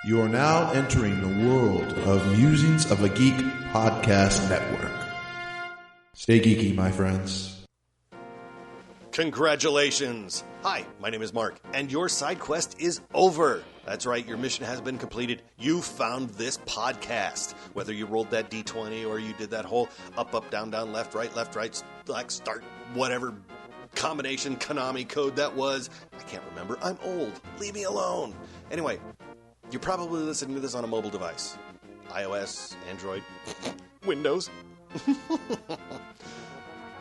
You are now entering the world of Musings of a Geek podcast network. Stay geeky, my friends. Congratulations! Hi, my name is Mark, and your side quest is over. That's right, your mission has been completed. You found this podcast. Whether you rolled that D20 or you did that whole up, up, down, down, left, right, select, start, whatever combination Konami code that was. I can't remember. I'm old. Leave me alone. Anyway, you're probably listening to this on a mobile device. iOS, Android, Windows.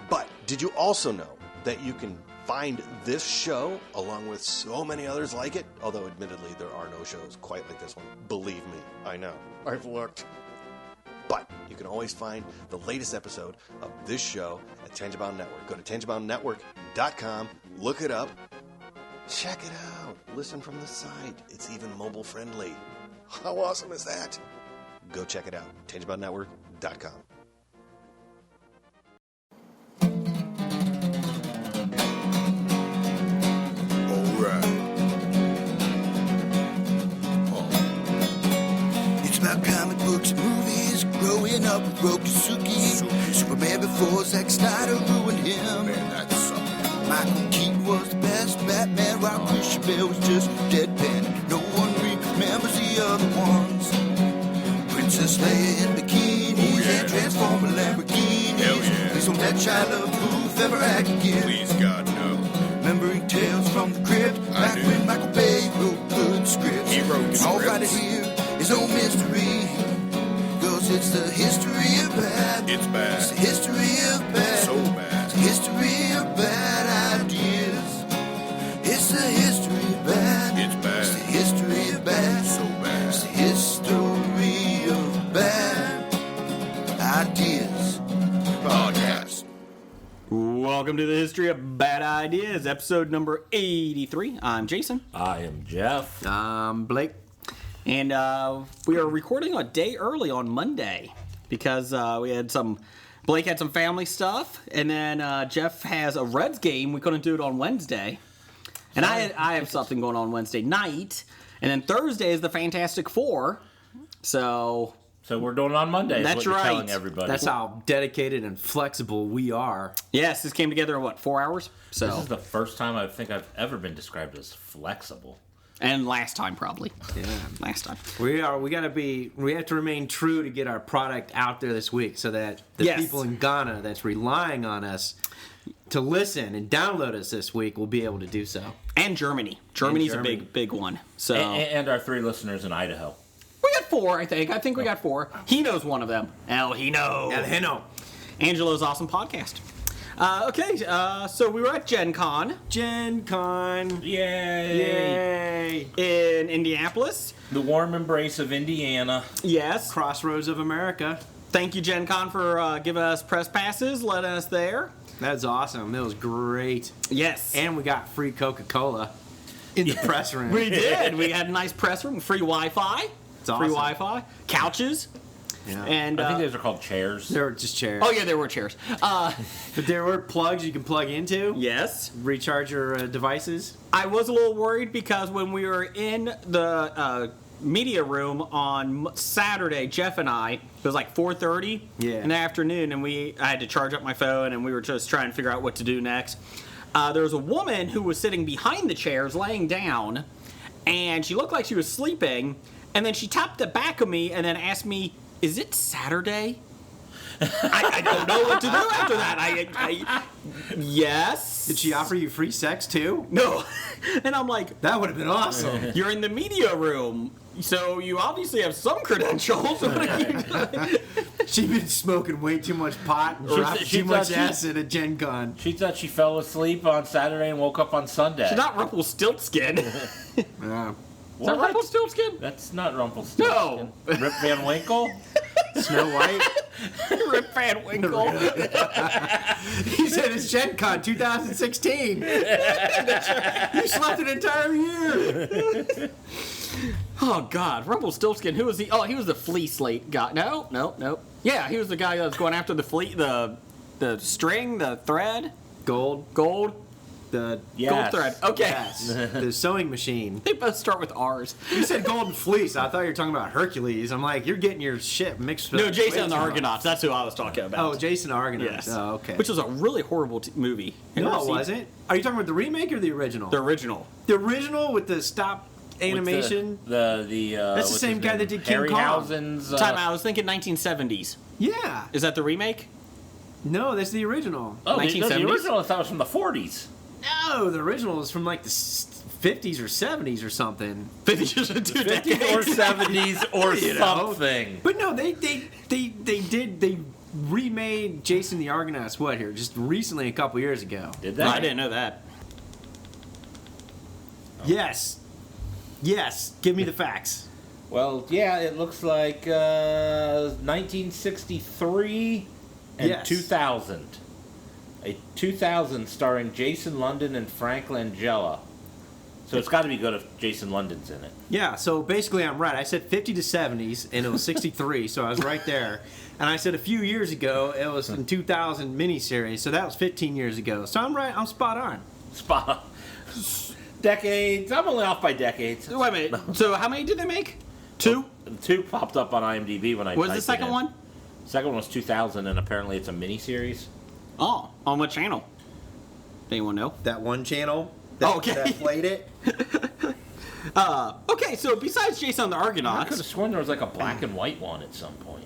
But did you also know that you can find this show along with so many others like it? Although admittedly there are no shows quite like this one. Believe me, I know. I've looked. But you can always find the latest episode of this show at Tangibound Network. Go to tangiboundnetwork.com, look it up, check it out, listen from the site. It's even mobile friendly. How awesome is that? Go check it out, tangiboundnetwork.com. It's about comic books and movies. Growing up with Rokusuki. Superman before Zack Snyder ruined him. Man, that sucked. Michael Keaton was the best Batman, while Christian Bale was just deadpan. No one remembers the other ones. Princess Leia in bikinis and Transformer Lamborghinis. Yeah. Please don't let Shia LaBeouf ever act again. Please, God, no. Remembering tales from the crypt, back when Michael Bay wrote good scripts. He wrote All scripts. right here is no mystery, 'cause it's the history of bad. It's bad. It's the history of bad. So bad. It's the history of bad ideas. It's the history of bad. It's bad. It's the history of bad. So bad. It's the history of bad ideas. Podcast. Welcome to the History of Bad Ideas, episode number 83. I'm Jason. I am Jeff. Blake. And we are recording a day early on Monday because Blake had some family stuff, and then Jeff has a Reds game. We couldn't do it on Wednesday. And I have something going on Wednesday night. And then Thursday is the Fantastic Four. So we're doing it on Monday. Is That's what you're right. telling everybody. That's how dedicated and flexible we are. yes, this came together in 4 hours? So This is the first time I think I've ever been described as flexible. and last time probably. Yeah. Last time. We have to remain true to get our product out there this week so that the Yes. people in Ghana that's relying on us to listen and download us this week will be able to do so. And Germany. Germany's Germany. a big one. So And our 3 listeners in Idaho. we got 4, I think. I think we got 4. He knows one of them. He knows. El Heno. Angelo's awesome podcast. So we were at GenCon GenCon. Yay! Yay. in Indianapolis. The warm embrace of Indiana. Yes. Crossroads of America. Thank you, GenCon, for giving us press passes, letting us there. That's awesome. That was great. Yes. And we got free Coca-Cola in the press room. we did. We had a nice press room, free Wi-Fi. It's awesome. Free Wi-Fi. Couches. Yeah. And I think those are called chairs. They were just chairs. oh, yeah, there were chairs. But there were plugs you can plug into. Yes. Recharge your devices. I was a little worried because when we were in the media room on Saturday, Jeff and I, it was like 4:30 in the afternoon, and I had to charge up my phone, and we were just trying to figure out what to do next. There was a woman who was sitting behind the chairs, laying down, and she looked like she was sleeping, and then she tapped the back of me and then asked me, "Is it Saturday?" I don't know what to do after that. Yes. Did she offer you free sex too? No. And I'm like, That would have been awesome. you're in the media room, so you obviously have some credentials. What are you doing? She'd been smoking way too much pot and dropping she too much thought she- acid at Gen Con. She thought she fell asleep on Saturday and woke up on Sunday. She's not Rumpelstiltskin. Is Yeah. that What? Rumpelstiltskin? That's not Rumpelstiltskin. No. Rip Van Winkle? Snow White. Rip Van Winkle. He said it's Gen Con 2016. You slept an entire year. Oh, God. Rumpelstiltskin. Who was he? Oh, he was the flea slate guy. No. Yeah, he was the guy that was going after the string, the thread. Gold. The Gold thread. Okay. Yes, the sewing machine. They both start with R's. You said Golden Fleece. I thought you were talking about Hercules. I'm like, you're getting your shit mixed up. No, Jason way and the too much. Argonauts. That's who I was talking about. Oh, Jason Argonauts. Yes. Oh, okay. Which was a really horrible movie. Have you no, ever it seen wasn't. Are you talking about the remake or the original? The original. The original with the stop animation. That's That's the same guy that did King Kong. Harryhausen's. Time I was thinking 1970s. Yeah. Is that the remake? No, that's the original. Oh, the 1970s? original I thought was from the 40s. No, the original is from like the 50s or 70s or something. 50s or 2 decades. Or 70s or You know. something. But no, they remade Jason the Argonauts just recently, a couple years ago. Did No, that? I didn't know that. Yes, give me the facts. Well, yeah, it looks like 1963 and Yes. 2000. A 2000 starring Jason London and Frank Langella. So it's got to be good if Jason London's in it. Yeah, so basically I'm right. I said 50 to 70s, and it was 63, so I was right there. And I said a few years ago, it was in 2000 miniseries, so that was 15 years ago. So I'm right, I'm spot on. Spot. Decades. I'm only off by decades. Wait a minute. So how many did they make? 2? Two popped up on IMDb when I What was typed the it second in. one? Second one was 2000, and apparently it's a miniseries. Oh, on what channel? Anyone know? That one channel Okay. that played it. Okay, so besides Jason and the I could Argonauts, have sworn there was like a black and white one at some point.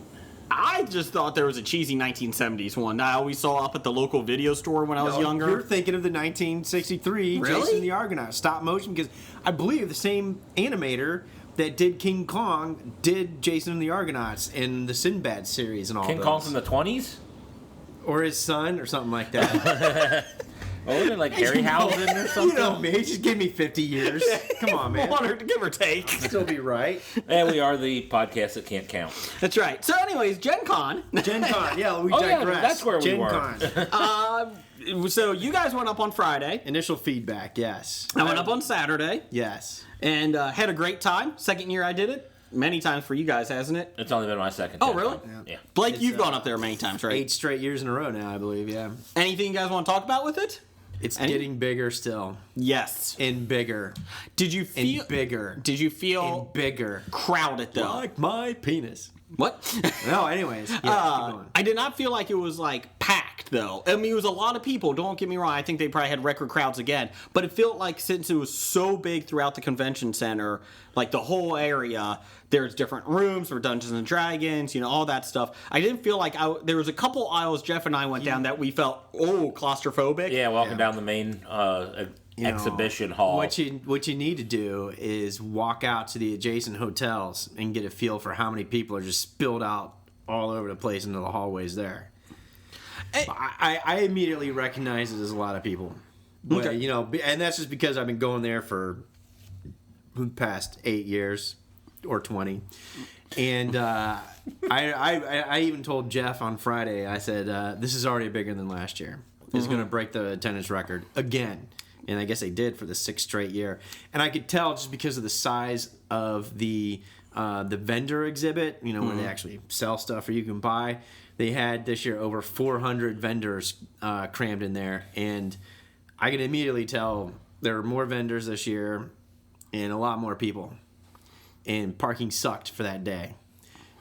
I just thought there was a cheesy 1970s one that I always saw up at the local video store when I was No, younger. You're thinking of the 1963 Really? Jason the Argonauts stop motion, because I believe the same animator that did King Kong did Jason and the Argonauts in the Sinbad series and all King those. Kong from the 20s? Or his son or something like that. Oh, wasn't it like Harryhausen or You something? know me, just give me 50 years. Come on, man. Give or take. Still be right. And we are the podcast that can't count. That's right. So, anyways, GenCon. GenCon, yeah, we Oh, yeah, digress. that's where we were. GenCon. So you guys went up on Friday. Initial feedback, yes. I went up on Saturday Yes. and had a great time. Second year I did it. Many times for you guys, hasn't it? It's only been my second Oh, time. really? Yeah. Blake, It's, you've gone up there many times, right? 8 straight years in a row now, I believe, yeah. Anything you guys want to talk about with it? It's getting bigger still. Yes. And bigger. Did you feel? And bigger. Did you feel And bigger. crowded though? Like my penis. What? No, anyways. Yeah, keep going. I did not feel like it was like packed though. I mean, it was a lot of people. Don't get me wrong. I think they probably had record crowds again. But it felt like since it was so big throughout the convention center, like the whole area, there's different rooms for Dungeons and Dragons, all that stuff. I didn't feel like there was a couple aisles Jeff and I went down that we felt claustrophobic. Yeah, walking down the main exhibition hall. What you need to do is walk out to the adjacent hotels and get a feel for how many people are just spilled out all over the place into the hallways there. I immediately recognize it as a lot of people. But, Okay. and that's just because I've been going there for the past 8 years or 20. And I even told Jeff on Friday, I said, this is already bigger than last year. It's going to break the attendance record again. And I guess they did for the 6th straight year. And I could tell just because of the size of the vendor exhibit, where they actually sell stuff or you can buy. They had this year over 400 vendors crammed in there. And I could immediately tell there were more vendors this year and a lot more people. And parking sucked for that day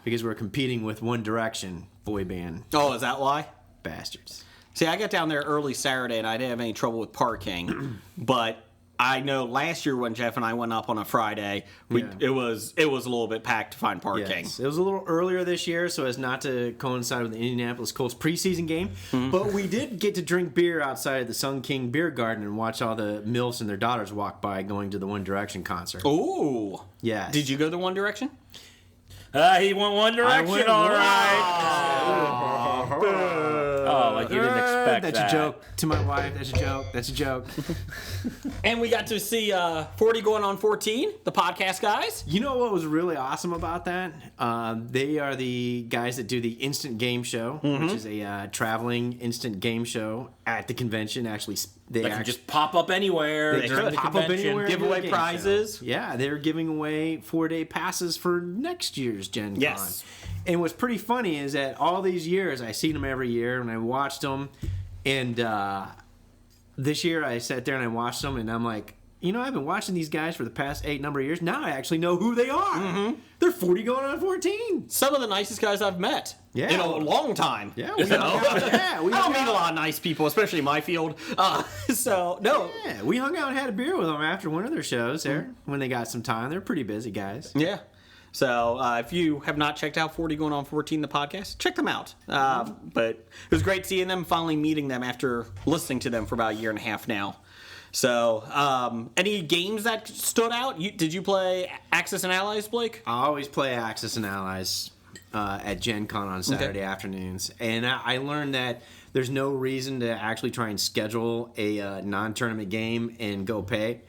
because we're competing with One Direction boy band. Oh, is that why? Bastards. See, I got down there early Saturday and I didn't have any trouble with parking. But I know last year when Jeff and I went up on a Friday, it was a little bit packed to find parking. Yes. It was a little earlier this year so as not to coincide with the Indianapolis Colts preseason game. But we did get to drink beer outside of the Sun King Beer Garden and watch all the MILFs and their daughters walk by going to the One Direction concert. Ooh. Yes. Did you go to One Direction? He went One Direction, all right. Oh, like you didn't expect That's that. a joke to my wife. That's a joke. That's a joke. And we got to see 40 going on 14, the podcast guys. You know what was really awesome about that? They are the guys that do the Instant Game Show, which is a traveling instant game show at the convention. Actually, They can just pop up anywhere They during could the pop up convention. anywhere. Give away Game prizes. show. Yeah, they're giving away 4-day passes for next year's Gen Con. Yes. And what's pretty funny is that all these years, I've seen them every year, and I watched them, and this year I sat there and I watched them, and I'm like, I've been watching these guys for the past 8 number of years. Now I actually know who they are. Mm-hmm. They're 40 going on 14. Some of the nicest guys I've met in a long time. Yeah, I don't meet a lot of nice people, especially in my field. So, no. Yeah, we hung out and had a beer with them after one of their shows there when they got some time. They're pretty busy guys. Yeah. So if you have not checked out 40 Going on 14, the podcast, check them out. But it was great seeing them, finally meeting them after listening to them for about a year and a half now. So, any games that stood out? Did you play Axis and Allies, Blake? I always play Axis and Allies at GenCon on Saturday afternoons. And I learned that there's no reason to actually try and schedule a non-tournament game and go play.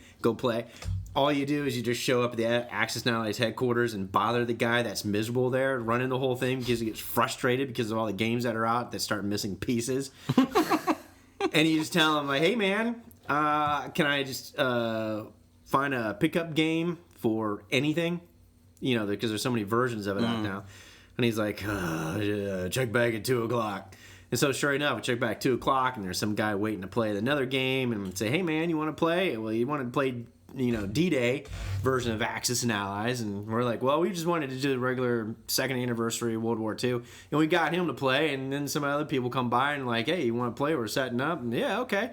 All you do is you just show up at the Axis and Allies headquarters and bother the guy that's miserable there running the whole thing because he gets frustrated because of all the games that are out that start missing pieces. And you just tell him, like, hey, man, can I just find a pickup game for anything? Because there's so many versions of it out now. And he's like, check back at 2 o'clock. And so sure enough, we check back 2 o'clock, and there's some guy waiting to play another game. And say, hey, man, you want to play? Well, you want to play, D-Day version of Axis and Allies. And we're like, well, we just wanted to do the regular second anniversary of World War II. And we got him to play, and then some other people come by and like, hey, you want to play? We're setting up. And yeah, okay.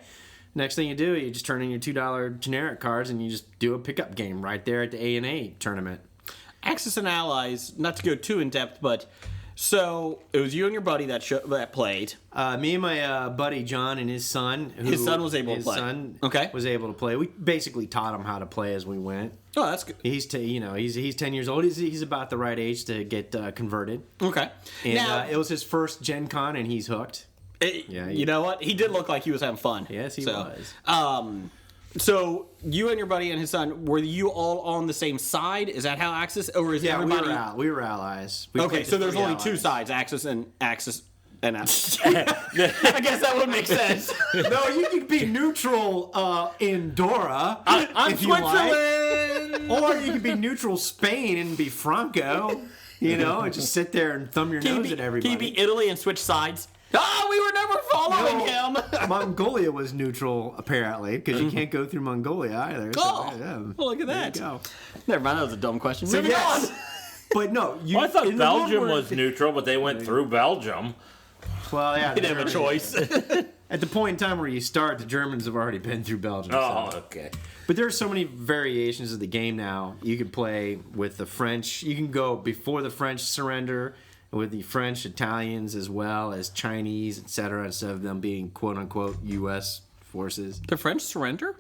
Next thing you do, you just turn in your $2 generic cards and you just do a pickup game right there at the A&A tournament. Axis and Allies, not to go too in depth, but so it was you and your buddy that played. Me and my buddy John and his son. His son was able to play. His son okay. was able to play. We basically taught him how to play as we went. Oh, that's good. He's 10 years old. He's about the right age to get converted. Okay. And now, it was his first Gen Con, and he's hooked. You know what? He did look like he was having fun. Yes, he was. So you and your buddy and his son, were you all on the same side? Is that how Axis, or is everybody? We were allies. Okay, so there's only 2 sides, Axis and Axis. And I guess that would make sense. No, you can be neutral in Dora. I'm Switzerland. Or you can be neutral Spain and be Franco. And just sit there and thumb your nose at everybody. Can you be Italy and switch sides? We were never following him. Mongolia was neutral, apparently, because you can't go through Mongolia either. Oh, so, well, look at that. There you go. Never mind, that was a dumb question. So, Moving on. But no, I thought Belgium was neutral, but they went through Belgium. Well, yeah. They didn't have a choice. At the point in time where you start, the Germans have already been through Belgium. Oh, okay. But there are so many variations of the game now. You can play with the French. You can go before the French surrender with the French, Italians, as well as Chinese, etc., instead of them being quote-unquote U.S. forces. The French surrender?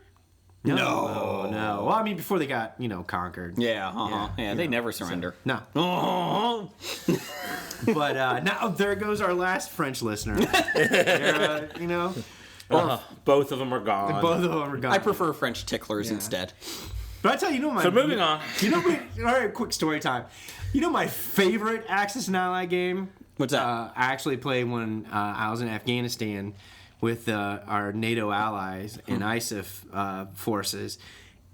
No. Well, I mean, before they got, conquered. Yeah, they never surrender. So, no. But now there goes our last French listener. Both of them are gone. Both of them are gone. I prefer French ticklers instead. But I tell you, So moving on. All right, quick story time. My favorite Axis and Ally game? What's that? I actually played when I was in Afghanistan with our NATO allies and ISAF forces.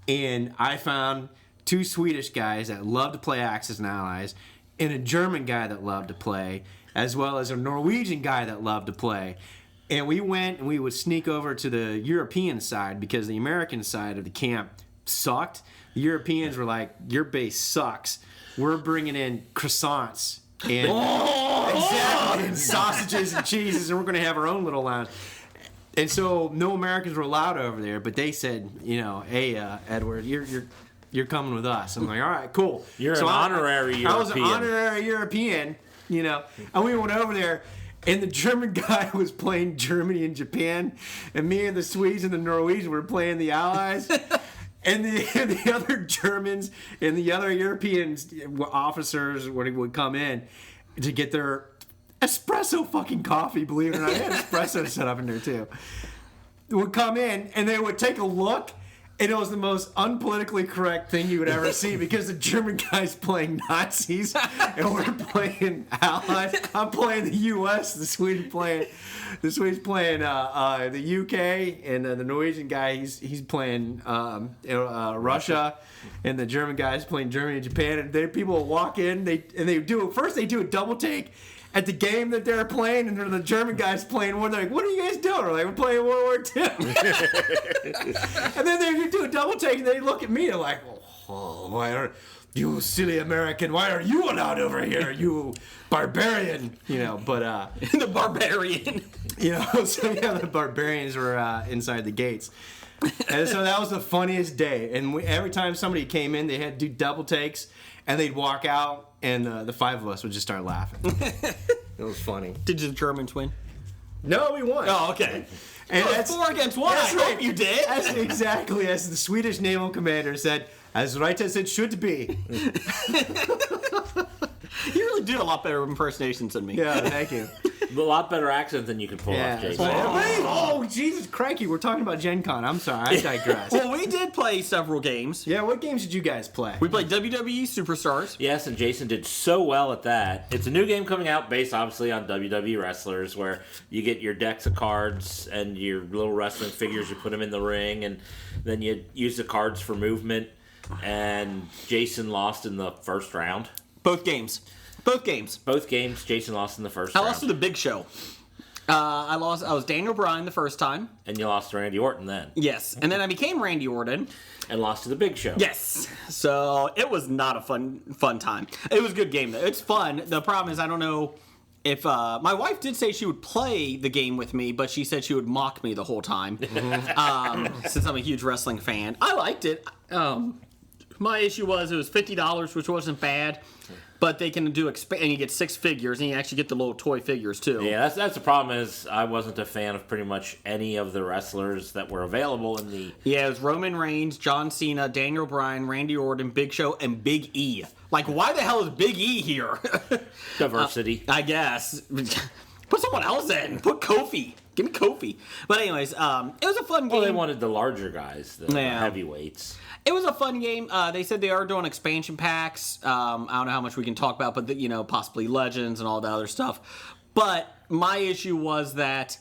And I found 2 Swedish guys that loved to play Axis and Allies and a German guy that loved to play, as well as a Norwegian guy that loved to play. And we went and we would sneak over to the European side because the American side of the camp sucked. The Europeans were like, your base sucks. We're bringing in croissants and, exactly, and sausages and cheeses, and we're going to have our own little lounge. And so no Americans were allowed over there, but they said, hey, Edward, you're coming with us. I'm like, all right, cool. You're an honorary European. I was an honorary European, and we went over there. And the German guy was playing Germany and Japan, and me and the Swedes and the Norwegians were playing the Allies. And the other Germans and the other European officers would come in to get their espresso fucking coffee, believe it or not. They had espresso set up in there too. Would come in and they would take a look, and it was the most unpolitically correct thing you would ever see because the German guy's playing Nazis and we're playing Allies. I'm playing the U.S. The Swedes playing the UK, and the Norwegian guy he's playing Russia, and the German guy's playing Germany and Japan. And people will walk in, they do a double take. at the game that they're playing, and the German guys playing one. They're like, "What are you guys doing?" We're like, "We're playing World War II." And then they do a double take, and they look at me. They're like, "Oh, why are you silly American? Why are you allowed over here, you barbarian?" But The barbarian. so the barbarians were inside the gates. And so that was the funniest day. And every time somebody came in, they had to do double takes, and they'd walk out, and the five of us would just start laughing. It was funny. Did the Germans win? No, we won. Oh, okay. And Well, that's 4 against 1. I hope you did. That's exactly as the Swedish naval commander said, as right as it should be. You really do a lot better impersonations than me. Yeah, thank you. A lot better accent than you can pull off, Jason. Oh, Jesus crikey. We're talking about GenCon. I'm sorry. I digress. Well, we did play several games. Yeah, what games did you guys play? We played WWE Superstars. Yes, and Jason did so well at that. It's a new game coming out based, obviously, on WWE wrestlers, where you get your decks of cards and your little wrestling figures. You put them in the ring, and then you use the cards for movement. And Jason lost in the first round. Both games. Both games, Jason lost in the first round. I lost to the Big Show. I was Daniel Bryan the first time. And you lost to Randy Orton then. Yes. And then I became Randy Orton. And lost to the Big Show. Yes. So it was not a fun time. It was a good game, though. It's fun. The problem is I don't know if... my wife did say she would play the game with me, but she said she would mock me the whole time. Since I'm a huge wrestling fan. I liked it. My issue was it was $50, which wasn't bad. But they can do and you get 6 figures, and you actually get the little toy figures too. Yeah, that's the problem. Is I wasn't a fan of pretty much any of the wrestlers that were available in the. Yeah, it was Roman Reigns, John Cena, Daniel Bryan, Randy Orton, Big Show, and Big E. Like, why the hell is Big E here? Diversity. I guess. Put someone else in. Put Kofi. Give me Kofi. But anyways, it was a fun game. Well, they wanted the larger guys, the heavyweights. It was a fun game. They said they are doing expansion packs. I don't know how much we can talk about, but possibly Legends and all the other stuff. But my issue was that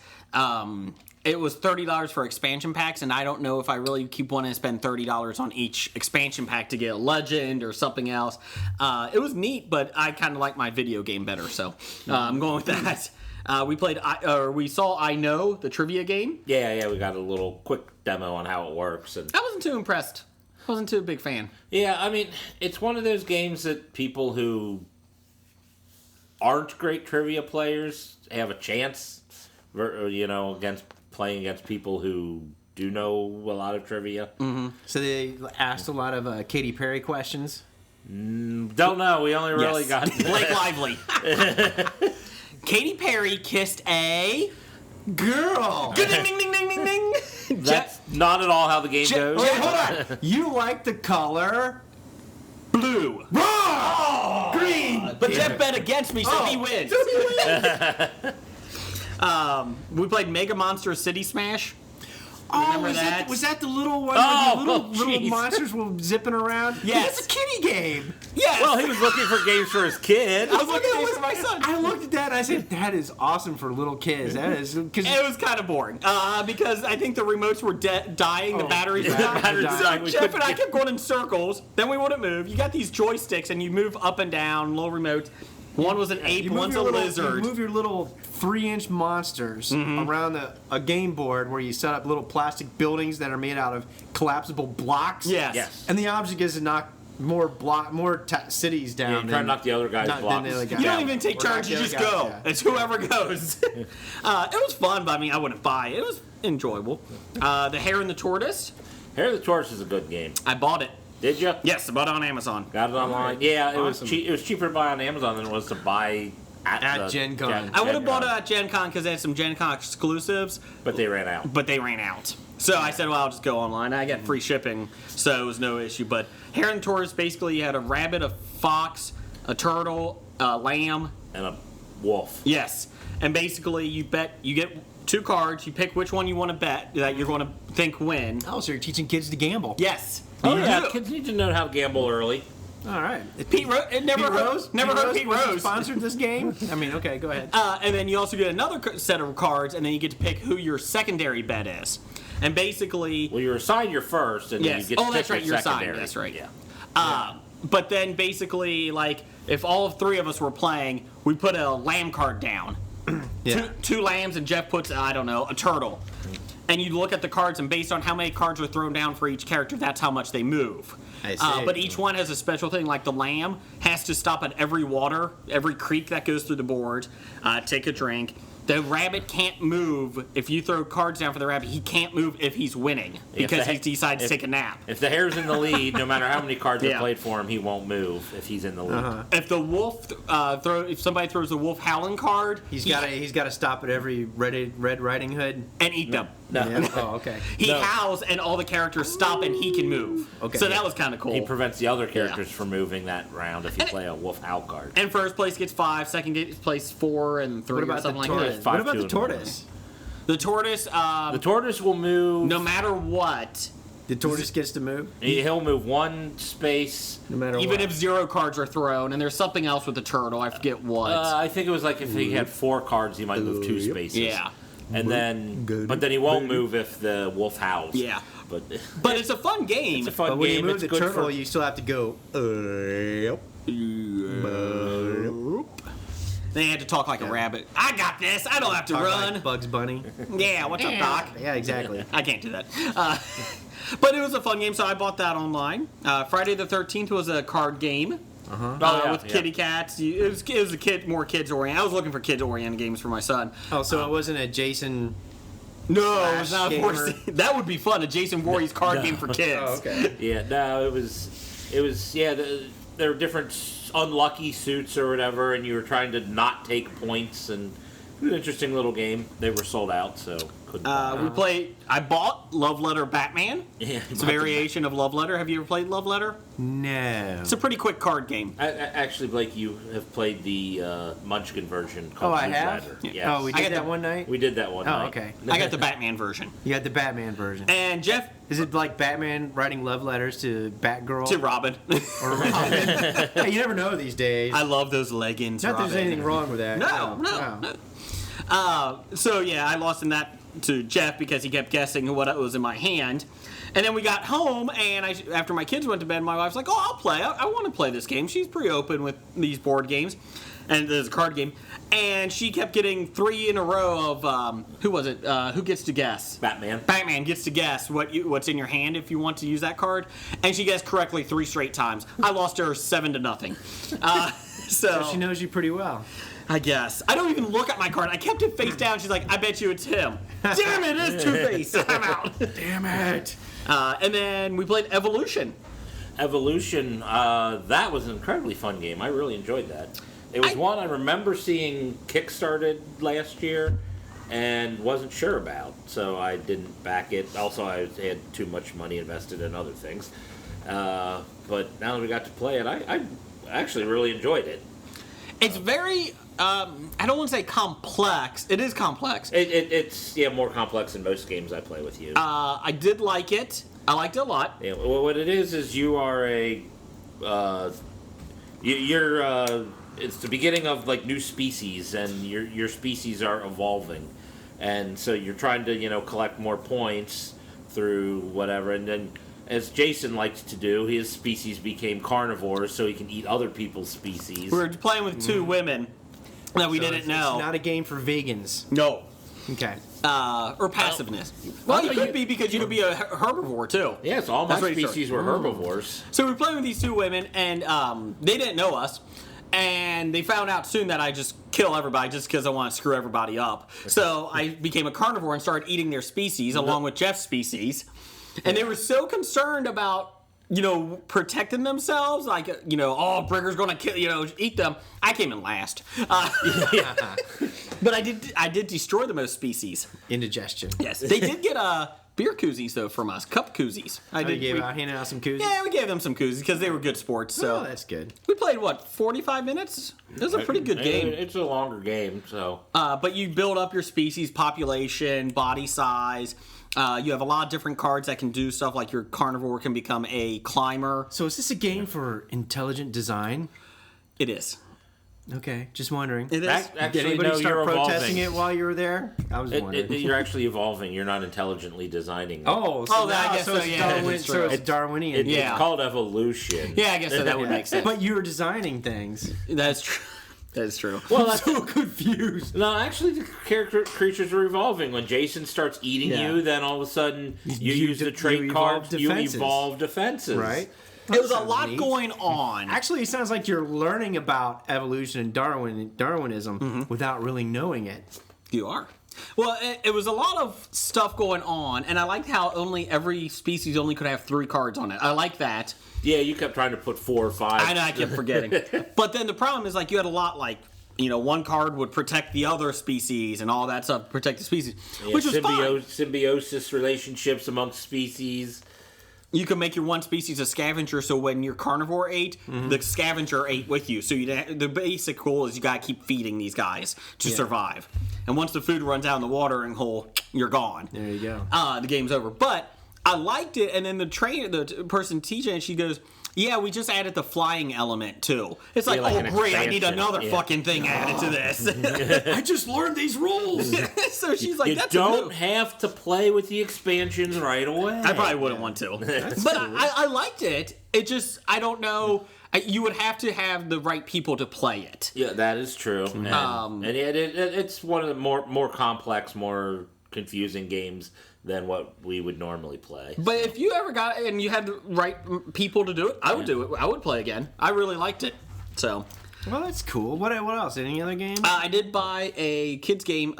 it was $30 for expansion packs, and I don't know if I really keep wanting to spend $30 on each expansion pack to get a Legend or something else. It was neat, but I kind of like my video game better, so I'm going with that. We saw I Know, the trivia game. Yeah, we got a little quick demo on how it works. And I wasn't too impressed. Wasn't too a big fan. Yeah, I mean, it's one of those games that people who aren't great trivia players have a chance, against playing against people who do know a lot of trivia. Mm-hmm. So they asked a lot of Katy Perry questions? Don't know. We only really got Blake Lively. Katy Perry kissed a girl. Ding, ding, ding, ding, ding, ding. That's not at all how the game goes. Wait, hold on. You like the color blue. Wrong! Green! But Jeff bet against me, so he wins. We played Mega Monster City Smash. Remember that? Was that the little one where the little monsters were zipping around? Yes. It's a kiddie game. Yes. Well, he was looking for games for his kid. I was looking at it for my son. I looked at that and I said, that is awesome for little kids. That is. It was kind of boring because I think the remotes were dying, the batteries were dying. Jeff and I kept going in circles. Then we wouldn't move. You got these joysticks and you move up and down, little remote. One was an ape, one's a lizard. You move your little 3-inch monsters around a game board where you set up little plastic buildings that are made out of collapsible blocks. Yes. And the object is to knock more cities down. Yeah, you try to knock the other guy's blocks. You don't even take turns, you just go. Yeah. It's whoever goes. It was fun, but I wouldn't buy it. It was enjoyable. The Hare and the Tortoise. Hare and the Tortoise is a good game. I bought it. Did you? Yes, I bought it on Amazon. Got it online. Yeah, it was cheap. It was cheaper to buy on Amazon than it was to buy at GenCon. I would have bought it at GenCon because they had some GenCon exclusives. But they ran out. So I said, well, I'll just go online. I got free shipping, so it was no issue. But Hare and the Tortoise, basically, you had a rabbit, a fox, a turtle, a lamb. And a wolf. Yes. And basically, you get 2 cards. You pick which one you want to bet that you're going to think win. Oh, so you're teaching kids to gamble. Yes. Oh, yeah. Kids need to know how to gamble early. All right. Pete Rose. Never heard Pete Rose sponsored this game. Okay, go ahead. And then you also get another set of cards, and then you get to pick who your secondary bet is. And basically, well, you're assigned your first, and then you get to pick that's right. your You're secondary. assigned. That's right. Yeah. But then basically, like, if all three of us were playing, we put a lamb card down. Two lambs, and Jeff puts, I don't know, a turtle. And you look at the cards, and based on how many cards are thrown down for each character, that's how much they move. I see. But each one has a special thing, like the lamb has to stop at every water, every creek that goes through the board, take a drink. The rabbit can't move. If you throw cards down for the rabbit, he can't move if he's winning because he decides to take a nap. If the hare's in the lead, no matter how many cards are played for him, he won't move if he's in the lead. If the wolf if somebody throws the wolf howling card, he's got to stop at every Red Riding Hood and eat them. No. Yeah. Oh, okay. He howls and all the characters stop and he can move. Okay. So that was kind of cool. He prevents the other characters from moving that round if you play a wolf howl card. And first place gets 5, second place 4, and 3 or something like that. What about the tortoise? The tortoise. The tortoise will move. No matter what. The tortoise gets to move? He'll move 1 space. No matter Even what. if 0 cards are thrown, and there's something else with the turtle. I forget what. I think it was like if he had 4 cards, he might move 2 spaces. Yeah. And then, but then he won't move if the wolf howls. Yeah. But it's a fun game. it's a fun But when game. you move It's the good turtle, for- you still have to go. They had to talk like a rabbit. I got this. I don't have to Talk run. like Bugs Bunny. Yeah, what's up, Doc? Yeah, exactly. I can't do that. But it was a fun game, so I bought that online. Friday the 13th was a card game. With kitty cats. It was a more kids oriented. I was looking for kids oriented games for my son. Oh, so it wasn't a Jason. No, it was not a gamer. That would be fun. A Jason Voorhees card game for kids. Oh, okay. Yeah, no, it was. Yeah, there were different unlucky suits or whatever, and you were trying to not take points, and it was an interesting little game. They were sold out, so couldn't. Buy I bought Love Letter Batman. Yeah, It's a variation of Love Letter. Have you ever played Love Letter? No. It's a pretty quick card game. Actually, Blake, you have played the Munchkin version called I have? Newsletter. Yes. Oh, we I did got that the- one night? We did that one night. Oh, okay. I got the Batman version. You got the Batman version. And Jeff Is it like Batman writing love letters to Batgirl? to Robin. Or Robin? Hey, you never know these days. I love those leggings. Not that Robin. there's anything wrong with that. No. So yeah, I lost in that to Jeff because he kept guessing what was in my hand. And then we got home, and after my kids went to bed, my wife's like, "Oh, I'll play. I want to play this game." She's pretty open with these board games, and there's a card game. And she kept getting 3 in a row of who was it? Who gets to guess? Batman. Batman gets to guess what's in your hand if you want to use that card, and she guessed correctly 3 straight times. I lost her 7-0. So she knows you pretty well. I guess. I don't even look at my card. I kept it face down. She's like, I bet you it's him. Damn it, it is Two-Face. I'm out. Damn it. And then we played Evolution. Evolution, that was an incredibly fun game. I really enjoyed that. It was one I remember seeing kickstarted last year and wasn't sure about, so I didn't back it. Also, I had too much money invested in other things. But now that we got to play it, I actually really enjoyed it. It's very, I don't want to say complex. It is complex. It's more complex than most games I play with you. I did like it. I liked it a lot. Yeah, well, what it is you are a it's the beginning of like new species, and your species are evolving, and so you're trying to collect more points through whatever, and then as Jason likes to do, his species became carnivores, so he can eat other people's species. We were playing with 2 women that we didn't know. It's not a game for vegans. No. Okay. Or passiveness. Well, you could be because you could be a herbivore too. Yes, all my That's what he species were herbivores. So we were playing with these 2 women, and they didn't know us. And they found out soon that I just kill everybody just because I want to screw everybody up. So I became a carnivore and started eating their species along with Jeff's species. And they were so concerned about, protecting themselves, like, Brigger's going to kill, eat them. I came in last. But I did destroy the most species. Indigestion. Yes. They did get beer koozies, though, from us. Cup koozies. Handing out some koozies? Yeah, we gave them some koozies because they were good sports. So Oh, that's good. we played, 45 minutes? It was a pretty good game. It's a longer game, so. But you build up your species, population, body size. You have a lot of different cards that can do stuff like your carnivore can become a climber. So is this a game for intelligent design? It is. Okay, just wondering. It is. Actually, Did anybody no, start you're protesting evolving. it while you were there? I was wondering. You're actually evolving. You're not intelligently designing. Oh, I guess so, it's yeah, Darwin, that's so true. it's Darwinian. Yeah. It's called evolution. Yeah, I guess so. That would make sense. But you were designing things. That's true. That's true. Well, I'm that's so confused. no. Actually, the creatures are evolving. When Jason starts eating Yeah. you, then all of a sudden you You use the you trait evolve cards. You defenses. evolve defenses. Right? It was a Sounds lot neat. going on. Actually, it sounds like you're learning about evolution and Darwinism without really knowing it. You are. Well, it was a lot of stuff going on, and I liked how only every species only could have 3 cards on it. I like that. Yeah, you kept trying to put 4 or 5. I know, I kept forgetting. But then the problem is, like, you had a lot, like, you know, one card would protect the other species and all that stuff, protect the species, Yeah, which was fine. symbiosis relationships amongst species. You can make your one species a scavenger, so when your carnivore ate, the scavenger ate with you. So the basic goal is you gotta keep feeding these guys to survive. And once the food runs out in the watering hole, you're gone. There you go. The game's over. But I liked it, and then the person teaching it, she goes, "Yeah, we just added the flying element too." It's like, like oh an great, I need expansion. another Yeah. fucking thing added to this. I just learned these rules. So she's like, You "That's don't a have to play with the expansions right away. I probably wouldn't want to, but I liked it. It just, I don't know. You would have to have the right people to play it. Yeah, that is true. And it's one of the more complex, more confusing games than what we would normally play. But if you ever got it and you had the right people to do it, I would do it. I would play again. I really liked it. So, Well, that's cool. What else? Any other games? I did buy a kids game.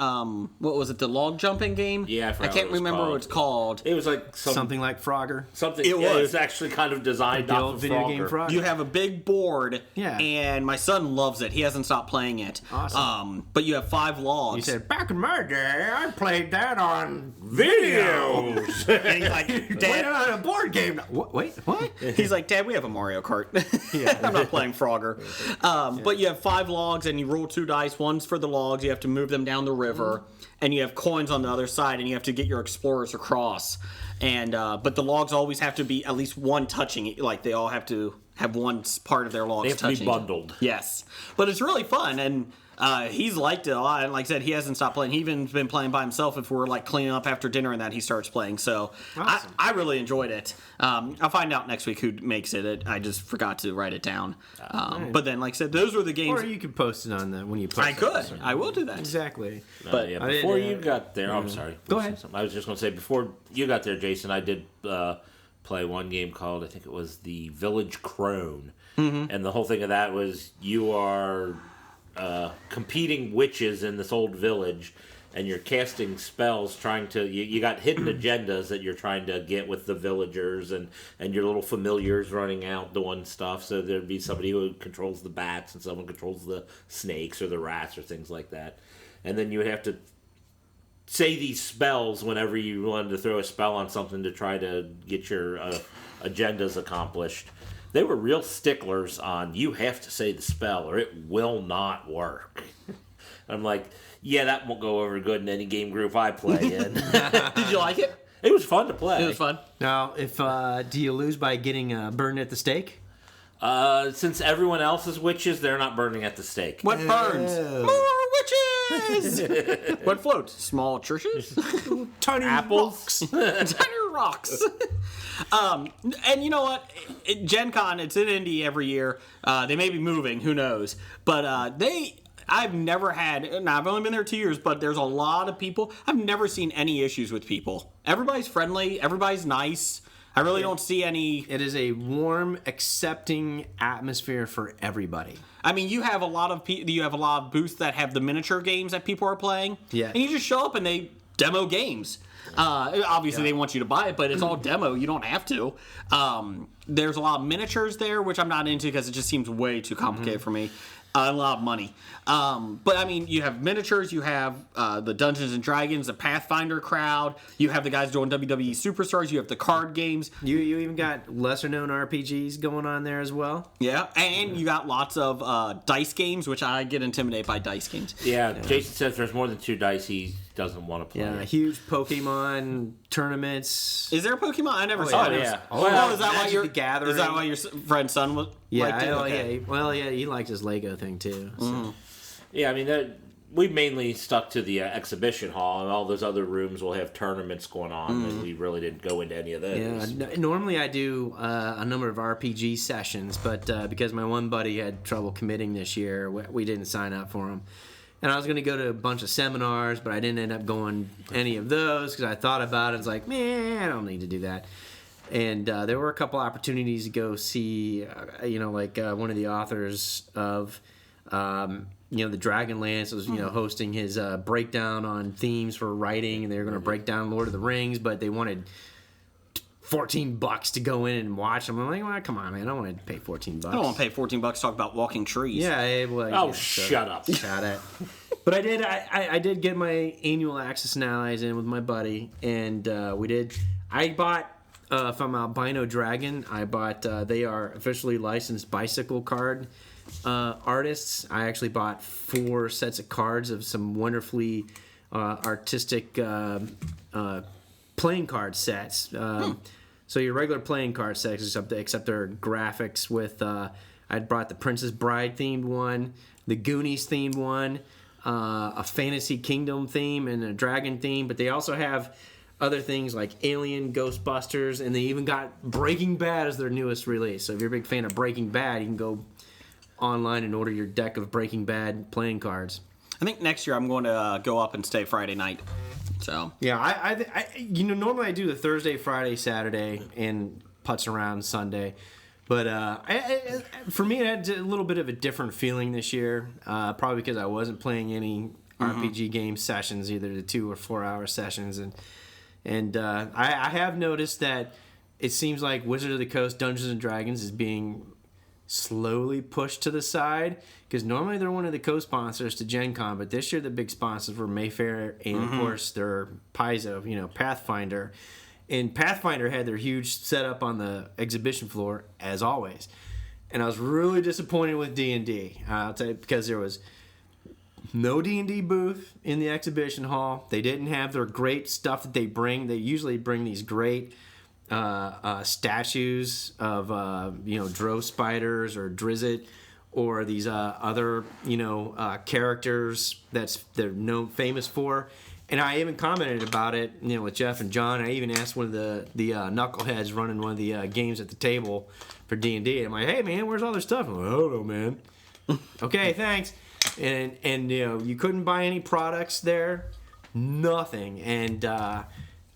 What was it? The log jumping game? Yeah, I forgot can't what it was remember called. what it's called. It was like Something like Frogger. something. It It was. was actually kind of designed The off old of video game Frogger. Frogger. You have a big board, Yeah. and my son loves it. He hasn't stopped playing it. Awesome. But you have 5 logs. You said, back in my day, I played that on Videos. And he's like, Played Dad, it on a board game. Wait, what? he's like, Dad, we have a Mario Kart. I'm not playing Frogger. But you have 5 logs, and you roll 2 dice. One's for the logs. You have to move them down the river, and you have coins on the other side, and you have to get your explorers across. And but the logs always have to be at least one touching it. Like they all have to have one part of their logs They have to be touching. bundled. Yes, but it's really fun, and he's liked it a lot. And like I said, he hasn't stopped playing. He even's been playing by himself. If we're like cleaning up after dinner and that, he starts playing. So Awesome. I really enjoyed it. I'll find out next week who makes it. I just forgot to write it down. But then, like I said, those were the games. Or you could post it on the when you post I it. could. I will do that. Exactly. But yeah, I did, before you got there, I'm sorry. Go ahead. I was just going to say, before you got there, Jason, I did play one game called, I think it was the Village Crone. And the whole thing of that was you are competing witches in this old village, and you're casting spells trying to, you got hidden agendas that you're trying to get with the villagers, and your little familiars running out doing stuff. So there'd be somebody who controls the bats, and someone controls the snakes or the rats or things like that. And then you would have to say these spells whenever you wanted to throw a spell on something to try to get your agendas accomplished. They were real sticklers on, you have to say the spell or it will not work. I'm like, yeah, that won't go over good in any game group I play in. Did you like it? It was fun to play. It was fun. Now, if do you lose by getting burned at the stake? Since everyone else is witches, they're not burning at the stake. What burns? More witches! What floats? Small churches? Tiny Apples? Tiny rocks. And you know what? GenCon, it's in Indy every year. They may be moving, who knows? But I've never had, and I've only been there 2 years, but there's a lot of people. I've never seen any issues with people. Everybody's friendly. Everybody's nice. I really don't see any. It is a warm, accepting atmosphere for everybody. I mean, you have a lot of you have a lot of booths that have the miniature games that people are playing. Yeah. And you just show up and they demo games. Obviously, they want you to buy it, but it's all demo. You don't have to. There's a lot of miniatures there, which I'm not into because it just seems way too complicated for me. A lot of money. But I mean, you have miniatures, you have the Dungeons and Dragons, the Pathfinder crowd, you have the guys doing WWE Superstars, you have the card games. You even got lesser known RPGs going on there as well. Yeah, and you got lots of dice games, which I get intimidated by dice games. Yeah, Jason says there's more than 2 dice he doesn't want to play. Yeah, huge Pokemon Pokemon tournaments. Is there a Pokemon? I never Oh, saw it. yeah. Oh, Well, is that why Magic the Gathering. Is that why your friend's son was? Yeah, liked it? Okay. yeah, he liked his Lego thing too. So. Yeah, I mean, we mainly stuck to the exhibition hall, and all those other rooms will have tournaments going on, and we really didn't go into any of those. Yeah, normally I do a number of RPG sessions, but because my one buddy had trouble committing this year, we didn't sign up for him. And I was going to go to a bunch of seminars, but I didn't end up going any of those because I thought about it. It's like, man, I don't need to do that. And there were a couple opportunities to go see, one of the authors of, the Dragonlance was, hosting his breakdown on themes for writing, and they were going to break down Lord of the Rings, but they wanted $14 to go in and watch them. I'm like, well, come on, man, I don't want to pay $14. I don't want to pay $14 to talk about walking trees. Yeah, well, Shut up. Shut it. But I did get my annual Access and Allies in with my buddy, and I bought from Albino Dragon, they are officially licensed bicycle card artists. I actually bought 4 sets of cards of some wonderfully artistic playing card sets. So your regular playing card sets, except their graphics with, I brought the Princess Bride themed one, the Goonies themed one, a Fantasy Kingdom theme, and a Dragon theme, but they also have other things like Alien, Ghostbusters, and they even got Breaking Bad as their newest release. So if you're a big fan of Breaking Bad, you can go online and order your deck of Breaking Bad playing cards. I think next year I'm going to go up and stay Friday night. So yeah, I normally I do the Thursday, Friday, Saturday, and putts around Sunday, but for me it had a little bit of a different feeling this year. Probably because I wasn't playing any RPG game sessions, either the 2 or 4 hour sessions, and I have noticed that it seems like Wizard of the Coast Dungeons and Dragons is being slowly pushed to the side, because normally they're one of the co-sponsors to GenCon, but this year the big sponsors were Mayfair and of course their Paizo, Pathfinder. And Pathfinder had their huge setup on the exhibition floor as always, and I was really disappointed with D&D. I'll tell you, because there was no D&D booth in the exhibition hall. They didn't have their great stuff that they bring. They usually bring these great statues of Drow spiders or Drizzt, or these other characters they're famous for. And I even commented about it with Jeff and John. I even asked one of the knuckleheads running one of the games at the table for D&D. I'm like, hey man, where's all their stuff? I'm like, I don't know, man. Okay, thanks. And you couldn't buy any products there, nothing. And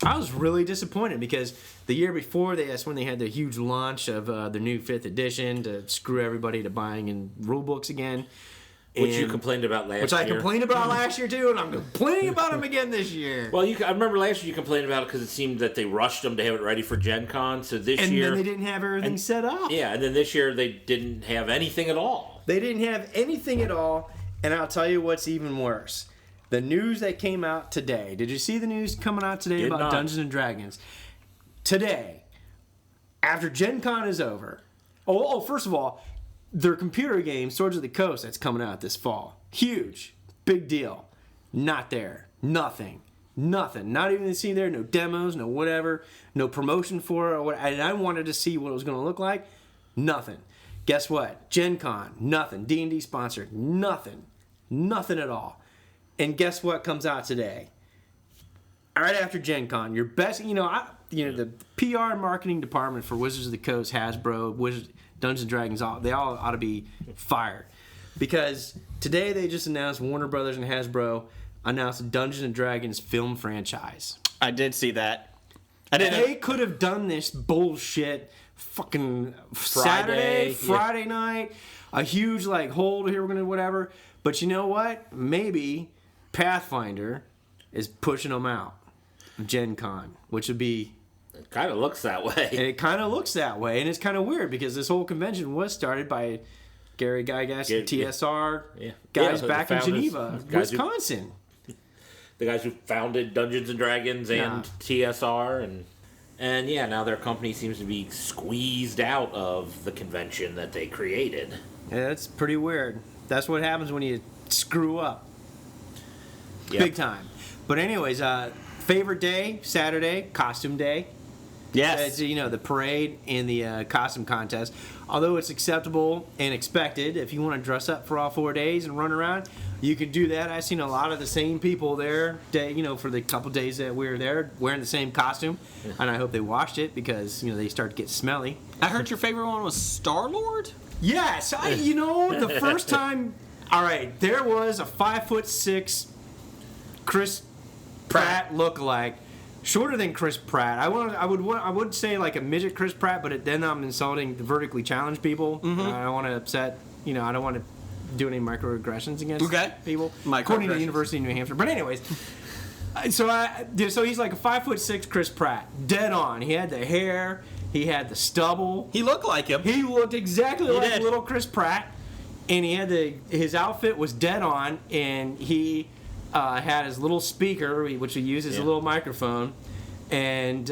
I was really disappointed, because the year before, that's when they had the huge launch of the new 5th edition to screw everybody to buying in rule books again. Which you complained about last year. Which I complained about last year too, and I'm complaining about them again this year. Well, I remember last year you complained about it because it seemed that they rushed them to have it ready for Gen Con. So this year... And then they didn't have everything set up. Yeah, and then this year they didn't have anything at all. They didn't have anything at all, and I'll tell you what's even worse. The news that came out today. Did you see the news coming out today about Dungeons and Dragons? Today, after Gen Con is over. First of all, their computer game, Swords of the Coast, that's coming out this fall. Huge. Big deal. Not there. Nothing. Not even to see there. No demos, no whatever. No promotion for it. And I wanted to see what it was going to look like. Nothing. Guess what? Gen Con. Nothing. D&D sponsored. Nothing. Nothing at all. And guess what comes out today? Right after Gen Con, your best, the PR and marketing department for Wizards of the Coast, Hasbro, Dungeons & Dragons, they all ought to be fired. Because today they just announced, Warner Brothers and Hasbro announced a Dungeons & Dragons film franchise. I did see that. They could have done this bullshit fucking Friday night, a huge hold here, we're going to whatever. But you know what? Maybe Pathfinder is pushing them out of Gen Con, which would be... It kind of looks that way. And it kind of looks that way, and it's kind of weird, because this whole convention was started by Gary Gygax and TSR guys back in Geneva, Wisconsin. The guys who founded Dungeons and Dragons and TSR, and now their company seems to be squeezed out of the convention that they created. Yeah, that's pretty weird. That's what happens when you screw up. Big time. But anyways, favorite day, Saturday, costume day. Yes. The parade and the costume contest. Although it's acceptable and expected, if you want to dress up for all 4 days and run around, you can do that. I've seen a lot of the same people there, for the couple days that we were there, wearing the same costume. And I hope they washed it because, they start to get smelly. I heard your favorite one was Star-Lord? Yes. The first time, all right, there was a 5'6" Chris Pratt lookalike. Shorter than Chris Pratt. I would say like a midget Chris Pratt, but then I'm insulting the vertically challenged people. I don't want to upset. I don't want to do any microaggressions against people. According to the University of New Hampshire. But anyways, so he's like a 5'6" Chris Pratt, dead on. He had the hair. He had the stubble. He looked like him. He looked exactly like little Chris Pratt, and he had his outfit was dead on, and he. Had his little speaker, which he used as a little microphone, and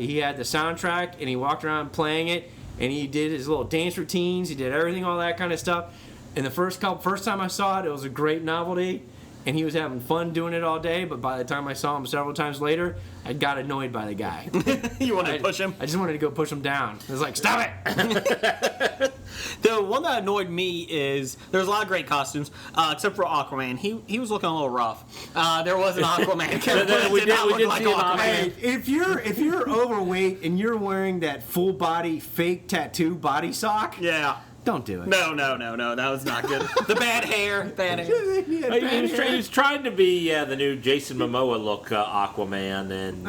he had the soundtrack, and he walked around playing it, and he did his little dance routines, he did everything, all that kind of stuff. And the first time I saw it was a great novelty, and he was having fun doing it all day, but by the time I saw him several times later, I got annoyed by the guy. You wanted to push him? I just wanted to go push him down. I was like, stop it! The one that annoyed me is there's a lot of great costumes, except for Aquaman. He was looking a little rough. There was an Aquaman. we did see Aquaman. Hey, if you're overweight and you're wearing that full body fake tattoo body sock, don't do it. No, that was not good. The bad hair. He was trying to be the new Jason Momoa look Aquaman, and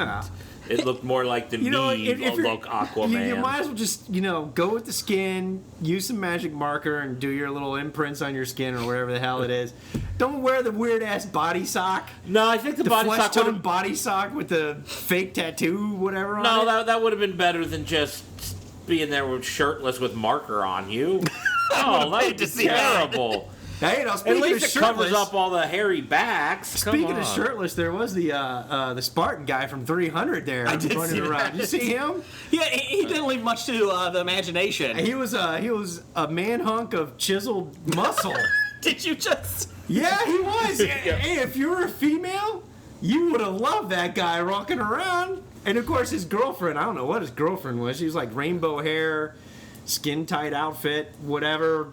it looked more like the look Aquaman. You might as well just go with the skin, use some magic marker, and do your little imprints on your skin or whatever the hell it is. Don't wear the weird ass body sock. No, I think the body flesh sock tone body sock with the fake tattoo, whatever. on it. That would have been better than just being there with shirtless with marker on you. Oh, that would be terrible. Hey, at least it covers up all the hairy backs. Speaking of shirtless, there was the Spartan guy from 300 there. I did see that. Did you see him? Yeah, he didn't leave much to the imagination. He was a man hunk of chiseled muscle. Did you just? Yeah, he was. Hey, if you were a female, you would have loved that guy rocking around. And of course, his girlfriend, I don't know what his girlfriend was. She was like rainbow hair, skin tight outfit, whatever.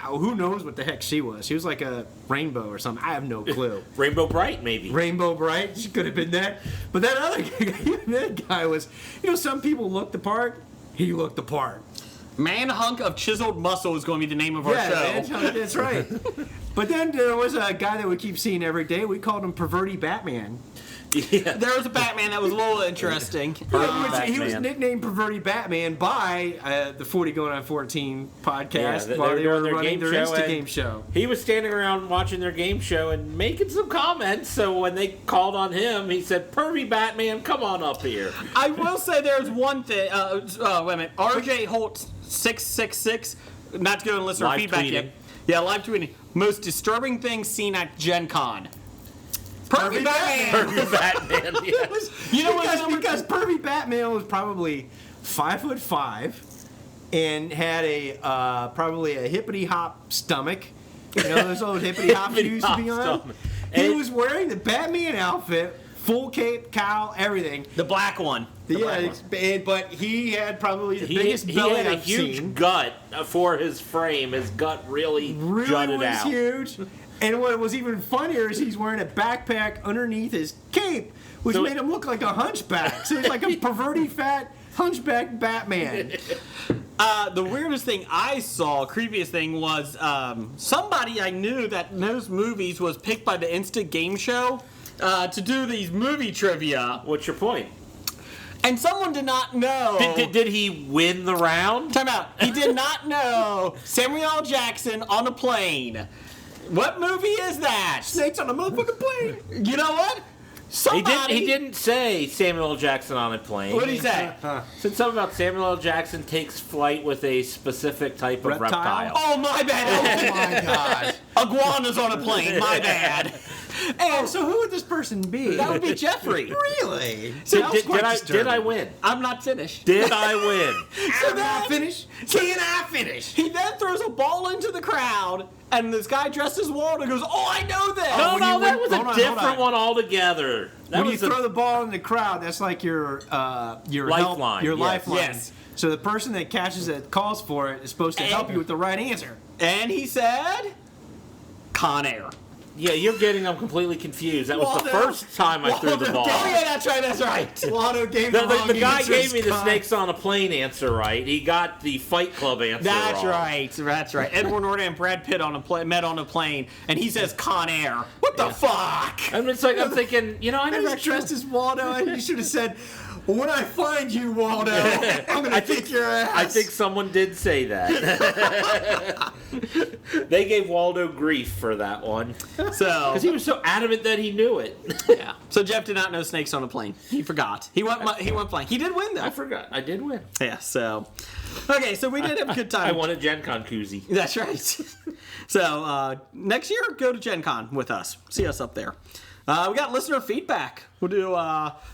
Who knows what the heck she was? She was like a rainbow or something. I have no clue. Rainbow Bright, maybe. Rainbow Bright. She could have been that. But that other guy, that guy was, some people looked the part. He looked the part. Man Hunk of Chiseled Muscle is going to be the name of our show. That's right. But then there was a guy that we keep seeing every day. We called him Perverty Batman. Yeah. There was a Batman that was a little interesting. He was nicknamed Perverty Batman by the 40 Going on 14 podcast while they were running their Insta-game show. He was standing around watching their game show and making some comments, so when they called on him, he said, Pervy Batman, come on up here. I will say there's one thing. Wait a minute. RJ Holt 666, not to go and listen to feedback yet. Yeah, live tweeting. Most disturbing thing seen at GenCon. Pervy Batman. Pervy Batman. Yes. Because Pervy Batman was probably 5'5" and had probably a hippity hop stomach. Those old hippity hops you used to be on. He was wearing the Batman outfit, full cape, cowl, everything. The black one. But he had probably the biggest belly I've seen. He had a huge gut for his frame. His gut really jutted out. Huge. And what was even funnier is he's wearing a backpack underneath his cape, which made him look like a hunchback. So he's like a perverty fat hunchback Batman. The weirdest thing I saw, creepiest thing, was somebody I knew that knows movies was picked by the Insta Game Show to do these movie trivia. What's your point? And someone did not know. Did he win the round? Time out. He did not know Samuel L. Jackson on a plane. What movie is that? Snakes on a motherfucking plane. You know what? He didn't say Samuel L. Jackson on a plane. What did he say? Said something about Samuel L. Jackson takes flight with a specific type of reptile. Oh, my bad. Oh, my God. Iguanas on a plane. My bad. So who would this person be? That would be Jeffrey. Really? Did I win? I'm not finished. Did I win? Can I finish? He then throws a ball into the crowd, and this guy dressed as Waldo goes, "Oh, I know this." No, that was hold on, a different one altogether. That When you was throw the ball in the crowd, that's like your Lifeline, Your yes. lifeline. Yes. So the person that catches it, calls for it, is supposed to help you with the right answer. And he said, "Con Air." Yeah, you're getting them completely confused. That was the Waldo- first time I threw the ball. Oh, yeah, that's right. Waldo gave The guy gave me the snakes on a plane answer right. He got the Fight Club answer That's wrong. right. That's right. Edward Norton and Brad Pitt met on a plane, and he says Con Air. What the fuck? And it's like I'm thinking, I never He's actually dressed as Waldo, and you should have said, "When I find you, Waldo, I'm gonna kick your ass." I think someone did say that. They gave Waldo grief for that one So because he was so adamant that he knew it. yeah. So Jeff did not know snakes on a plane. He forgot. He went flying. He did win though. I forgot. I did win. Yeah. So okay. So we did have a good time. I won a GenCon koozie. That's right. So next year, go to GenCon with us. See us up there. We got listener feedback. We'll do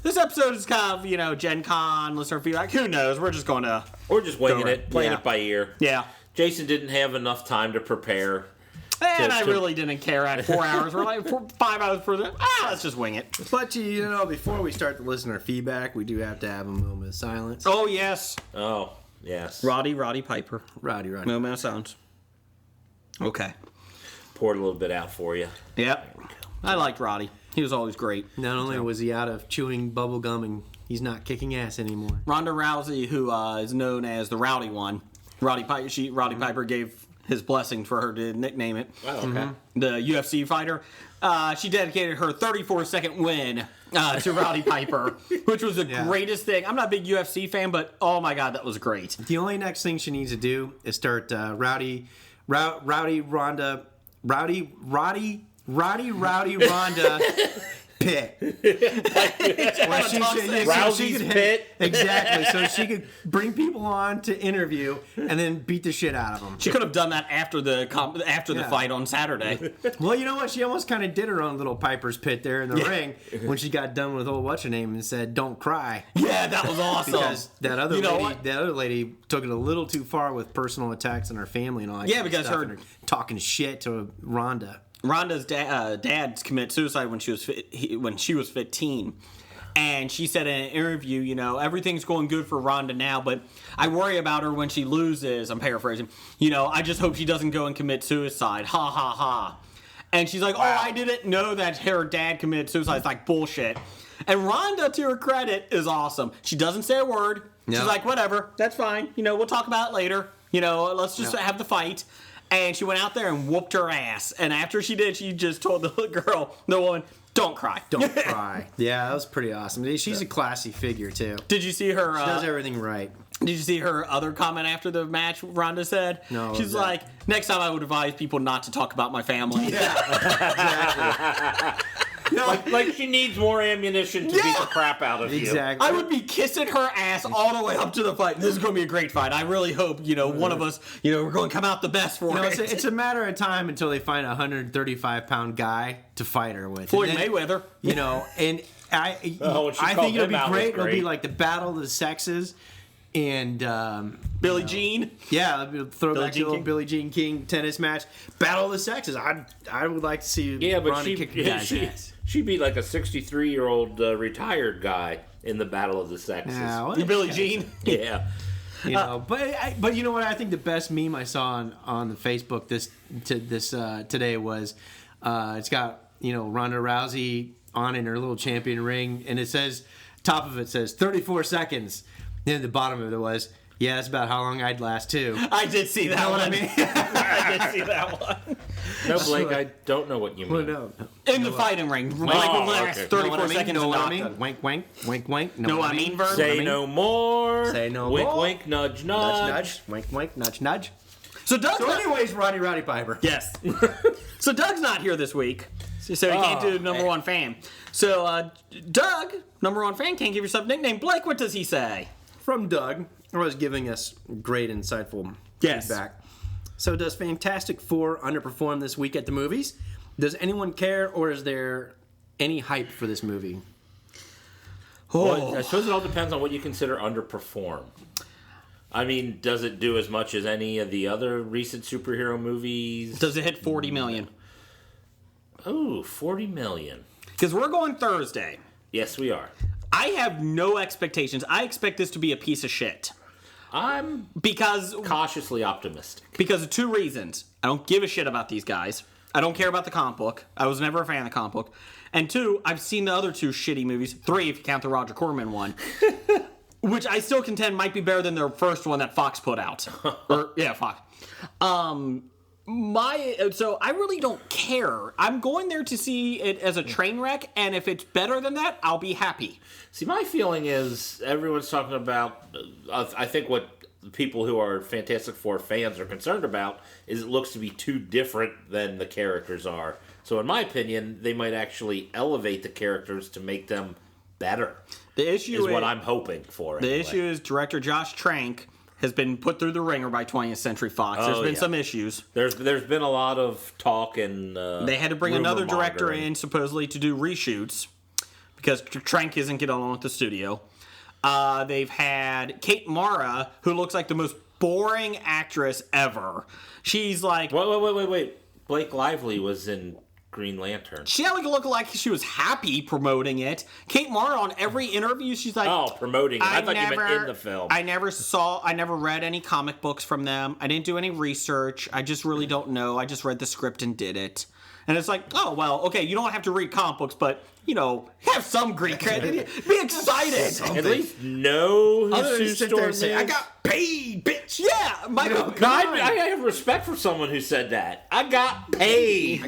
this episode is kind of GenCon listener feedback. Who knows? We're just going to Or just winging it, playing Yeah. it by ear. yeah. Jason didn't have enough time to prepare. And I really didn't care. I had 4 hours. We're like 5 hours for the. Let's just wing it. But before we start the listener feedback, we do have to have a moment of silence. Oh yes, Oh, yes. Roddy Piper. Roddy. Moment of silence. Okay. Poured a little bit out for you. Yep. I liked Roddy. He was always great. Not only was he out of chewing bubble gum, and he's not kicking ass anymore. Ronda Rousey, who is known as the Rowdy One, Roddy Piper gave his blessing for her to nickname it. Oh, okay. The UFC fighter. She dedicated her 34-second win to Roddy Piper, which was the greatest thing. I'm not a big UFC fan, but oh my god, that was great. The only next thing she needs to do is start Rowdy Ronda Pitt. Rousey's Pitt. Exactly. So she could bring people on to interview and then beat the shit out of them. She could have done that after the fight on Saturday. Well, you know what? She almost kind of did her own little Piper's Pit there in the ring when she got done with old what's-her-name and said, "Don't cry." Yeah, that was awesome. Because that other You know lady, what? that other lady took it a little too far with personal attacks on her family and all that. Yeah, kind of because stuff, her- and talking shit to Ronda. Rhonda's dad committed suicide when she was 15, and she said in an interview, everything's going good for Rhonda now, but I worry about her when she loses. I'm paraphrasing. I just hope she doesn't go and commit suicide. Ha ha ha. And she's like, "Oh, I didn't know that her dad committed suicide." It's like bullshit. And Rhonda, to her credit, is awesome. She doesn't say a word. No. She's like, "Whatever, that's fine. We'll talk about it later. Let's just have the fight." And she went out there and whooped her ass. And after she did, she just told the woman, "Don't cry. Don't cry." Yeah, that was pretty awesome. She's a classy figure, too. Did you see her? She does everything right. Did you see her other comment after the match? Rhonda said, No, what she's was that? like, "Next time I would advise people not to talk about my family." Like she needs more ammunition to beat the crap out of you. Exactly. I would be kissing her ass all the way up to the fight. This is going to be a great fight. I really hope, one of us, we're going to come out the best for it. It's a matter of time until they find a 135-pound guy to fight her with. Floyd And then, Mayweather. And I when she I called think it'll him be out, great. was It'll be great. like the battle of the sexes. And Billie Jean. yeah, throw Billie back Jean to the King. Billie Jean King tennis match. Battle of the sexes. I would like to see Yeah, but Ronda kick the guy's ass. she beat like a 63-year-old retired guy in the Battle of the Sexes. Yeah, well, Billie Jean. Yeah. But you know what? I think the best meme I saw on the Facebook today was it's got Ronda Rousey on in her little champion ring, and it says top of it says 34 seconds. Then the bottom of it was, "Yeah, that's about how long I'd last too." I did see that one. what I mean? I did see that one. No, Blake, I don't know what you mean. Well, no. In the fighting ring. Like the last okay. 34 Know what I mean? seconds Know of what I knockdown. mean? Wink, wink, wink, wink. Know what I mean, Vern? Say no more. Say no wink, more. Wink, nudge, Nudge, nudge. nudge. Wink, wink, nudge, nudge. So Doug's So, not, anyways, Roddy Piper. yes. So Doug's not here this week, so he can't do number one fan. So Doug, number one fan, can't give yourself a nickname. Blake, what does he say? From Doug, who was giving us great, insightful Yes. feedback. So, does Fantastic Four underperform this week at the movies? Does anyone care, or is there any hype for this movie? Well, I suppose it all depends on what you consider underperform. I mean, does it do as much as any of the other recent superhero movies? Does it hit 40 million? Oh, 40 million. Because we're going Thursday. Yes, we are. I have no expectations. I expect this to be a piece of shit. I'm Because cautiously optimistic. Because of two reasons. I don't give a shit about these guys. I don't care about the comic book. I was never a fan of the comic book. And two, I've seen the other two shitty movies. 3, if you count the Roger Corman one. Which I still contend might be better than their first one that Fox put out. Fox. So I really don't care. I'm going there to see it as a train wreck, and if it's better than that, I'll be happy. See, my feeling is everyone's talking about, I think what people who are Fantastic Four fans are concerned about is it looks to be too different than the characters are. So in my opinion, they might actually elevate the characters to make them better. The issue is what I'm hoping for. The issue is director Josh Trank has been put through the ringer by 20th Century Fox. There's been some issues. There's been a lot of talk and they had to bring another director in supposedly to do reshoots because Trank isn't getting along with the studio. They've had Kate Mara, who looks like the most boring actress ever. She's like... Wait. Blake Lively was in Green Lantern. She had to look like she was happy promoting it. Kate Mara, on every interview, she's like... promoting it. I thought you meant in the film. I never read any comic books from them. I didn't do any research. I just really don't know. I just read the script and did it. And it's like, oh, well, okay, you don't have to read comic books, but, have some Greek credit. Be excited. At least know who's say, I got paid, bitch. Yeah, Michael. I have respect for someone who said that. I got paid.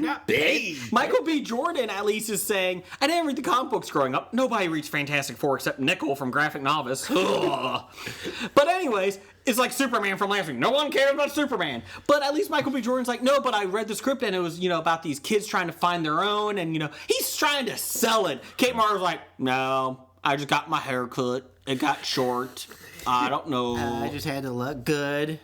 Michael B. Jordan, at least, is saying, I didn't read the comic books growing up. Nobody reads Fantastic Four except Nickel from Graphic Novice. But anyways, it's like Superman from last week. No one cares about Superman. But at least Michael B. Jordan's like, no, but I read the script and it was, about these kids trying to find their own and, he's trying to sell it. Kate Mara's like, no, I just got my hair cut. It got short. I don't know. I just had to look good.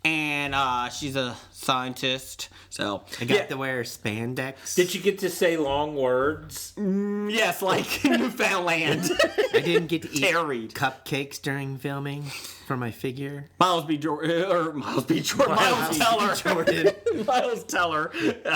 And she's a scientist, so... I got to wear spandex. Did you get to say long words? Yes, like Newfoundland. I didn't get to eat Terry. cupcakes during filming for my figure. Miles Teller. Miles Teller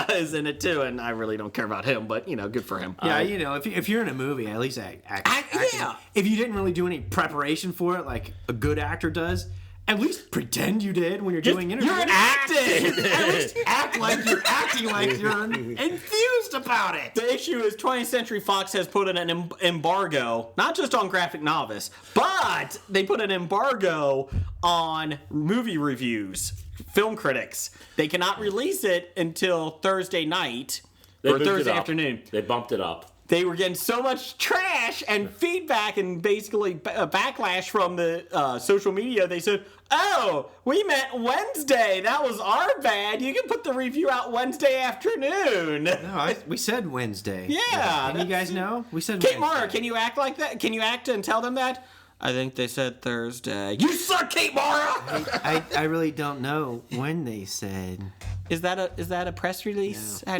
is in it too, and I really don't care about him, but, good for him. Yeah, if you're in a movie, at least act. Yeah. If you didn't really do any preparation for it, like a good actor does... At least pretend you did when you're doing interviews. You're acting! At least act like you're acting like you're enthused about it. The issue is 20th Century Fox has put in an embargo, not just on Graphic Novice, but they put an embargo on movie reviews, film critics. They cannot release it until Thursday night or Thursday afternoon. They bumped it up. They were getting so much trash and feedback and basically backlash from the social media. They said, oh, we meant Wednesday. That was our bad. You can put the review out Wednesday afternoon. No, we said Wednesday. Yeah. And you guys know? We said Kate Wednesday. Mara, can you act like that? Can you act and tell them that? I think they said Thursday. You suck, Kate Mara! I really don't know when they said... Is that a press release? No.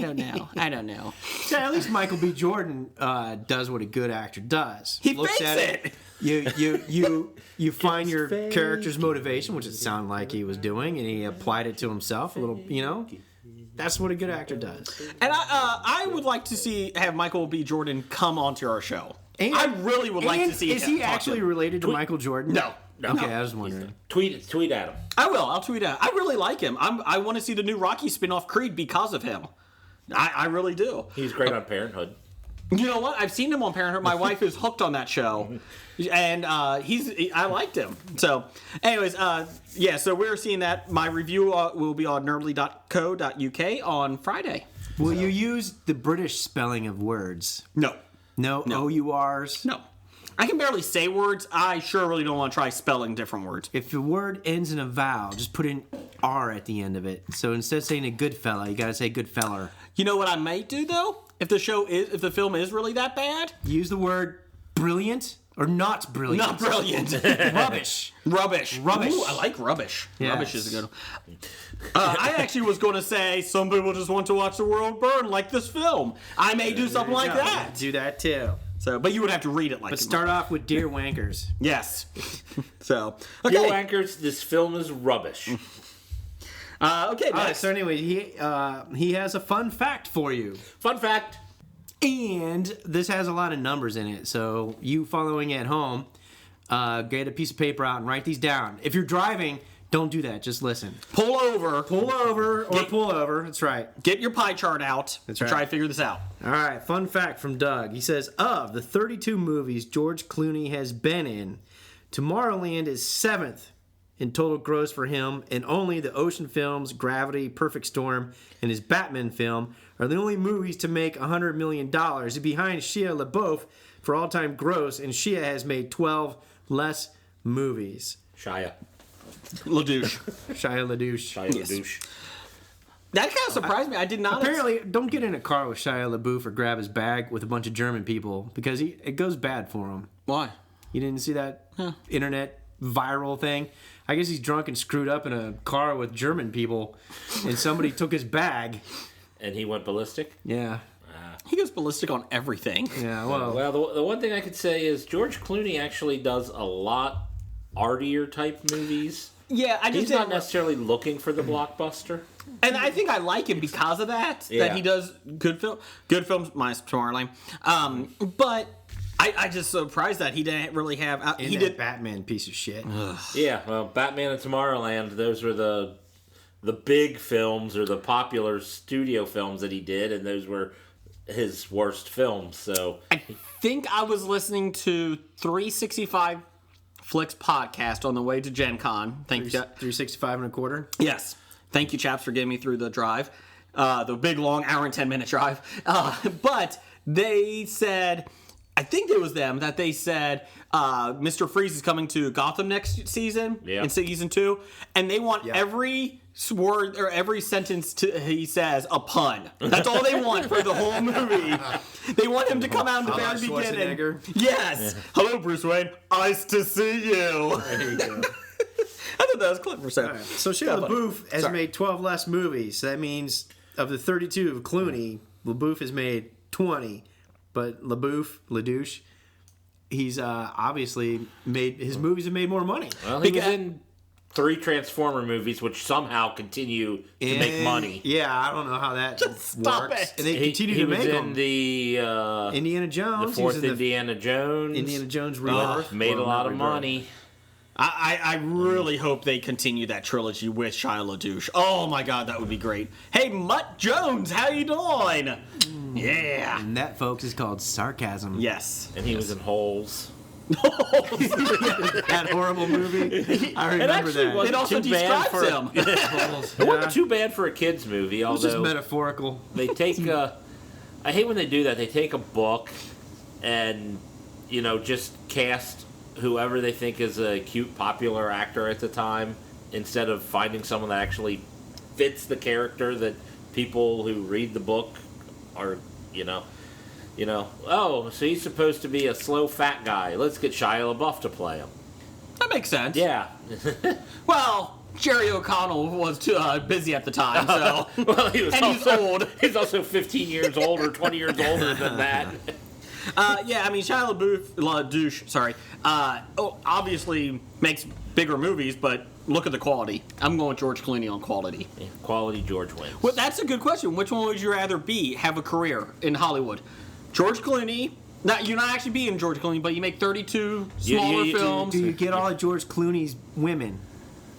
I don't know. So at least Michael B. Jordan does what a good actor does. He looks at it. You find your character's motivation, which it sounded like he was doing, and he applied it to himself a little. That's what a good actor does. And I would like to have Michael B. Jordan come onto our show. And I really would like to see him. Is he actually related to Michael Jordan? No. Okay, I was wondering. Tweet at him. I will. I'll tweet at him. I really like him. I want to see the new Rocky spin-off Creed because of him. I really do. He's great on Parenthood. You know what? I've seen him on Parenthood. My wife is hooked on that show. And I liked him. So, anyways, so we're seeing that. My review will be on nerdly.co.uk on Friday. Will you use the British spelling of words? No. No. OURs? No. I can barely say words. I sure really don't want to try spelling different words. If the word ends in a vowel, just put an R at the end of it. So instead of saying a good fella, you gotta say good feller. You know what I might do though? If the film is really that bad? Use the word brilliant or not brilliant. Not brilliant. Rubbish. Ooh, I like rubbish. Yes. Rubbish is a good one. I actually was going to say some people just want to watch the world burn like this film. I may do something like that. Do that too. So, but you would have to read it like. But start off with Dear Wankers. Yes. So Dear okay. Wankers, this film is rubbish. Okay. All right, Next. so anyway, he has a fun fact for you. Fun fact. And this has a lot of numbers in it, so you following at home, get a piece of paper out and write these down. If you're driving, don't do that. Just listen. Pull over. Pull over. That's right. Get your pie chart out. That's and right. Try to figure this out. All right, fun fact from Doug. He says, of the 32 movies George Clooney has been in, Tomorrowland is 7th in total gross for him, and only the Ocean films, Gravity, Perfect Storm, and his Batman film are the only movies to make $100 million. Behind Shia LaBeouf for all-time gross, and Shia has made 12 less movies. Shia. LaDouche. Shia LaDouche. Shia Yes. LaDouche. That kind of surprised me. I did not. Apparently, don't get in a car with Shia LaBeouf or grab his bag with a bunch of German people because it goes bad for him. Why? You didn't see that internet viral thing? I guess he's drunk and screwed up in a car with German people, and somebody took his bag. And he went ballistic? Yeah. He goes ballistic on everything. Yeah, well. Well, the one thing I could say is George Clooney actually does a lot artier type movies. Yeah, I just He's not didn't- necessarily looking for the blockbuster. And I think I like him because of that. Yeah. That he does good films, minus Tomorrowland. But I just surprised that he didn't really have. And He that did. Batman piece of shit. Yeah, well, Batman and Tomorrowland, those were the big films or the popular studio films that he did, and those were his worst films. So I think I was listening to 365 Flicks podcast on the way to GenCon. Thank you. 365 and a quarter. Yes. Thank you, chaps, for getting me through the drive. The big, long, hour and 10-minute drive. But they said, I think it was them, that they said Mr. Freeze is coming to Gotham next season, in season 2, and they want every word or every sentence he says a pun. That's all they want for the whole movie. They want him to come out in the very beginning. Schwarzenegger. Yes. Hello, Bruce Wayne. Nice to see you. There you go. I thought that was clever. So, So Shia LaBeouf has made 12 less movies. So that means of the 32 of Clooney, LaBeouf has made 20. But LaDouche, he's obviously made, his movies have made more money. well, he was in 3 Transformer movies, which somehow continue to make money. Yeah, I don't know how that stop works. it. And they continue he to was make in them. the Indiana Jones. he was fourth in Indiana Jones. Indiana Jones Rebirth. Made a lot of money. I really hope they continue that trilogy with Shia LaDouche. Oh my god, that would be great. Hey, Mutt Jones, how you doing? Yeah. And that, folks, is called sarcasm. Yes. And he was in Holes. That horrible movie. I remember actually that. was- It also too bad describes for- him. It wasn't too bad for a kid's movie, It was just although metaphorical. they take I hate when they do that. They take a book and, just cast whoever they think is a cute, popular actor at the time instead of finding someone that actually fits the character that people who read the book are, oh, so he's supposed to be a slow, fat guy. Let's get Shia LaBeouf to play him. That makes sense. Yeah. Well, Jerry O'Connell was too busy at the time, so. Well, he was And he's also, old. He's also 15 years old or 20 years older than that. Yeah, I mean, Shia LaDouche, obviously makes bigger movies, but look at the quality. I'm going with George Clooney on quality. Yeah, quality George wins. Well, that's a good question. Which one would you rather have a career in Hollywood? George Clooney. You're not actually being George Clooney, but you make 32 smaller films. Do you get all of George Clooney's women?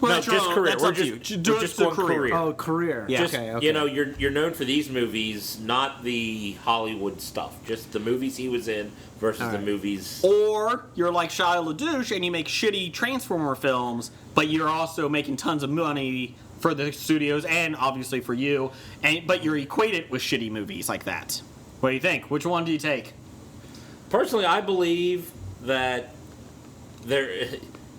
Well, No, that's your just own- career. that's We're up to just- you. we're just going career. Oh, career. Yeah. Just, Okay. you're known for these movies, not the Hollywood stuff. Just the movies he was in versus the movies. Or you're like Shia LaDouche and you make shitty Transformer films, but you're also making tons of money for the studios and obviously for you, but you're equated with shitty movies like that. What do you think? Which one do you take? Personally, I believe that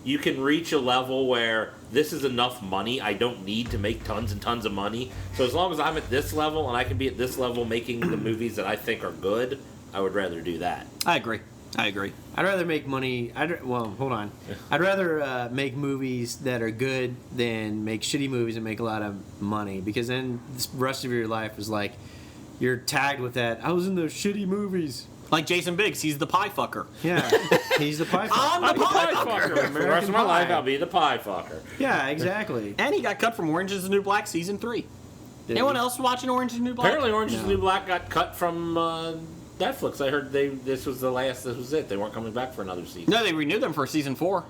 you can reach a level where this is enough money. I don't need to make tons and tons of money. So as long as I'm at this level and I can be at this level making the movies that I think are good, I would rather do that. I agree. I'd rather make money. Hold on. I'd rather make movies that are good than make shitty movies and make a lot of money, because then the rest of your life is like you're tagged with that. I was in those shitty movies. Like Jason Biggs, he's the pie fucker. Yeah, he's the pie fucker. I'm the pie fucker. For the rest of my Pie. life, I'll be the pie fucker. Yeah, exactly. And he got cut from Orange is the New Black season 3. Anyone else watching Orange is the New Black? Apparently, Orange is the New Black got cut from Netflix. I heard this was it. They weren't coming back for another season. No, they renewed them for season 4.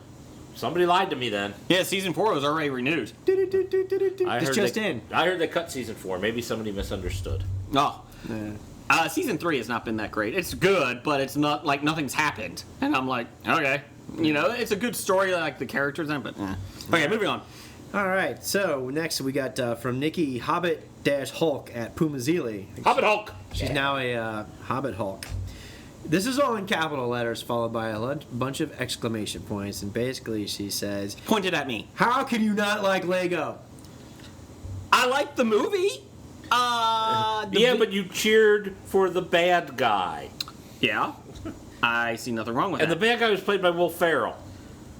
Somebody lied to me then. Yeah, season 4 was already renewed. It's just in. I heard they cut season 4. Maybe somebody misunderstood. Oh. Yeah. Season 3 has not been that great. It's good, but it's not like nothing's happened. And I'm like, okay. You know, it's a good story, like the characters in it, but Okay, moving on. All right, so next we got from Nikki Hobbit-Hulk at Pumazili. Hobbit Hulk. She's now a Hobbit Hulk. This is all in capital letters, followed by a bunch of exclamation points, and basically she says, Pointed at me. "How can you not like Lego?" I like the movie. But you cheered for the bad guy. Yeah. I see nothing wrong with And the that. bad guy was played by Will Ferrell.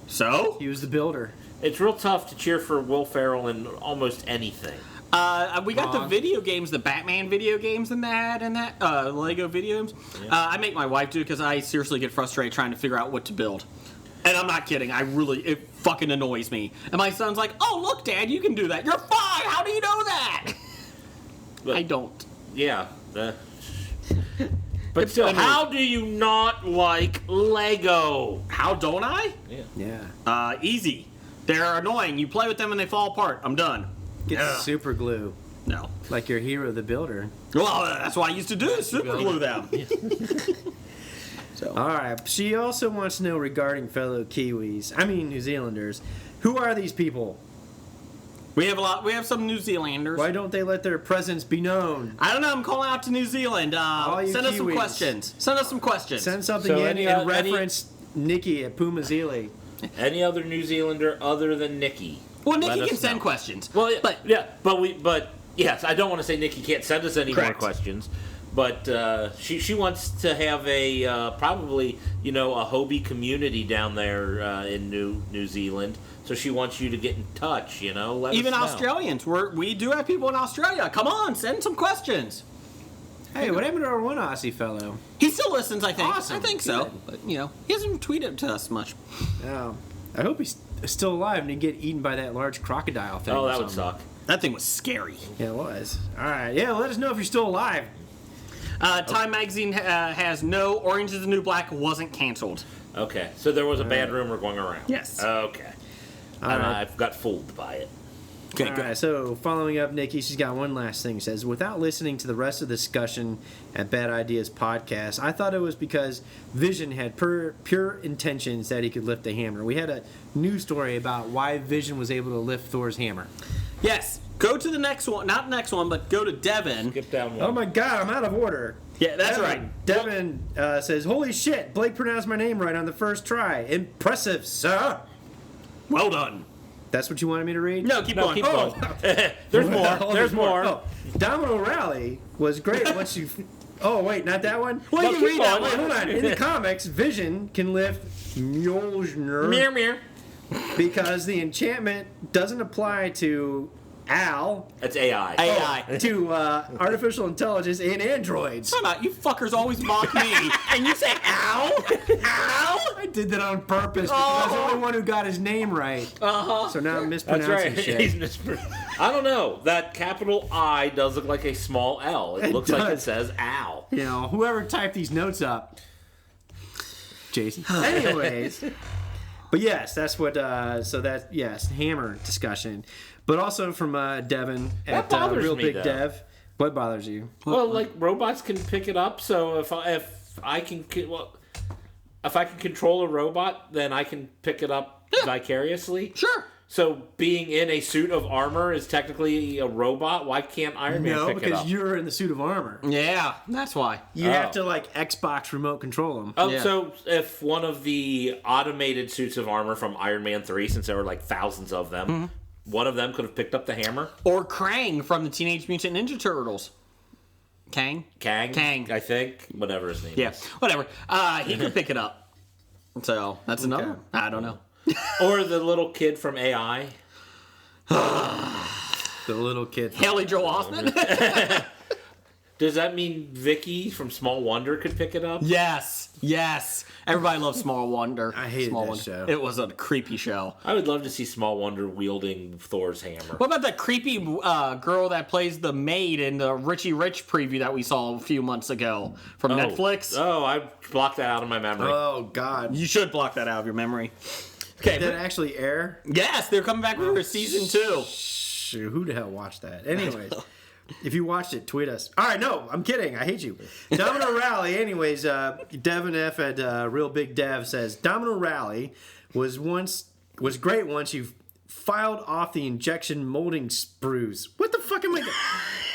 So? He was the builder. It's real tough to cheer for Will Ferrell in almost anything. We got the video games, the Batman video games in that, Lego video games. Yeah. I make my wife do it because I seriously get frustrated trying to figure out what to build. And I'm not kidding. It fucking annoys me. And my son's like, "Oh, look, Dad, you can do that. You're 5. How do you know that?" But, I don't. Yeah. But still, how do you not like Lego? How don't I? Yeah. Easy. They're annoying. You play with them and they fall apart. I'm done. Get super glue. No. Like your hero, the builder. Well, that's what I used to do, is super glue them. All right. She also wants to know regarding fellow New Zealanders. Who are these people? We have some New Zealanders. Why don't they let their presence be known? I don't know. I'm calling out to New Zealand. You Send us some Kiwis. questions. Send us some questions. Send something So in and reference Nikki at Pumazili. Any other New Zealander other than Nikki? Well, Nikki Let can us send know. questions. Well, but yes, I don't want to say Nikki can't send us any Correct. more questions, but she wants to have a probably a Hobie community down there in New Zealand. So she wants you to get in touch. Let even us know. Australians, we do have people in Australia. Come on, send some questions. Hey, what happened to our one Aussie fellow? He still listens, I think. Awesome. I think so. Good. But he hasn't tweeted to us much. Oh, I hope he's still alive and he get eaten by that large crocodile thing. Oh, or that would something. suck. That thing was scary. Yeah, it was. All right. Yeah, let us know if you're still alive. Time Magazine has no Orange is the New Black wasn't canceled. Okay, so there was a bad rumor going around. Yes. Okay. And I've got fooled by it. Okay, All good. right, so following up, Nikki, she's got one last thing. She says, without listening to the rest of the discussion at Bad Ideas podcast, I thought it was because Vision had pure intentions that he could lift the hammer. We had a news story about why Vision was able to lift Thor's hammer. Yes. Go to the next one. Not the next one, but go to Devin. Skip down one. Oh my God, I'm out of order. Yeah, that's Devin, right. Devin says, holy shit, Blake pronounced my name right on the first try. Impressive, sir. Well done. That's what you wanted me to read? No, keep going. Keep going. There's more. There's more. Oh, Domino Rally was great once you... Oh, wait, not that one? Well, you No, can keep read that going. one. Hold on. In the comics, Vision can lift Mjolnir Mirror. because the enchantment doesn't apply to Al, That's AI. AI. to artificial intelligence and androids. Come on, you fuckers always mock me, and you say ow, ow. I did that on purpose because I was the only one who got his name right. Uh-huh. So now I'm That's mispronouncing right. shit. I don't know. That capital I does look like a small L. It looks like it does. says ow. You know, whoever typed these notes up, Jason. Anyways, but yes, that's what. So that hammer discussion, but also from Devin at bothers Real me, Big though. Dev. What bothers you? Well, like robots can pick it up. So if I can control a robot, then I can pick it up vicariously. Sure. So being in a suit of armor is technically a robot. Why can't Iron Man No, pick it because up? you're in the suit of armor. Yeah, that's why. You have to like Xbox remote control them. Oh, Yeah. so if one of the automated suits of armor from Iron Man 3, since there were like thousands of them, one of them could have picked up the hammer? Or Krang from the Teenage Mutant Ninja Turtles. Kang? Kang, I think. Whatever his name Yeah, is. whatever. He could pick it up. So, that's another one. I don't know. Or the little kid from AI. The little kid. Haley Joel Osment? Does that mean Vicky from Small Wonder could pick it up? Yes. Everybody loves Small Wonder. I hated Small that Wonder. show. It was a creepy show. I would love to see Small Wonder wielding Thor's hammer. What about that creepy girl that plays the maid in the Richie Rich preview that we saw a few months ago from Netflix? Oh, I blocked that out of my memory. Oh, God. You should block that out of your memory. Okay, Did it actually air? yes, they're coming back for season 2. Shoot, who the hell watched that? Anyways, if you watched it, tweet us. All right, no, I'm kidding. I hate you. Domino Rally. Anyways, Devin F at Real Big Dev says Domino Rally was great once you filed off the injection molding sprues. What the fuck am I?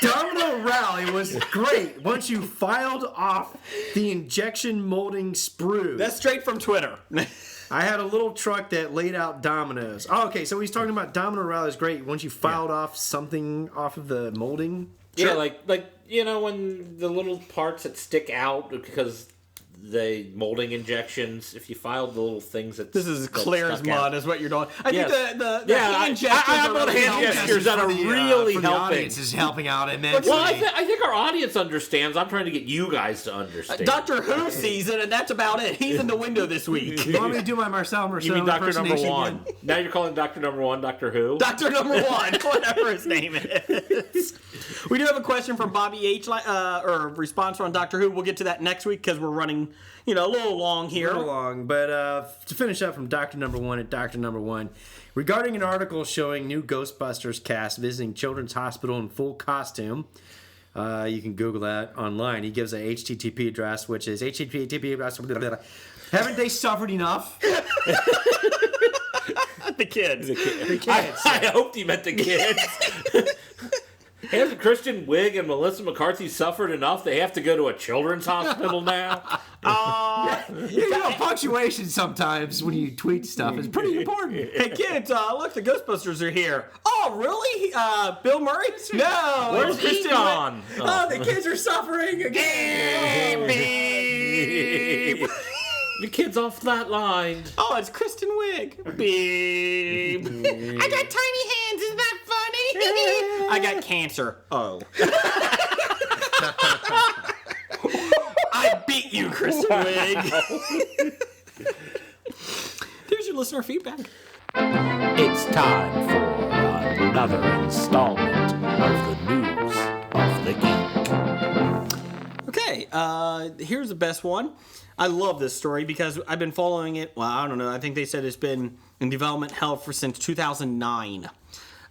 Domino Rally was great once you filed off the injection molding sprues. That's straight from Twitter. I had a little truck that laid out dominoes. Oh, okay, so he's talking about Domino Rally is great once you filed off something off of the molding. Yeah, like when the little parts that stick out because the molding injections, if you filed the little things that This is clear as mud, is what you're doing. I Yes. think the hand gestures I'm are on really hand helping. gestures that are really for the helping. audience is helping out immensely. Well, I think our audience understands. I'm trying to get you guys to understand. Doctor Who sees it, and that's about it. He's in the window this week. You want me to do my Marcel You mean Doctor Number impersonation One? again? Now you're calling Doctor Number One Doctor Who? Doctor Number 1, whatever his name is. We do have a question from Bobby H, or a response on Doctor Who. We'll get to that next week because we're running, a little long here. A little long, but to finish up from Doctor Number One at Doctor Number One, regarding an article showing new Ghostbusters cast visiting Children's Hospital in full costume. You can Google that online. He gives a HTTP address, which is HTTP. Haven't they suffered enough? The kids. The kids. I hoped he meant the kids. Hasn't Kristen Wiig and Melissa McCarthy suffered enough? They have to go to a children's hospital now? Punctuation sometimes when you tweet stuff is pretty important. Hey kids, look, the Ghostbusters are here. Oh, really? Bill Murray? No. Where's he Kristen gone? Wiig. Oh, the kids are suffering again. Beep. The kid's all flatlined. Oh, it's Kristen Wiig. Beep. I got tiny hands. Isn't that funny? I got cancer. Oh. I beat you, Kristen Wiig. There's your listener feedback. It's time for another installment of the News of the Geek. Okay, here's the best one. I love this story because I've been following it. Well, I don't know. I think they said it's been in development hell since 2009,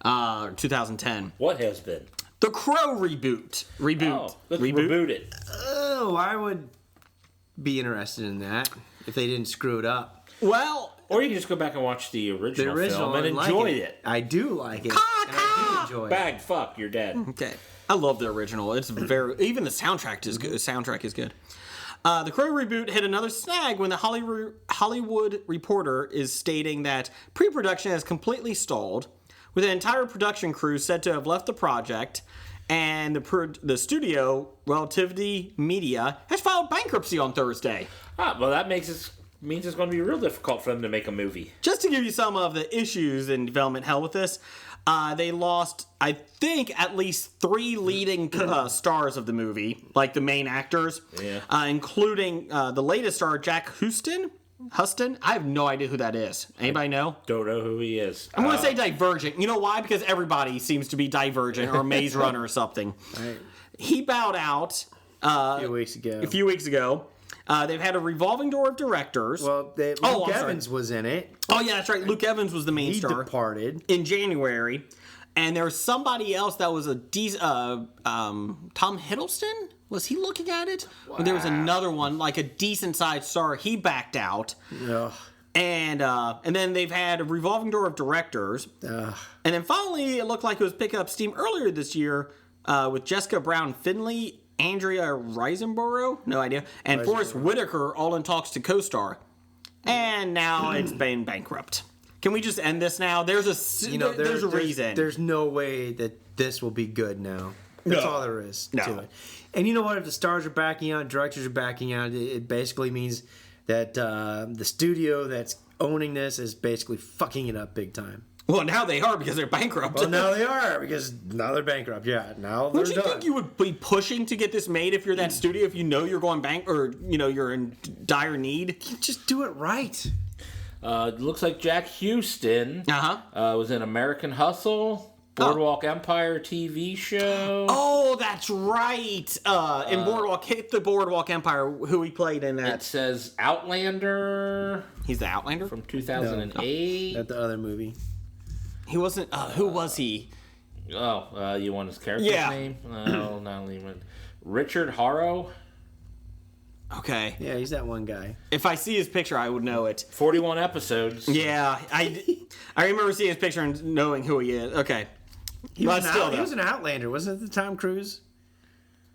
2010. What has been? The Crow reboot. Oh, let's reboot it. Oh, I would be interested in that if they didn't screw it up. Well, Or you can just go back and watch the original film and like enjoy it. I do like it. And I do enjoy it. Bag, fuck, you're dead. okay. I love the original. It's very. Even the soundtrack is good. Soundtrack is good. The Crow reboot hit another snag when the Hollywood Reporter is stating that pre-production has completely stalled, with an entire production crew said to have left the project, and the studio, Relativity Media, has filed bankruptcy on Thursday. Well, that means it's going to be real difficult for them to make a movie. Just to give you some of the issues in development hell with this, they lost, I think, at least 3 leading stars of the movie, like the main actors, including the latest star, Jack Huston. I have no idea who that is. Anybody know? Don't know who he is. I'm going to say Divergent. You know why? Because everybody seems to be Divergent or Maze Runner or something. Right. He bowed out A few weeks ago. They've had a revolving door of directors. Well, Luke Evans was in it. Oh, yeah, that's right. Luke Evans was the main He star. departed. In January. And there was somebody else that was Tom Hiddleston? Was he looking at it? Wow. Or there was another one, like a decent-sized star. He backed out. Ugh. And then they've had a revolving door of directors. Ugh. And then finally, it looked like it was picking up steam earlier this year with Jessica Brown Finley, Andrea Riseborough, no idea, and Forrest Whitaker all in talks to co-star. And now it's been bankrupt. Can we just end this now? There's a reason. There's no way that this will be good now. That's all there is to it. And you know what? If the stars are backing out, directors are backing out, it basically means that the studio that's owning this is basically fucking it up big time. Well, now they are because they're bankrupt. Well, now they are because now they're bankrupt. Yeah, now they're Would you think you would be pushing to get this made if you're that studio, if you know you're going bank or you're in dire need? just do it right? It looks like Jack Houston was in American Hustle, Boardwalk Empire TV show. Oh, that's right. In Boardwalk, hit the Boardwalk Empire. Who he played in that? It says Outlander. He's the Outlander from 2008. At the other movie. He wasn't. Who was he? Oh, you want his character's name? No, not even. Richard Harrow. Okay. Yeah, he's that one guy. If I see his picture, I would know it. 41 episodes. Yeah, I remember seeing his picture and knowing who he is. Okay. He was an Outlander, wasn't it? The Tom Cruise.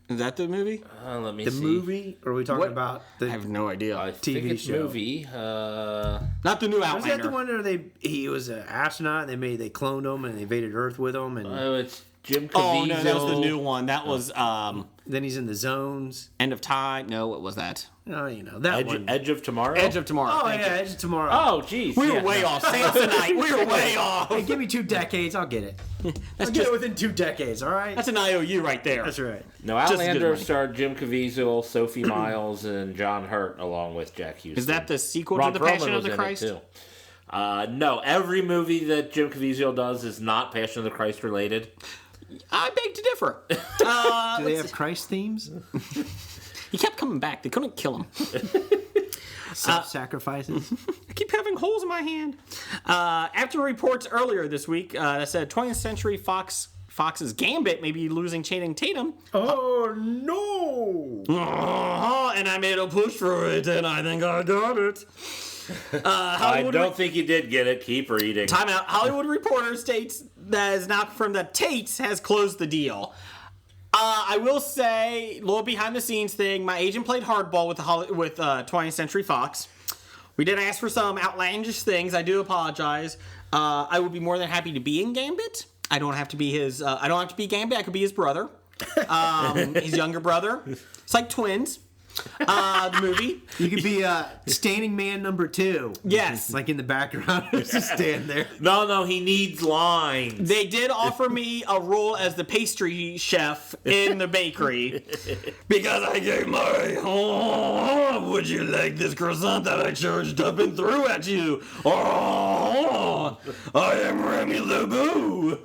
Is that the movie? Let me see. The movie? Or are we talking about the I have no idea. I TV think it's show? Movie. Not the new Outlander. Was that the one where he was an astronaut and they cloned him and they invaded Earth with him? And it's Jim Caviezel. Oh, no, that was the new one. That was... then he's in the zones. End of Time. No, what was that? Oh, that one. Edge of Tomorrow? Edge of Tomorrow. Oh, yeah, Edge of Tomorrow. Oh, jeez. We were way off. Samsonite. We were way off. Hey, give me 2 decades. I'll get it. I'll get it within 2 decades, all right? That's an IOU right there. That's right. No, Outlander starred Jim Caviezel, Sophie Myles, and John Hurt, along with Jack Houston. Is that the sequel Ron to The Perlman Passion of the was in Christ? it, too. No, every movie that Jim Caviezel does is not Passion of the Christ related. I beg to differ. Do they have Christ themes? He kept coming back. They couldn't kill him. Self-sacrifices. I keep having holes in my hand. After reports earlier this week that said 20th Century Fox's Gambit may be losing Channing Tatum. Oh, no! And I made a push for it, and I think I got it. I don't think you did get it. Keep reading. Time out. Hollywood Reporter states that is now confirmed that Tates has closed the deal. I will say, little behind the scenes thing. My agent played hardball with 20th Century Fox. We did ask for some outlandish things. I do apologize. I would be more than happy to be in Gambit. I don't have to be his. I don't have to be Gambit. I could be his brother, his younger brother. It's like twins. The movie. You could be Standing Man number 2. Yes. Like in the background. Just stand there. No, he needs lines. They did offer me a role as the pastry chef in the bakery because I gave my, would you like this croissant that I charged up and threw at you? I am Remy LeBou.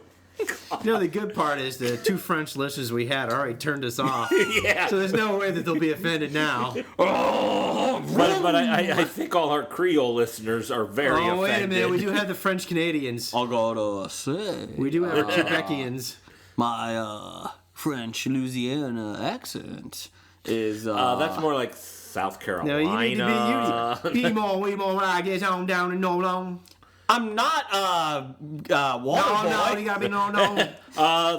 You know, the good part is the 2 French listeners we had already turned us off. Yeah. So there's no way that they'll be offended now. But I think all our Creole listeners are very offended. Oh, wait a minute. We do have the French Canadians. I gotta say. We do have Quebecians. My French Louisiana accent is... that's more like South Carolina. No, you need to be more, we more, I get on down and no long. I'm not Waterboy. No, you gotta be no.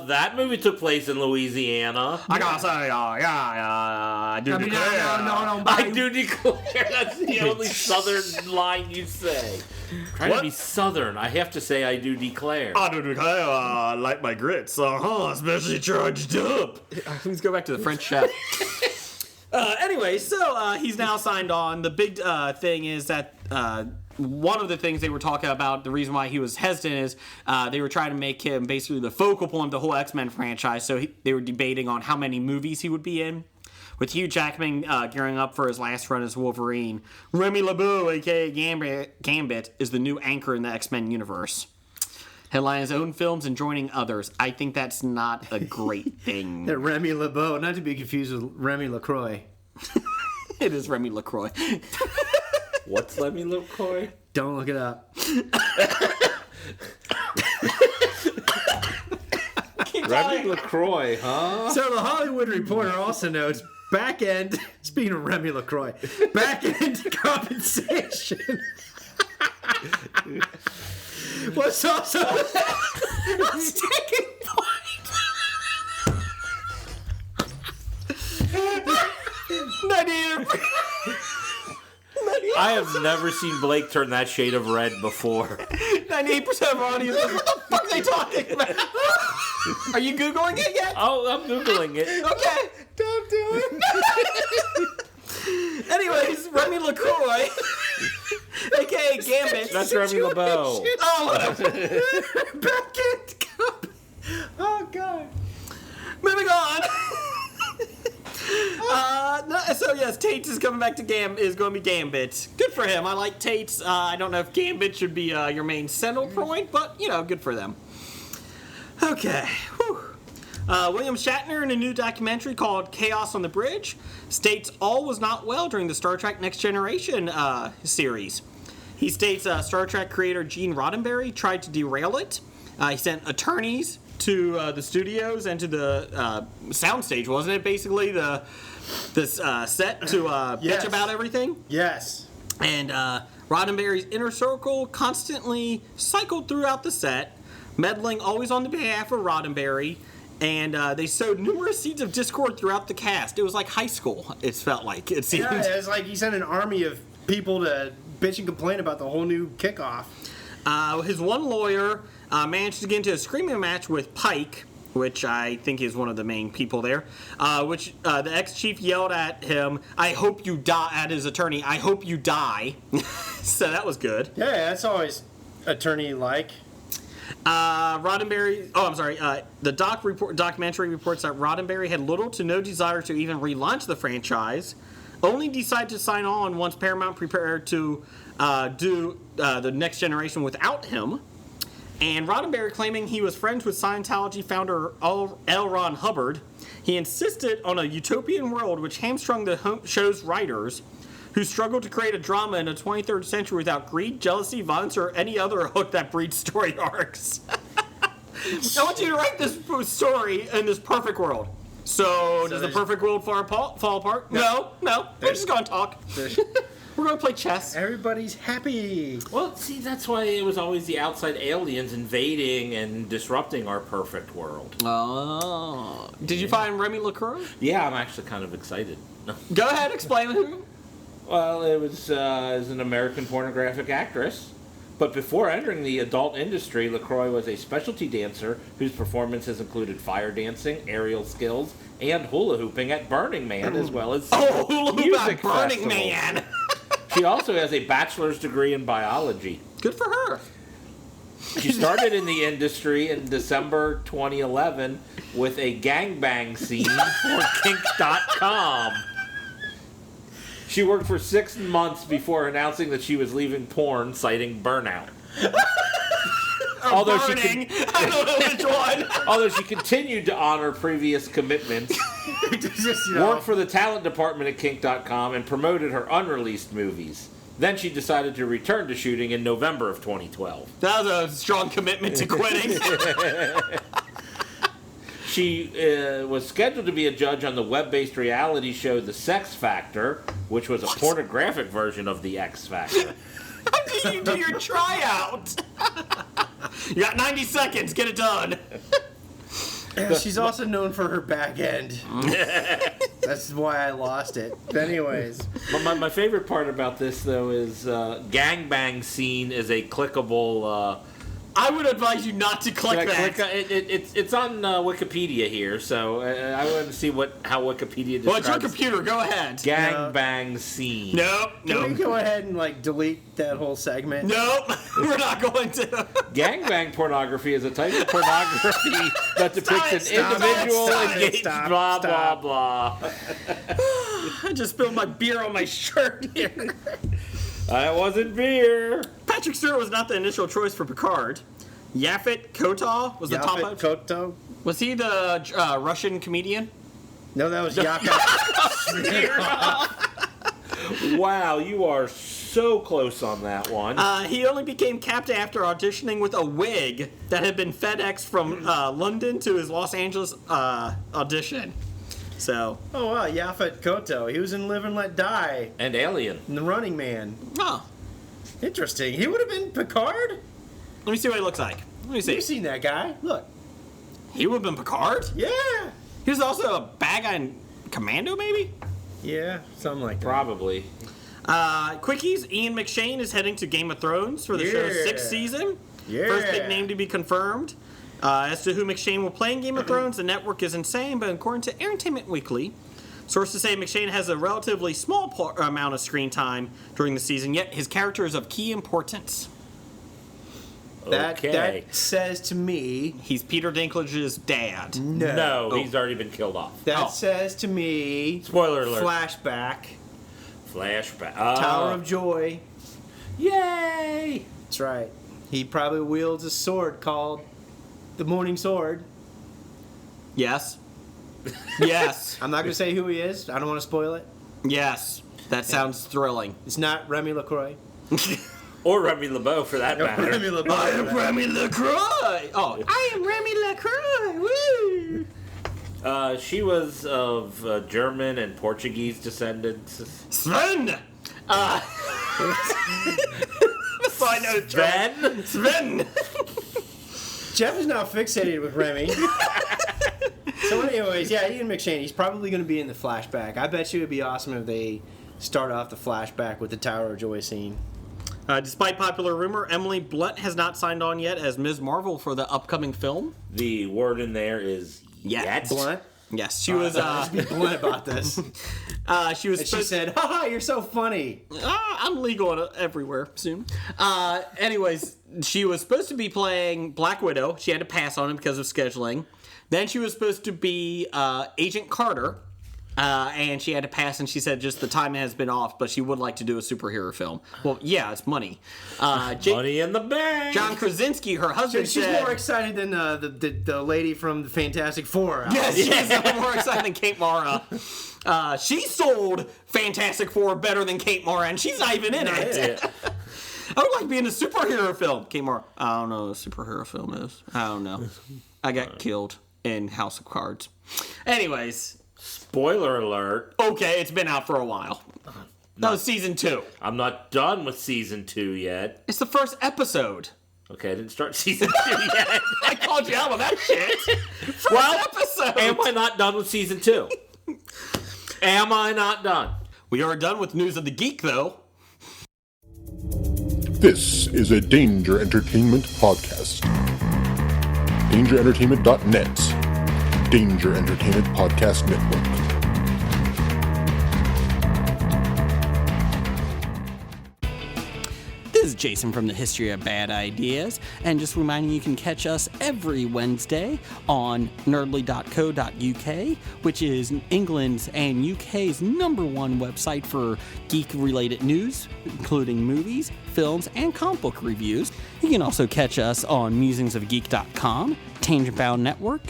That movie took place in Louisiana. I gotta say, I do declare. No, I do declare. That's the only Southern line you say. Trying to be Southern, I have to say I do declare. I do declare, I like my grits, especially charged up. Let's go back to the French chef. Anyway, so he's now signed on. The big thing is that one of the things they were talking about, the reason why he was hesitant is they were trying to make him basically the focal point of the whole X-Men franchise. So they were debating on how many movies he would be in. With Hugh Jackman gearing up for his last run as Wolverine, Remy LeBou, a.k.a. Gambit, is the new anchor in the X-Men universe. Headline his own films and joining others. I think that's not a great thing. That Remy LeBeau, not to be confused with Remy LaCroix. It is Remy LaCroix. What's Remy LaCroix? Don't look it up. Remy LaCroix, huh? So the Hollywood Reporter also notes back end, speaking of Remy LaCroix, back end compensation was also taking point. 98%. I have never seen Blake turn that shade of red before. 98% of our audience. What the fuck are they talking about? Are you Googling it yet? Oh, I'm Googling it. Okay. Don't do it. Anyways, Remy LaCroix A.K.A. Gambit. That's Remy LeBeau. Oh, whatever. Back in. Oh, God. Moving on. So yes, Tates is coming back to is going to be Gambit. Good for him. I like Tates. I don't know if Gambit should be your main central point, but good for them. Okay. Whew. William Shatner, in a new documentary called Chaos on the Bridge, states all was not well during the Star Trek Next Generation series. He states Star Trek creator Gene Roddenberry tried to derail it. He sent attorneys to the studios and to the soundstage, wasn't it? Basically, this set to bitch about everything. Yes. And Roddenberry's inner circle constantly cycled throughout the set, meddling always on the behalf of Roddenberry, and they sowed numerous seeds of discord throughout the cast. It was like high school. It felt like it seemed. Yeah, it was like he sent an army of people to bitch and complain about the whole new kickoff. His one lawyer managed to get into a screaming match with Pike, which I think is one of the main people there, which the ex-chief yelled at him, "I hope you die," at his attorney, "I hope you die." So that was good. Yeah, that's always attorney-like. Roddenberry, the documentary reports that Roddenberry had little to no desire to even relaunch the franchise, only decided to sign on once Paramount prepared to do the Next Generation without him. And Roddenberry, claiming he was friends with Scientology founder L. Ron Hubbard, he insisted on a utopian world which hamstrung the show's writers, who struggled to create a drama in the 23rd century without greed, jealousy, violence, or any other hook that breeds story arcs. I want you to write this story in this perfect world. So does the perfect world fall apart? No. We're just going to talk. We're going to play chess. Everybody's happy. Well, see, that's why it was always the outside aliens invading and disrupting our perfect world. Oh. Did you find Remy LaCroix? Yeah, I'm actually kind of excited. Go ahead, explain who. Well, it was as an American pornographic actress. But before entering the adult industry, LaCroix was a specialty dancer whose performances included fire dancing, aerial skills, and hula hooping at Burning Man, as well as hula hoop music at Burning festivals. Man! She also has a bachelor's degree in biology. Good for her. She started in the industry in December 2011 with a gangbang scene for kink.com. She worked for 6 months before announcing that she was leaving porn, citing burnout. Although burning. I don't know which one. Although she continued to honor previous commitments, worked for the talent department at kink.com, and promoted her unreleased movies. Then she decided to return to shooting in November of 2012. That was a strong commitment to quitting. She was scheduled to be a judge on the web-based reality show The Sex Factor, which was a pornographic version of The X Factor. How do you do your tryout? You got 90 seconds. Get it done. Yeah, she's also known for her back end. That's why I lost it. But anyways. My favorite part about this, though, is gangbang scene is a clickable... I would advise you not to click that. It's on Wikipedia here, so I want to see how Wikipedia describes. Well, it's your computer. Go ahead. Gangbang scene. Nope. Can we go ahead and delete that whole segment? Nope. We're not going to. Gangbang pornography is a type of pornography that depicts an individual engaged. Blah blah blah. I just spilled my beer on my shirt here. That wasn't beer. Patrick Stewart was not the initial choice for Picard. Yaphet Kotov was the top. Kotov? Was he the Russian comedian? No, that was Yaphet. Wow, you are so close on that one. He only became captain after auditioning with a wig that had been FedExed from London to his Los Angeles audition. So. Oh wow, Yaphet Kotov. He was in Live and Let Die. And Alien. And The Running Man. Oh. Interesting. He would have been Picard? Let me see what he looks like. Let me see. You've seen that guy. Look. He would have been Picard? Yeah. He was also a bad guy in Commando, maybe? Yeah, something like that. Probably. Quickies, Ian McShane is heading to Game of Thrones for the show's 6th season. Yeah. First big name to be confirmed. As to who McShane will play in Game of Thrones, the network is insane, but according to Entertainment Weekly, Sources say McShane has a relatively small amount of screen time during the season, yet his character is of key importance. That says to me... He's Peter Dinklage's dad. No, he's already been killed off. That says to me... Spoiler alert. Flashback. Tower of Joy. Yay! That's right. He probably wields a sword called the Morning Sword. Yes. Yes. I'm not going to say who he is. I don't want to spoil it. Yes. That sounds thrilling. It's not Remy LaCroix. Or Remy LeBeau, for that matter. Remy LeBeau. I am Remy LaCroix. Oh, I am Remy LaCroix. Woo! She was of German and Portuguese descendants. Sven. So I know Sven. Jeff is now fixated with Remy. So anyways, yeah, Ian McShane, he's probably going to be in the flashback. I bet you it would be awesome if they start off the flashback with the Tower of Joy scene. Despite popular rumor, Emily Blunt has not signed on yet as Ms. Marvel for the upcoming film. The word in there is yet. Blunt? Yes, she was. Let's be blunt about this. She was. And she said, "Haha, you're so funny." I'm legal everywhere soon. Anyways, she was supposed to be playing Black Widow. She had to pass on it because of scheduling. Then she was supposed to be Agent Carter. And she had to pass, and she said just the time has been off, but she would like to do a superhero film. Well, yeah, it's money. Money in the bank. John Krasinski, her husband, She's said... more excited than the lady from the Fantastic Four. Yes, she's more excited than Kate Mara. She sold Fantastic Four better than Kate Mara, and she's not even in it. I would like to be in a superhero film. Kate Mara, I don't know what a superhero film is. I don't know. I got killed in House of Cards. Anyways... Spoiler alert. Okay, it's been out for a while. That was season 2. I'm not done with season 2 yet. It's the first episode. Okay, I didn't start season 2 yet. I called you out on that shit. First episode. Am I not done with season 2? Am I not done? We are done with News of the Geek, though. This is a Danger Entertainment podcast. DangerEntertainment.net. Danger Entertainment Podcast Network. This is Jason from the History of Bad Ideas, and just reminding you can catch us every Wednesday on nerdly.co.uk, which is England's and UK's #1 website for geek-related news, including movies, films, and comic book reviews. You can also catch us on musingsofageek.com, Tangent Bound Network,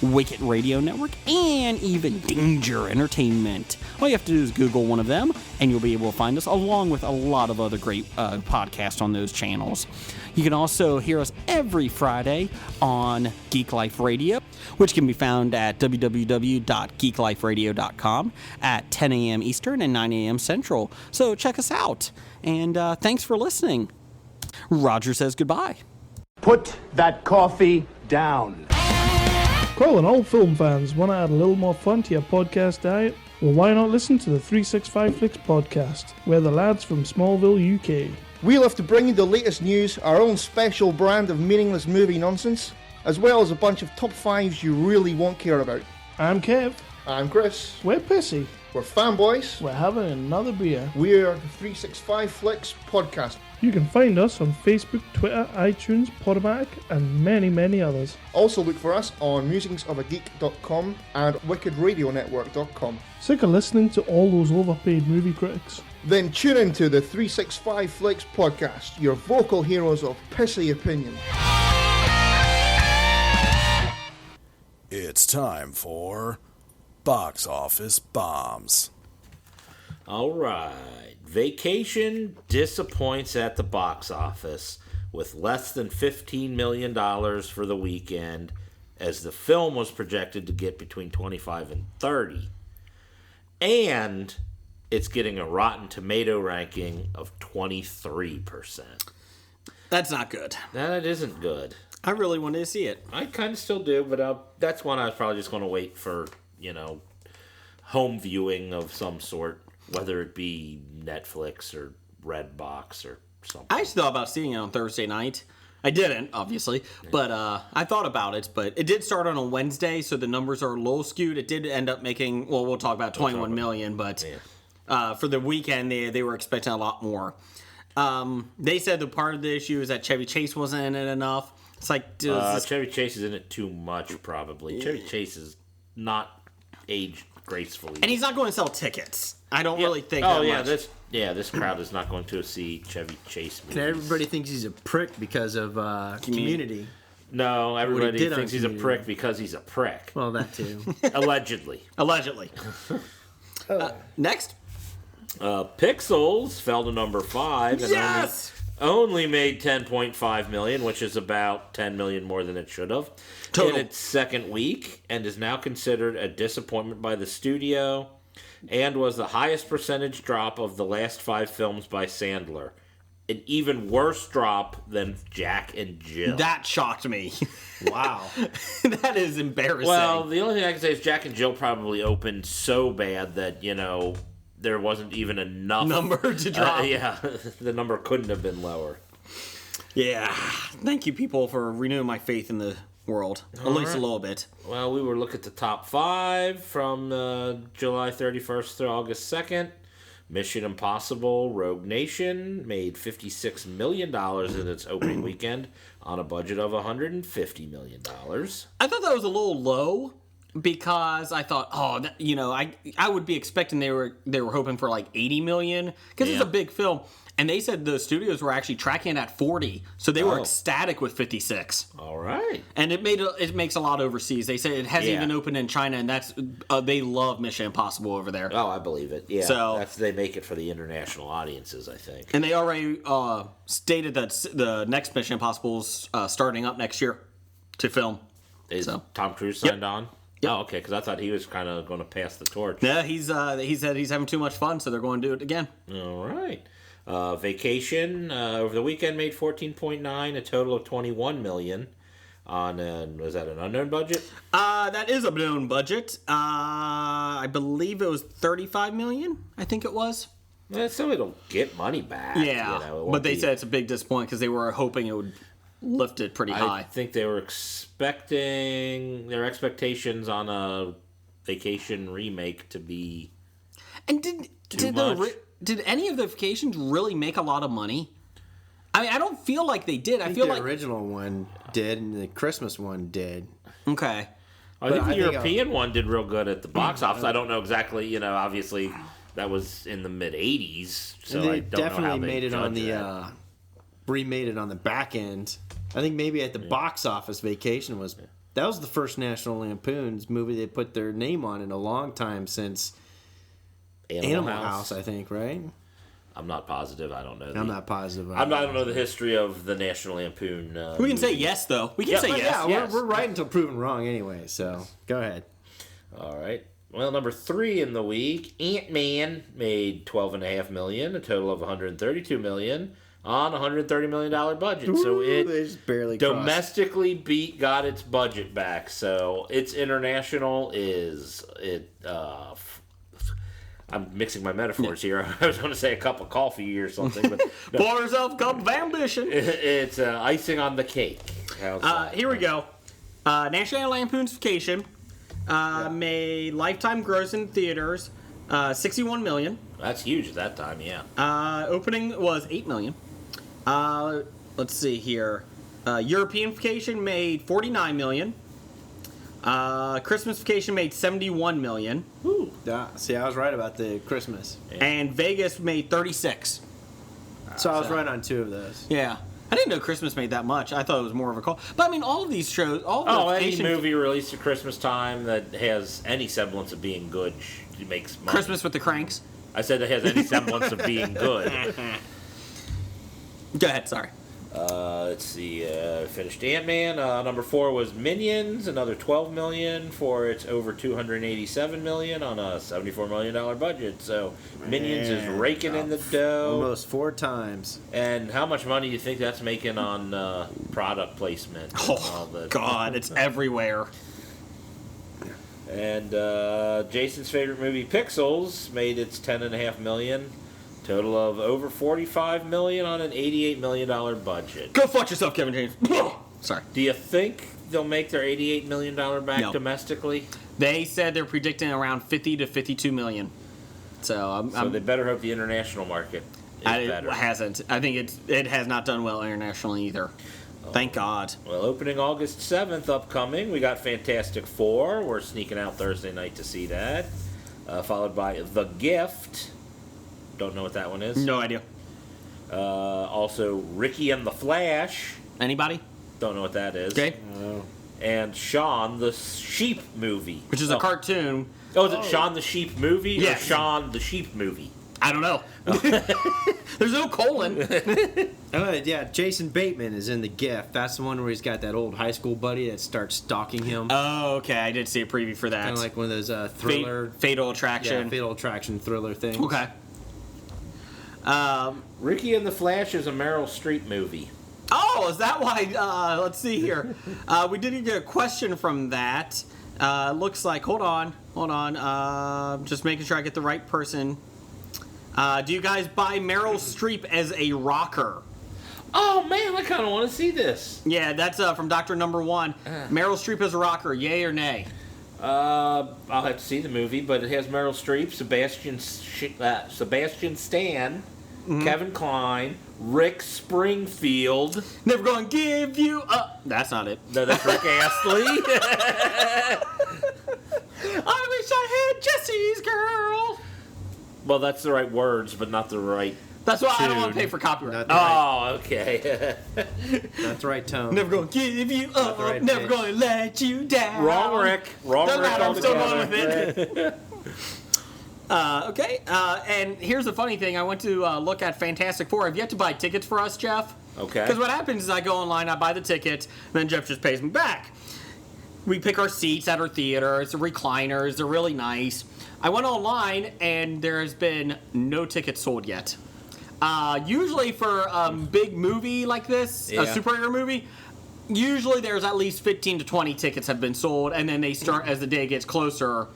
Wicked Radio Network, and even Danger Entertainment. All you have to do is Google one of them, and you'll be able to find us, along with a lot of other great podcasts on those channels. You can also hear us every Friday on Geek Life Radio, which can be found at www.geekliferadio.com at 10 a.m. Eastern and 9 a.m. Central. So check us out, and thanks for listening. Roger says goodbye. Put that coffee down. Calling all film fans, want to add a little more fun to your podcast diet? Well, why not listen to the 365 Flicks podcast? We're the lads from Smallville, UK. We love to bring you the latest news, our own special brand of meaningless movie nonsense, as well as a bunch of top 5s you really won't care about. I'm Kev. I'm Chris. We're Pissy. We're fanboys. We're having another beer. We're the 365 Flicks podcast. You can find us on Facebook, Twitter, iTunes, Podomatic, and many, many others. Also look for us on musingsofageek.com and wickedradionetwork.com. Sick of listening to all those overpaid movie critics? Then tune into the 365 Flicks podcast, your vocal heroes of pissy opinion. It's time for Box Office Bombs. All right. Vacation disappoints at the box office with less than $15 million for the weekend, as the film was projected to get between 25 and 30. And it's getting a Rotten Tomato ranking of 23%. That's not good. That isn't good. I really wanted to see it. I kind of still do, but that's one I was probably just going to wait for, home viewing of some sort, whether it be Netflix or Redbox or something. I actually thought about seeing it on Thursday night, I didn't, obviously, but I thought about it. But it did start on a Wednesday, so the numbers are a little skewed. It did end up making, well, we'll talk about 21 million, but for the weekend, they were expecting a lot more. They said the part of the issue is that Chevy Chase wasn't in it enough. It's like Chevy Chase is in it too much, probably. Chevy Chase is not aged gracefully, and he's not going to sell tickets. I don't really think. Much. This crowd is not going to see Chevy Chase movies. And everybody thinks he's a prick because of Community. No, everybody thinks he's a prick because he's a prick. Well, that too. Allegedly. Next. Pixels fell to number 5 and yes! only made $10.5 million, which is about $10 million more than it should have in its second week, and is now considered a disappointment by the studio, and was the highest percentage drop of the last 5 films by Sandler. An even worse drop than Jack and Jill. That shocked me. Wow. That is embarrassing. Well, the only thing I can say is Jack and Jill probably opened so bad that, there wasn't even enough number to drop. The number couldn't have been lower. Yeah. Thank you, people, for renewing my faith in the world. At least a little bit. Well, we were looking at the top 5 from July 31st through August 2nd. Mission Impossible Rogue Nation made $56 million in its opening weekend on a budget of $150 million. I thought that was a little low. Because I thought, I would be expecting they were hoping for like 80 million because it's a big film, and they said the studios were actually tracking at 40, so they were ecstatic with 56. All right, and it makes a lot overseas. They say it hasn't even opened in China, and that's they love Mission Impossible over there. Oh, I believe it. Yeah, so they make it for the international audiences, I think. And they already stated that the next Mission Impossible's starting up next year to film. Is Tom Cruise signed on? Yep. Oh, okay, because I thought he was kind of going to pass the torch. Yeah, he said he's having too much fun, so they're going to do it again. All right. Vacation over the weekend made 14.9, a total of 21 million. Was that an unknown budget? That is a known budget. I believe it was 35 million. I think it was. Yeah, so it'll get money back. Yeah, but they said it's a big disappointment because they were hoping it would lift it pretty high. I think they were expecting their expectations on a Vacation remake to be. And did any of the Vacations really make a lot of money? I mean, I don't feel like they did. I feel like the original one did, and the Christmas one did. Okay. I think the European one did real good at the box office. I don't know exactly. Obviously that was in the mid '80s, so and they I don't definitely know how they made it on the that. Remade it on the back end. I think maybe at the box office, Vacation was that was the first National Lampoon's movie they put their name on in a long time since Animal House, I think, right? I'm not positive. I don't know. I'm not positive. I don't know the history of the National Lampoon. We can say yes, though. We can say yes. Yeah, we're right until proven wrong anyway, so go ahead. All right. Well, number 3 in the week, Ant-Man made $12.5 million, a total of $132 million on a $130 million budget. Ooh, so it just barely domestically got its budget back. So its international I'm mixing my metaphors here. I was going to say a cup of coffee or something, but pour yourself a cup of ambition. It's icing on the cake. Here we go. National Lampoon's Vacation made lifetime gross in theaters $61 million. That's huge at that time, yeah. Opening was $8 million. Let's see here. European Vacation made $49 million. Christmas Vacation made $71 million. Ooh. See, I was right about the Christmas. And Vegas made $36. So I was right on 2 of those. Yeah. I didn't know Christmas made that much. I thought it was more of a call. But I mean, all of these shows, any movie released at Christmas time that has any semblance of being good makes money. Christmas with the Cranks. I said that has any semblance of being good. Go ahead, sorry. Let's see. Finished Ant-Man. Number 4 was Minions, another $12 million for its over $287 million on a $74 million budget. So Minions is raking in the dough. Almost 4 times. And how much money do you think that's making on product placement? Oh, God, it's everywhere. And Jason's favorite movie, Pixels, made its $10.5 million Total of over $45 million on an $88 million budget. Go fuck yourself, Kevin James. Sorry. Do you think they'll make their $88 million back domestically? They said they're predicting around 50 to 52 million. So they better hope the international market is better. It hasn't. I think it has not done well internationally either. Thank God. Well, opening August 7th, upcoming, we got Fantastic Four. We're sneaking out Thursday night to see that. Followed by The Gift. Don't know what that one is. No idea. Also, Ricky and the Flash. Anybody? Don't know what that is. Okay. And Shaun the Sheep movie. Which is a cartoon. Oh, is it Shaun the Sheep movie or Yes. Shaun the Sheep movie? I don't know. There's no colon. Yeah, Jason Bateman is in The Gift. That's the one where he's got that old high school buddy that starts stalking him. Oh, okay. I did see a preview for that. Kind of like one of those thriller... Fatal Attraction. Yeah, Fatal Attraction thriller things. Okay. Ricky and the Flash is a Meryl Streep movie. Oh, is that why? Let's see here. We didn't get a question from that. Looks like. Hold on. Just making sure I get the right person. Do you guys buy Meryl Streep as a rocker? Oh man, I kind of want to see this. Yeah, that's from Dr. Number One. Meryl Streep as a rocker, yay or nay? I'll have to see the movie, but it has Meryl Streep, Sebastian Stan, Kevin Kline, Rick Springfield. Never gonna give you up. That's not it. No, that's Rick Astley. I wish I had Jesse's girl. Well, that's the right words, but not the right. That's why tune. I don't want to pay for copyright. Okay. Not the right tone. Never gonna give you up. right Never pitch. gonna let you down. Wrong Rick. Doesn't matter, I'm still going altogether. with it. Okay, and here's the funny thing. I went to look at Fantastic Four. I've yet to buy tickets for us, Jeff. Okay. Because what happens is I go online, I buy the tickets, and then Jeff just pays me back. We pick our seats at our theater. It's the recliners. They're really nice. I went online, and there has been no tickets sold yet. Usually for a big movie like this, a superhero movie, usually there's at least 15 to 20 tickets have been sold, and then they start, as the day gets closer,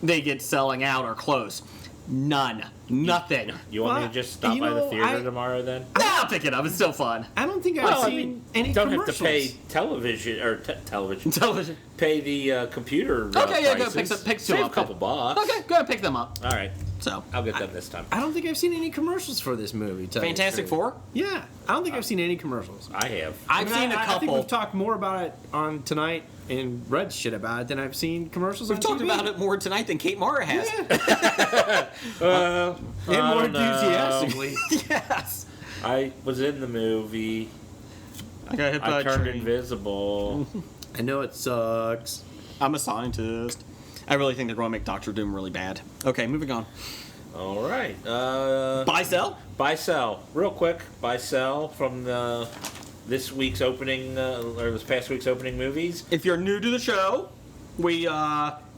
they get selling out or close. None. Nothing. You want me to just stop by the theater tomorrow then? Nah, I'll pick it up. It's still fun. I don't think I've seen any don't commercials. have to pay television or television. Television. Pay the computer. Okay, yeah, go prices. pick two Save up. a couple bucks. Okay, go ahead, pick them up. All right. So I'll get them this time. I don't think I've seen any commercials for this movie. Fantastic Four? Yeah, I don't think I've seen any commercials. I have. I've seen a I think couple. we've talked more about it on tonight and read shit about it than I've seen commercials We've on talked TV. about it more tonight than Kate Mara has. And more don't know. enthusiastically. Yes. I was in the movie. I got hit by I a turned train. invisible. I know it sucks. I'm a scientist. I really think they're going to make Doctor Doom really bad. Okay, moving on. All right. Buy, sell? Buy, sell. Real quick. Buy, sell from this week's opening, or this past week's opening movies. If you're new to the show, we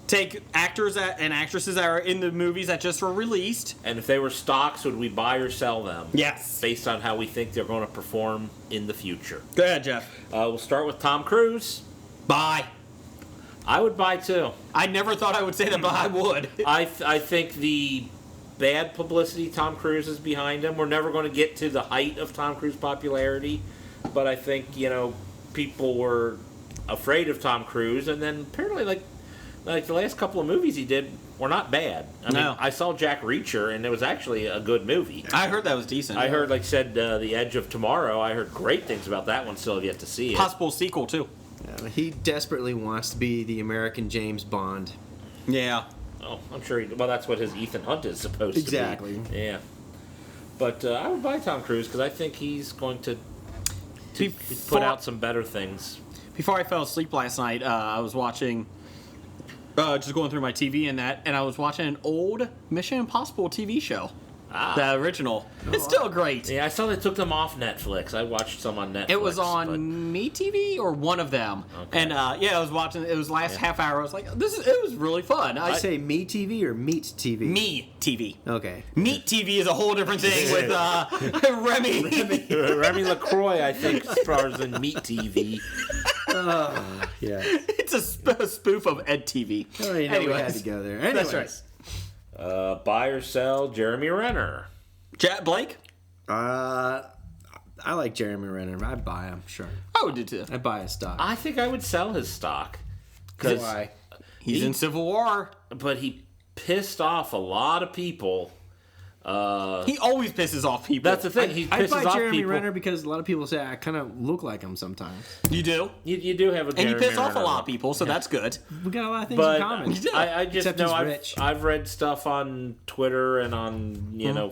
take actors and actresses that are in the movies that just were released. And if they were stocks, would we buy or sell them? Yes. Based on how we think they're going to perform in the future. Go ahead, Jeff. We'll start with Tom Cruise. Buy. I would buy too. I never thought I would say that, but I would. I think the bad publicity Tom Cruise is behind him. We're never going to get to the height of Tom Cruise popularity, but I think, people were afraid of Tom Cruise, and then apparently like the last couple of movies he did were not bad. I mean, I saw Jack Reacher, and it was actually a good movie. I heard that was decent. I heard, The Edge of Tomorrow. I heard great things about that one. Still have yet to see it. Possible sequel too. Yeah, he desperately wants to be the American James Bond. Yeah. Oh, I'm sure well, that's what his Ethan Hunt is supposed Exactly. to be. Yeah. But I would buy Tom Cruise because I think he's going to put out some better things. Before I fell asleep last night, I was watching, just going through my TV and I was watching an old Mission Impossible TV show. The original. It's still great. Yeah, I saw they took them off Netflix. I watched some on Netflix. It was on Me TV or one of them. Okay. And I was watching. It was last half hour. I was like, it was really fun. I say Me TV or Meat TV? Me TV. Okay. Meat TV is a whole different thing with Remy. Remy LaCroix, I think, stars in Meat TV. Yeah. It's a spoof of Ed TV. Oh, we had to go there. Anyways. That's right. Buy or sell Jeremy Renner. Blake? I like Jeremy Renner. I'd buy him, sure. I would do too. I'd buy his stock. I think I would sell his stock. Why? He's in Civil War. But he pissed off a lot of people. He always pisses off people. That's the thing. He I'd pisses buy off Jeremy people. Renner because a lot of people say I kind of look like him sometimes. You do? You do have a And you Jeremy piss off a Renner lot look. of people, so that's good. We got a lot of things But in common. I just Except know he's rich. I've read stuff on Twitter and on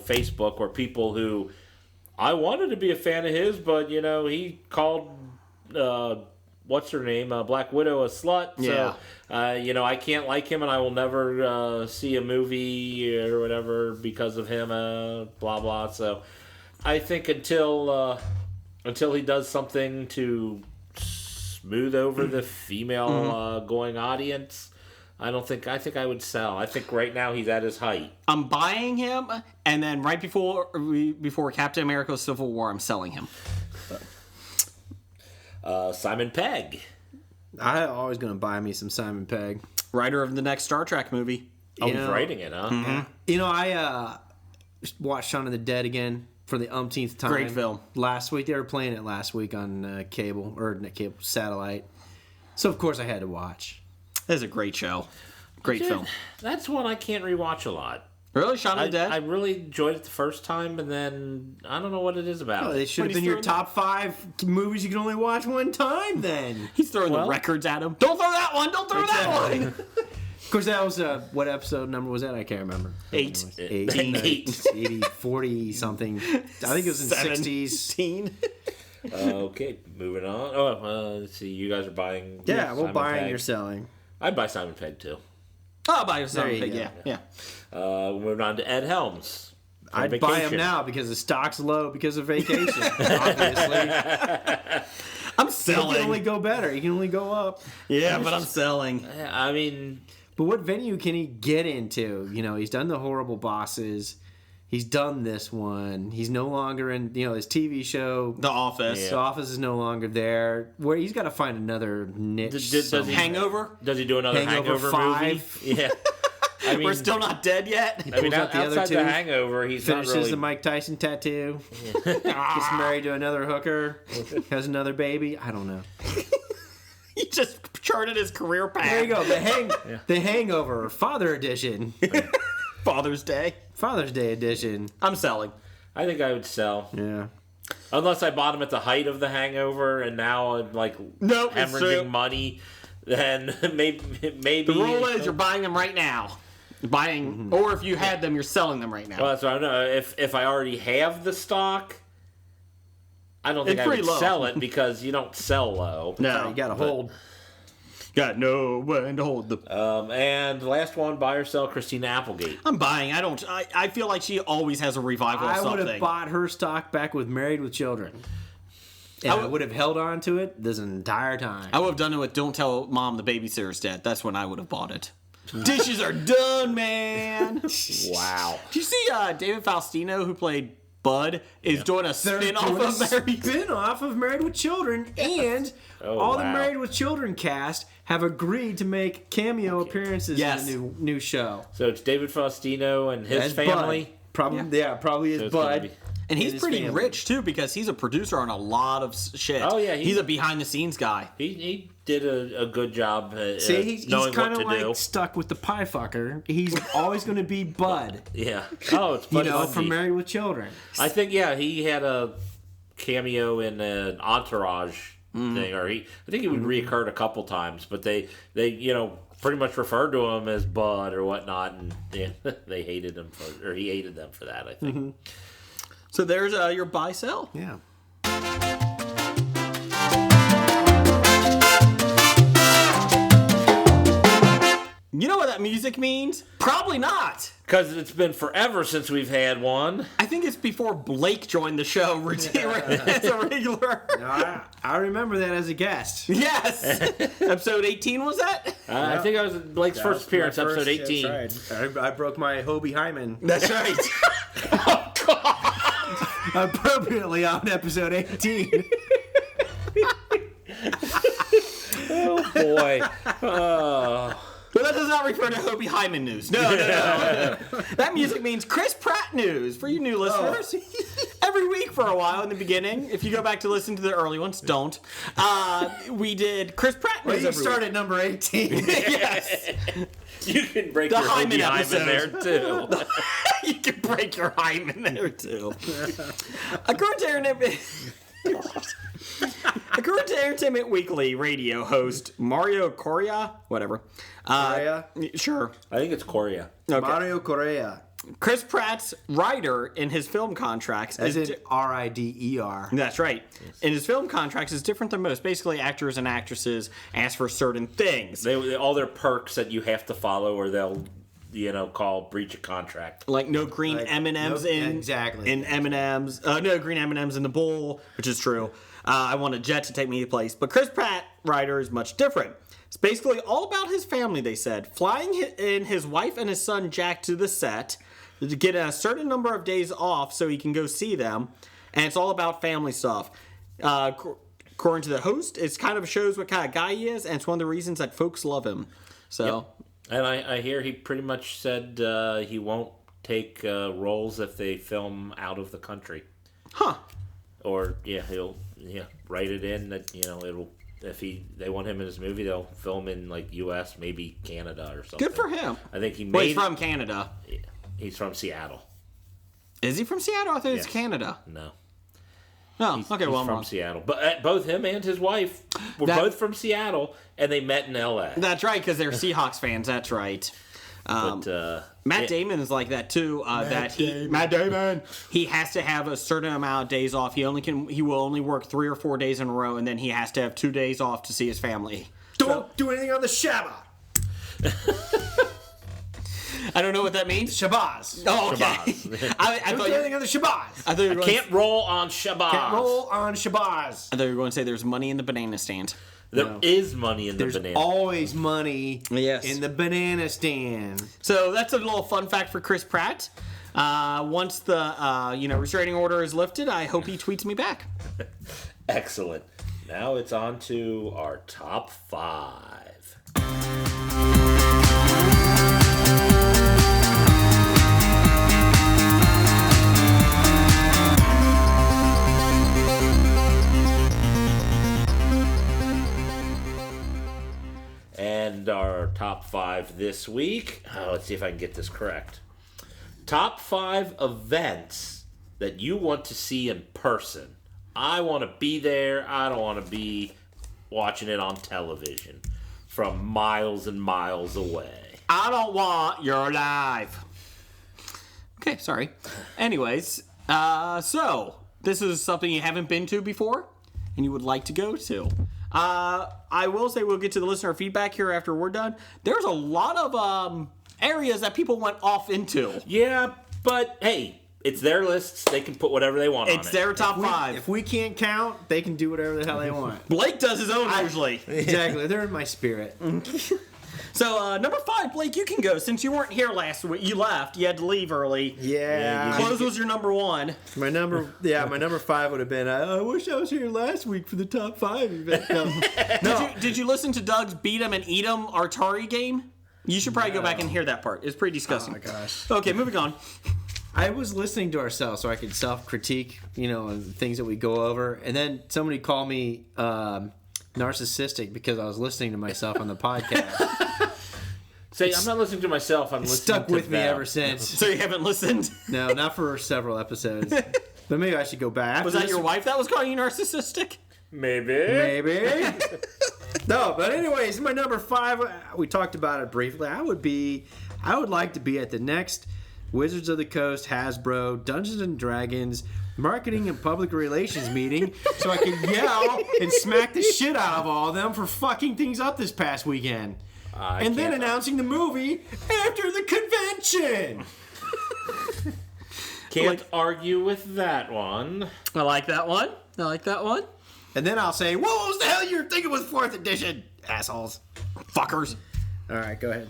Facebook where people who I wanted to be a fan of his, but he called what's her name, Black Widow, a slut. Yeah. So I can't like him, and I will never see a movie or whatever because of him. Blah blah. So I think until he does something to smooth over the female going audience, I think I would sell. I think right now he's at his height. I'm buying him, and then right before Captain America: Civil War, I'm selling him. Simon Pegg. I'm always going to buy me some Simon Pegg. Writer of the next Star Trek movie. Oh, he's writing it, huh? Mm-hmm. I watched Shaun of the Dead again for the umpteenth time. Great film. Last week. They were playing it last week on satellite. So, of course, I had to watch. That is a great show. Great film. That's one I can't rewatch a lot. Really? Shaun of the Dead? I really enjoyed it the first time, and then I don't know what it is about. Oh, they should have been your top 5 movies you can only watch one time then. He's throwing the records at him. Don't throw that one! Don't throw that one! Of course, that was, what episode number was that? I can't remember. 8. 80, 40 something. I think it was in the 60s. Okay, moving on. Oh, let's see. You guys are buying. Yeah, we're Simon buying, Pegg. you're selling. I'd buy Simon Pegg too. Oh, I'll buy you There you something. go. Yeah. Moving on to Ed Helms. I'd Vacation. buy him now because the stock's low because of vacation. Obviously. I'm He selling. can only go better. He can only go up. Yeah, but I'm selling. I mean, But what venue can he get into? He's done the Horrible Bosses. He's done this one. He's no longer in, his TV show. The Office. The Office is no longer there. Where he's got to find another niche. does he, Hangover? Does he do another Hangover 5? movie? Yeah. I mean, We're still not dead yet. I mean, pulls out the other outside two, the Hangover, he's Finishes not really. the Mike Tyson tattoo. Gets married to another hooker. Has another baby. I don't know. He just charted his career path. There you go. The Hangover Father Edition. Father's Day. Father's Day Edition. I'm selling. I think I would sell. Yeah. Unless I bought him at the height of the Hangover, and now I'm like Nope, it's true. hemorrhaging money. Then maybe The rule is you're buying them right now. You're buying, or if you had them, you're selling them right now. Well, that's what I know. If I already have the stock, I don't think It's I would pretty low. sell it because you don't sell low. No, You got to hold. got no one to hold the. And the last one, buy or sell Christina Applegate. I'm buying. I feel like she always has a revival of I would something. have bought her stock back with Married with Children. And I would have held on to it this entire time. I would have done it with "Don't Tell Mom the Babysitter's Dead." That's when I would have bought it. Dishes are done, man. Wow. Did you see David Faustino, who played Bud, is doing a spin-off of Married? Spin-off of Married with Children, and all the Married with Children cast have agreed to make cameo appearances in the new show. So it's David Faustino and his As family. Bud. Probably So is it's gonna Bud. be- And he's his pretty family. rich too, because he's a producer on a lot of shit. Oh, yeah, he's a behind-the-scenes guy. He did a good job. See, he's knowing kind what of to do. like stuck with the pie fucker. He's always going to be Bud. Yeah. Oh, it's Bud Bundy. from Married with Children. I think he had a cameo in an Entourage thing, or I think he would reoccurred a couple times, but they pretty much referred to him as Bud or whatnot, and they hated him he hated them for that. I think. So there's your buy sell. Yeah. You know what that music means? Probably not. Because it's been forever since we've had one. I think it's before Blake joined the show as a regular. No, I remember that as a guest. Yes. Episode 18 was that? I think I was Blake's first appearance, episode 18. That's right. I broke my Hobie Hyman. That's right. Oh, God. Appropriately on episode 18. Oh, boy. Oh. But that doesn't not refer to Hobie Hyman news. No. That music means Chris Pratt news for you new listeners. Every week for a while in the beginning, if you go back to listen to the early ones, don't. We did Chris Pratt news. You start at number 18. Yes. You can break The your Hyman Hyman there too. You can break your Hyman there too. According to Entertainment Weekly radio host Mario Correa, whatever. Correa? Sure. I think it's Correa. Okay. Mario Correa. Chris Pratt's writer in his film contracts As is in R-I-D-E-R. That's right. In his film contracts is different than most. Basically, actors and actresses ask for certain things. All their perks that you have to follow, or they'll, call breach of contract. Like no green M&Ms in M&Ms. No green M&Ms in the bowl, which is true. I want a jet to take me to place. But Chris Pratt, writer, is much different. It's basically all about his family, they said. Flying in his wife and his son Jack to the set to get a certain number of days off so he can go see them. And it's all about family stuff. According to the host, it kind of shows what kind of guy he is, and it's one of the reasons that folks love him. So, yep. And I hear he pretty much said he won't take roles if they film out of the country. Huh. Or, he'll write it in that, it'll... If they want him in his movie, they'll film in like U.S., maybe Canada or something. Good for him. I think he made. Well, he's from Canada. He's from Seattle. Is he from Seattle? I thought it was Canada. No. No. He's I'm from Seattle. But both him and his wife were both from Seattle, and they met in L.A. That's right, because they're Seahawks fans. That's right. Matt Damon is like that too. Matt Damon. He has to have a certain amount of days off. He will only work 3 or 4 days in a row, and then he has to have 2 days off to see his family. Don't do anything on the Shabbat. I don't know what that means. Shabazz. Oh, okay. I don't do anything on the Shabazz. I can't roll on Shabazz. Can't roll on Shabazz. I thought you were going to say there's money in the banana stand. There is money in the banana. There's always money in the banana stand. So that's a little fun fact for Chris Pratt. Once the restraining order is lifted, I hope he tweets me back. Excellent. Now it's on to our top 5. And our top 5 this week. Let's see if I can get this correct. Top 5 events that you want to see in person. I want to be there. I don't want to be watching it on television from miles and miles away. I don't want your life. Okay, sorry. Anyways, so this is something you haven't been to before and you would like to go to. I will say we'll get to the listener feedback here after we're done. There's a lot of areas that people went off into. Yeah, but hey, it's their lists. They can put whatever they want on it. It's their top 5. If we can't count, they can do whatever the hell they want. Blake does his own usually. Exactly. They're in my spirit. So, number 5, Blake, you can go. Since you weren't here last week, you left. You had to leave early. Yeah. Close was your number 1. My number 5 would have been, I wish I was here last week for the top 5 event. No. Did you listen to Doug's Beat 'em and Eat 'em Atari game? You should probably go back and hear that part. It's pretty disgusting. Oh, my gosh. Okay, moving on. I was listening to ourselves so I could self-critique, on the things that we go over. And then somebody called me narcissistic because I was listening to myself on the podcast. Say, I'm not listening to myself. I'm listening stuck to with me them. ever since. So you haven't listened? No, not for several episodes. But maybe I should go back. Was that your wife that was calling you narcissistic? Maybe. No, but anyways, my number 5, we talked about it briefly. I would like to be at the next Wizards of the Coast, Hasbro, Dungeons and Dragons marketing and public relations meeting so I could yell and smack the shit out of all of them for fucking things up this past weekend. And then announcing the movie after the convention. Can't argue with that one. I like that one. And then I'll say, what was the hell you were thinking with 4th edition? Assholes. Fuckers. All right, go ahead.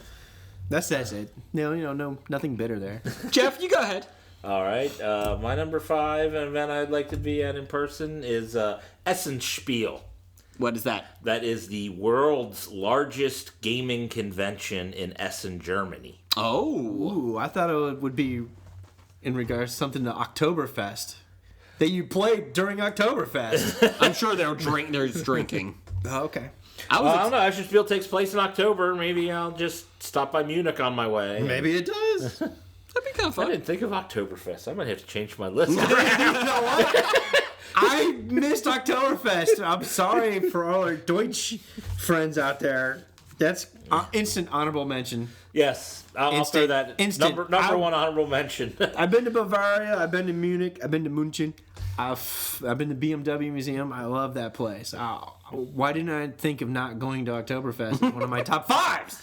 That's it. No, nothing bitter there. Jeff, you go ahead. All right. My number 5 event I'd like to be at in person is Essenspiel. What is that? That is the world's largest gaming convention in Essen, Germany. Oh. Ooh, I thought it would be in regards to something to Oktoberfest. That you played during Oktoberfest. I'm sure there's drinking. Oh, okay. I don't know. Ashenfield takes place in October. Maybe I'll just stop by Munich on my way. Maybe it does. That'd be kind of fun. I didn't think of Oktoberfest. I might have to change my list. You know what? I missed Oktoberfest. I'm sorry for all our Deutsch friends out there. That's instant honorable mention. Yes, I'll throw that number one honorable mention. I've been to Bavaria. I've been to Munich. I've been to München. I've been to BMW Museum. I love that place. Why didn't I think of not going to Oktoberfest? One of my top fives.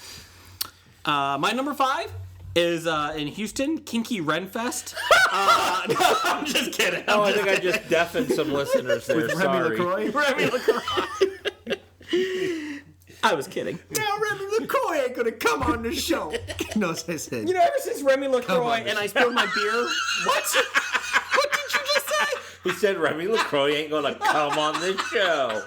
My number 5 is in Houston, Kinky Renfest. No, I'm just kidding. I think I just deafened some listeners there. With Remy LaCroix. I was kidding. Now Remy LaCroix ain't gonna come on the show. No, I said. You know, ever since Remy LaCroix and I spilled my beer, what? What did you just say? He said Remy LaCroix ain't gonna come on this show.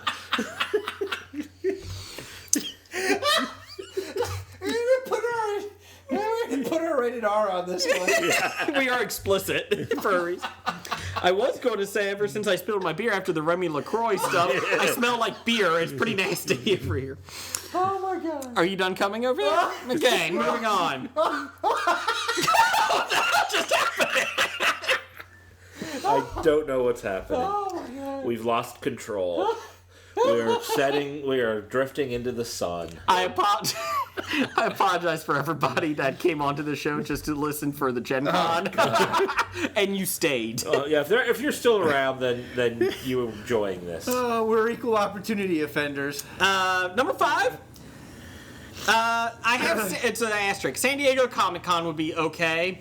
We put our rated R on this one. Yeah. We are explicit for a reason. I was going to say, ever since I spilled my beer after the Remy LaCroix stuff, I smell like beer. It's pretty nasty over here. Oh my god. Are you done coming over there? Okay, moving on. What just happened? I don't know what's happening. Oh my god. We've lost control. We are drifting into the sun. I apologize for everybody that came onto the show just to listen for the GenCon, and you stayed. Yeah, if you're still around, then you're enjoying this. We're equal opportunity offenders. Number 5. It's an asterisk. San Diego Comic-Con would be okay,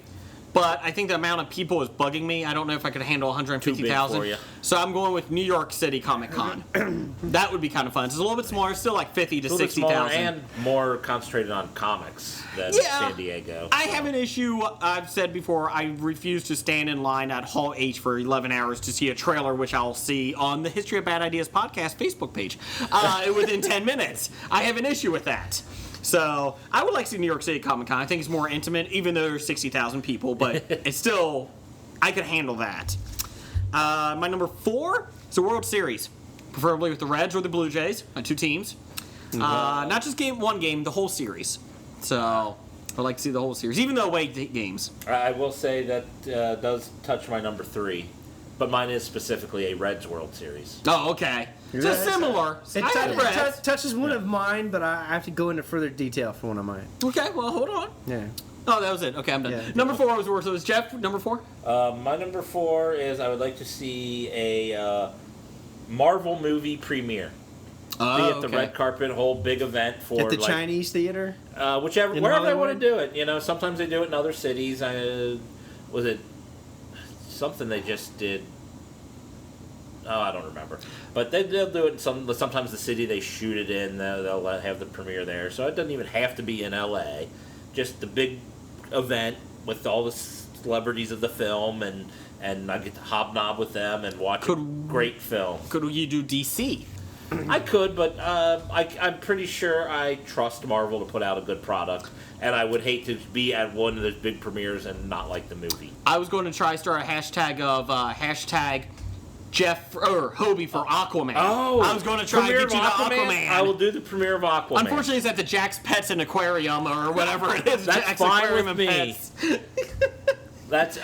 but I think the amount of people is bugging me. I don't know if I could handle 150,000. So I'm going with New York City Comic-Con. That would be kind of fun. It's a little bit smaller, still like 50 to 60,000. And more concentrated on comics than San Diego. I have an issue. I've said before, I refuse to stand in line at Hall H for 11 hours to see a trailer, which I'll see on the History of Bad Ideas podcast Facebook page within 10 minutes. I have an issue with that. So I would like to see New York City Comic Con. I think it's more intimate, even though there's 60,000 people, but it's still, I could handle that. My number 4 is the World Series, preferably with the Reds or the Blue Jays, 2 teams. Not just one game, the whole series. So I'd like to see the whole series, even the away games. I will say that does touch my number 3, but mine is specifically a Reds World Series. Oh, okay. Just similar. It touches one of mine, but I have to go into further detail for one of mine. Okay, well, hold on. Yeah. Oh, that was it. Okay, I'm done. Yeah, number 4 was Jeff. Number 4? My number 4 is I would like to see a Marvel movie premiere. Be at the red carpet, whole big event for at the Chinese theater, wherever they want to do it. You know, sometimes they do it in other cities. Was it something they just did? Oh, I don't remember. But they'll do it in sometimes the city they shoot it in, they'll have the premiere there. So it doesn't even have to be in L.A. Just the big event with all the celebrities of the film, and I get to hobnob with them and watch a great film. Could you do DC? I could, but I'm pretty sure I trust Marvel to put out a good product, and I would hate to be at one of those big premieres and not like the movie. I was going to try start a hashtag of hashtag Jeff or Hobie for Aquaman. Oh, I was going to try to get you to Aquaman. I will do the premiere of Aquaman. Unfortunately, it's at the Jack's Pets and Aquarium or whatever it is. That's Jack's fine Aquarium with me. Pets. That's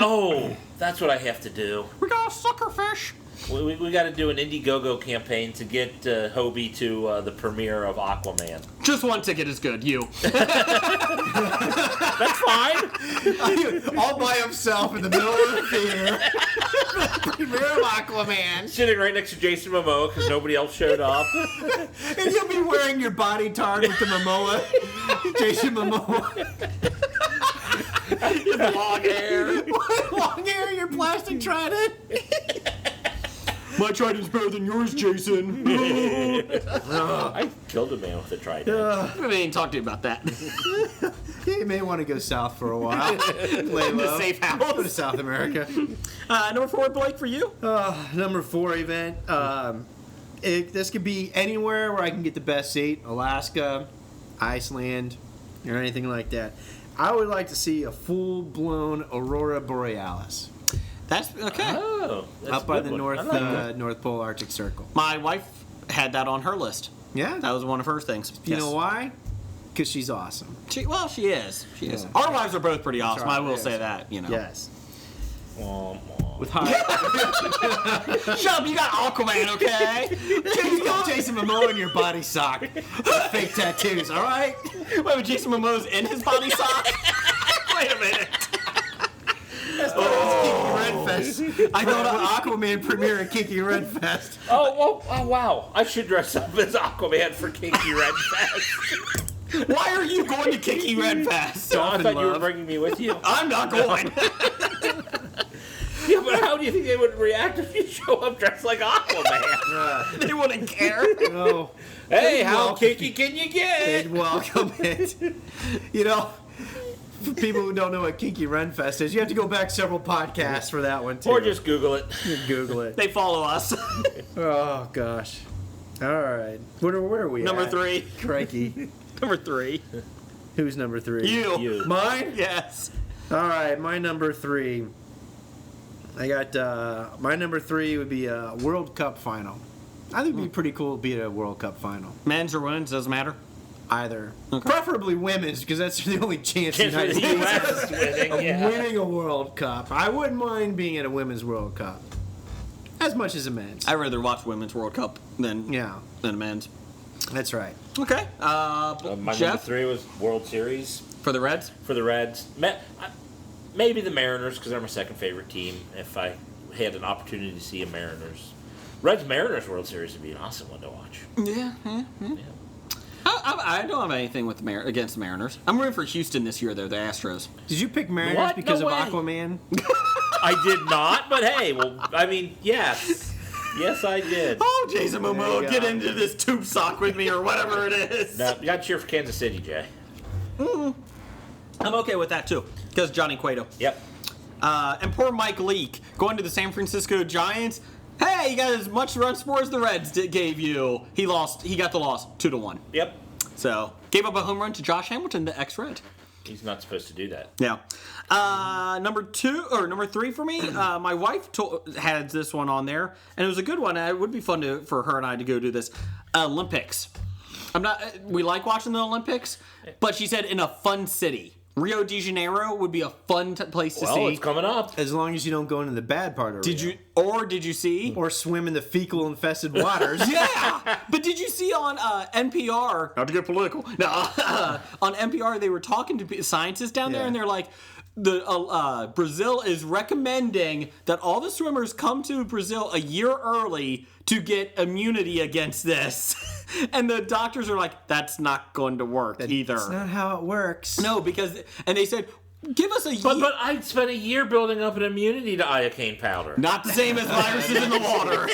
what I have to do. We got a suckerfish. We got to do an Indiegogo campaign to get Hobie to the premiere of Aquaman. Just one ticket is good. You. That's fine. All by himself in the middle of the theater. Premiere of Aquaman. Sitting right next to Jason Momoa because nobody else showed up. And you'll be wearing your body tard with the Momoa. Jason Momoa. Your long hair. Long hair, your plastic trident. My trident's better than yours, Jason. I killed a man with a trident. We didn't talk to you about that. You may want to go south for a while. Lay low. Safe house. Go to South America. Number 4, Blake, for you? Number 4 event. this could be anywhere where I can get the best seat. Alaska, Iceland, or anything like that. I would like to see a full-blown Aurora Borealis. That's okay. Oh, that's up by the North North Pole Arctic Circle. My wife had that on her list. Yeah, that was one of her things. You know why? Because she's awesome. She is. She is. Our wives are both pretty awesome. I will say that. Yes. With Shut up, you got Aquaman, okay? You got Jason Momoa in your body sock. Fake tattoos, all right? Wait, but Jason Momoa's in his body sock? Wait a minute. That's Kiki Red Fest. I go to Aquaman premiere at Kiki Red Fest. Oh, wow. I should dress up as Aquaman for Kiki Red Fest. Why are you going to Kiki Red Fest? I thought you were bringing me with you. I'm not going. Yeah, but how do you think they would react if you show up dressed like Aquaman? They wouldn't care. No. Hey, how kinky can you get? They'd welcome it. You know, for people who don't know what Kinky Ren Fest is, you have to go back several podcasts for that one, too. Or just Google it. Google it. They follow us. Oh, gosh. All right. Where are we Number at? 3. Crikey. Number 3. Who's number 3? You. Mine? Yes. All right, my number 3. I got, my number 3 would be a World Cup final. I think it'd be pretty cool to be at a World Cup final. Men's or women's, doesn't matter. Either. Okay. Preferably women's, because that's the only chance the United the States US has winning, of yeah. winning a World Cup. I wouldn't mind being at a Women's World Cup. As much as a men's. I'd rather watch Women's World Cup than men's. That's right. Okay. My number Jeff? 3 was World Series. For the Reds? For the Reds. Maybe the Mariners, because they're my second favorite team. If I had an opportunity to see a Mariners. Reds-Mariners World Series would be an awesome one to watch. Yeah. I don't have anything with against the Mariners. I'm rooting for Houston this year, though, the Astros. Did you pick Mariners because of Aquaman? I did not, but hey, yes. Yes, I did. Oh, Jason Momoa, get into this tube sock with me or whatever it is. No, you got to cheer for Kansas City, Jay. I'm okay with that, too, because Johnny Cueto. Yep. And poor Mike Leake, going to the San Francisco Giants. Hey, you got as much run support as the Reds gave you. He got the loss 2-1. Yep. So, gave up a home run to Josh Hamilton, the ex-Red. He's not supposed to do that. Yeah. Number 3 for me, my wife had this one on there, and it was a good one. It would be fun for her and I to go do this. Olympics. We like watching the Olympics, but she said in a fun city. Rio de Janeiro would be a fun place to see. Well, it's coming up. As long as you don't go into the bad part of Rio. Did you see? Or swim in the fecal-infested waters. Yeah! But did you see on NPR, not to get political, no, on NPR they were talking to scientists down there, and they're like, Brazil is recommending that all the swimmers come to Brazil a year early to get immunity against this. And the doctors are like, that's not going to work either. That's not how it works. No, and they said, give us a year. But I spent a year building up an immunity to iocane powder. Not the same as viruses in the water.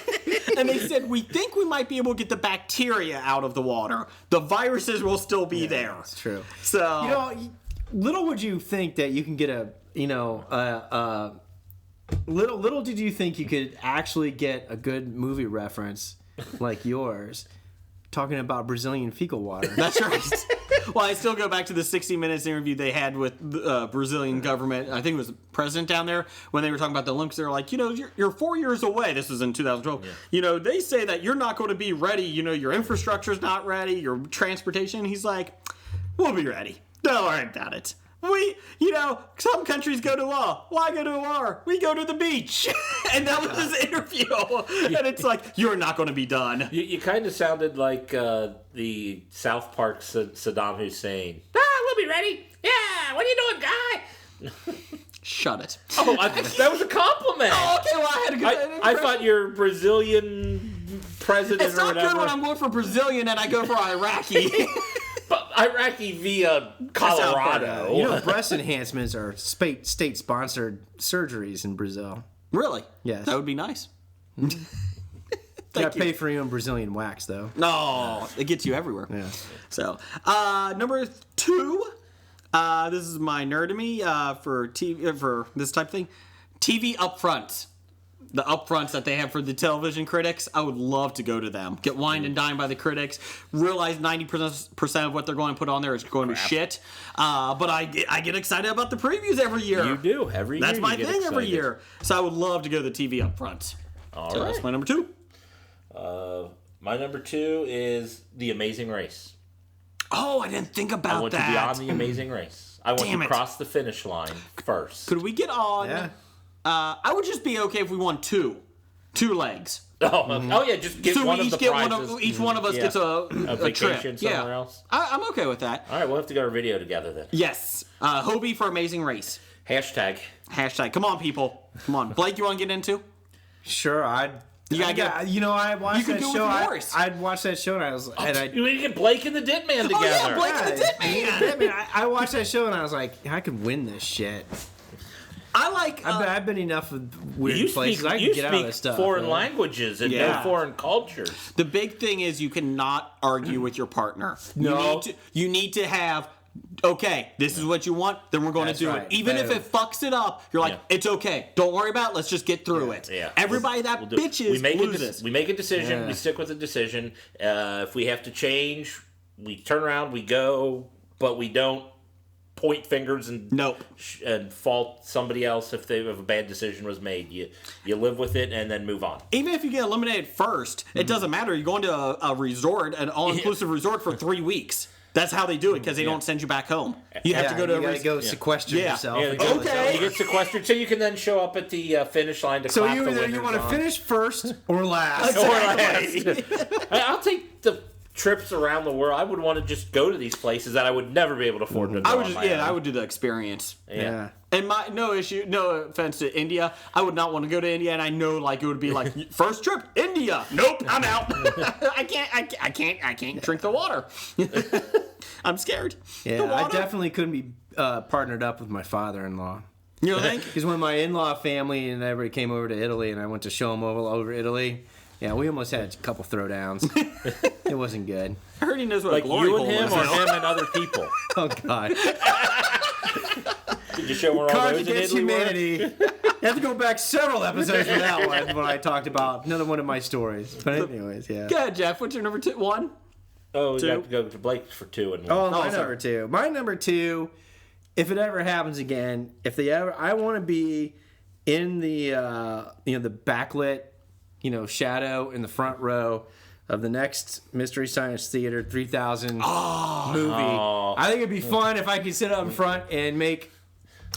And they said, we think we might be able to get the bacteria out of the water. The viruses will still be there. That's true. So, little would you think that you can get little did you think you could actually get a good movie reference like yours talking about Brazilian fecal water. That's right. Well, I still go back to the 60 Minutes interview they had with the Brazilian government. I think it was the president down there when they were talking about the Olympics. They were like, you're 4 years away. This was in 2012. Yeah. They say that you're not going to be ready. Your infrastructure's not ready. Your transportation. He's like, we'll be ready. Don't worry about it. Some countries go to war. Why go to war? We go to the beach. And that was his interview. And it's like, you're not going to be done. You kind of sounded like the South Park Saddam Hussein. We'll be ready. Yeah, what are you doing, guy? Shut it. Oh, that was a compliment. Oh, okay, well, I had a good I thought your Brazilian president it's or whatever. It's not good when I'm going for Brazilian and I go for Iraqi. But Iraqi via Colorado. Breast enhancements are state-sponsored surgeries in Brazil. Really? Yes. That would be nice. You gotta pay for your own Brazilian wax, though. No, it gets you everywhere. Yeah. So, number 2. This is my nerd-a-me for TV, for this type of thing. TV upfront. the upfronts that they have for the television critics. I would love to go to them. Get wined and dined by the critics. Realize 90% of what they're going to put on there is going to shit. But I get excited about the previews every year. You do every year. That's my thing every year. So I would love to go to the TV upfront. All so right. That's my number 2. My number 2 is The Amazing Race. Oh, I didn't think about that. I want to be on The Amazing Race. I want to cross the finish line first. Could we get on? Yeah. I would just be okay if we won 2 legs. Oh yeah, just get one of the prizes. Each one of us gets a vacation trip. somewhere else. I'm okay with that. All right, we'll have to go to video together then. Yes. Hobie for Amazing Race. Hashtag. Come on, people. Come on. Blake, you want to get into? Sure, I watched that show. I'd watched that show and I was, we need to get Blake and the Dit Man together. Oh yeah, Blake and the Dit Man. I watched that show and I was like, I could win this shit. I've been enough of weird places. I can get out of this stuff. Foreign languages and know foreign cultures. The big thing is you cannot argue with your partner. No, you need to have. Okay, this is what you want, then we're going to do it. Even if it fucks it up, you're like, it's okay. Don't worry about it. Let's just get through it. Yeah. Everybody that bitches loses. We make a decision. We stick with the decision. If we have to change, we turn around, we go, but we don't point fingers and fault somebody else if a bad decision was made. You live with it and then move on. Even if you get eliminated first, it doesn't matter. You're going to a resort, an all-inclusive resort for 3 weeks. That's how they do it because they don't send you back home. You have to go to sequester yourself. Okay, you get sequestered so you can then show up at the finish line to clap the winners. So you want to finish first or last. I'll take the trips around the world. I would want to just go to these places that I would never be able to afford to go. I would do the experience. Yeah. And no offense to India, I would not want to go to India, and I know it would be like first trip India. Nope, I'm out. I can't drink the water. I'm scared. Yeah, I definitely couldn't be partnered up with my father-in-law. You don't think? Because when my in-law family and everybody came over to Italy, and I went to show them over Italy. Yeah, we almost had a couple throwdowns. It wasn't good. I heard he knows what a glory you hole and him is. or him and other people. Oh God. Did you show where all Cards those in Against Italy Humanity. You have to go back several episodes for that one when I talked about another one of my stories. But anyways, yeah. Go ahead, Jeff. What's your number 1? Oh, we have to go to Blake for 2 and 1. Oh, my number 2. My number 2. If it ever happens again, I want to be in the the backlit, shadow in the front row of the next Mystery Science Theater 3000 movie. I think it'd be fun if I could sit up in front and make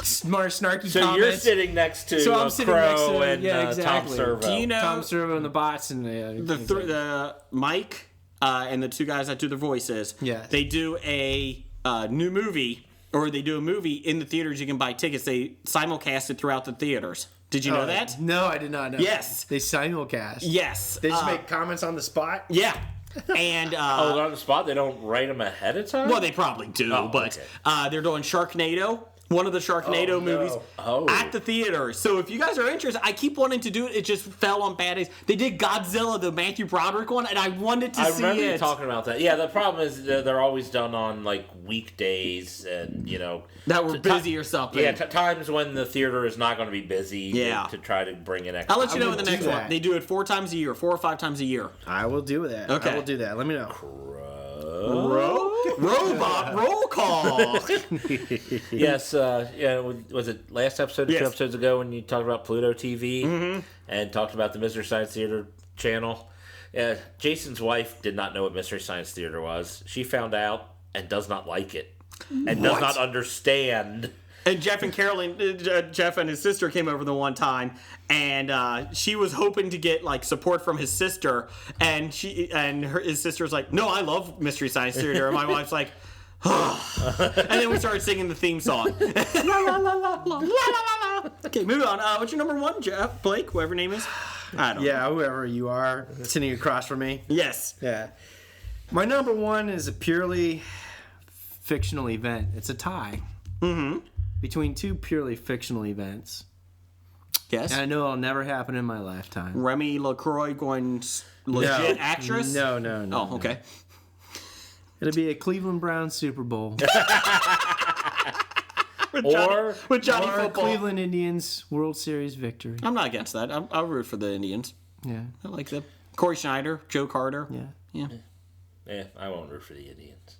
smart, snarky comments. So you're sitting next to Crow and Tom Servo. Do you know Tom Servo and the bots and the Mike and the 2 guys that do the voices? Yeah, they do a new movie, or they do a movie in the theaters. You can buy tickets. They simulcast it throughout the theaters. Did you know that? No, I did not know. Yes. They simulcast. Yes. They just make comments on the spot? Yeah. And they're on the spot? They don't write them ahead of time? Well, they probably do, but they're doing Sharknado. One of the Sharknado movies at the theater. So if you guys are interested, I keep wanting to do it. It just fell on bad days. They did Godzilla, the Matthew Broderick one, and I wanted to see it. I remember you talking about that. Yeah, the problem is they're always done on weekdays and that we're busy or something. Yeah, times when the theater is not going to be busy. To try to bring in extra. I'll let you know in the next one. They do it 4 times a year, 4 or 5 times a year. I will do that. Okay, I will do that. Let me know. Robot roll call. Yes, was it last episode or 2 episodes ago when you talked about Pluto TV and talked about the Mystery Science Theater channel? Jason's wife did not know what Mystery Science Theater was. She found out and does not like it and does not understand. And Jeff and Jeff and his sister came over the one time, and she was hoping to get support from his sister, and his sister's like, "No, I love Mystery Science Theater." And my wife's like, and then we started singing the theme song. La, la, la, la, la, la, la, la. Okay, moving on. What's your number 1, Jeff? Blake, whoever your name is. I don't know. Whoever you are, sitting across from me. Yes. Yeah. My number 1 is a purely fictional event. It's a tie. Between 2 purely fictional events. Yes. And I know it'll never happen in my lifetime. Remy LaCroix going legit actress? No. Oh, okay. It'll be a Cleveland Browns Super Bowl. Were with Johnny or Football. Cleveland Indians World Series victory. I'm not against that. I'll root for the Indians. Yeah. I like them. Corey Schneider, Joe Carter. Yeah. Yeah, I won't root for the Indians.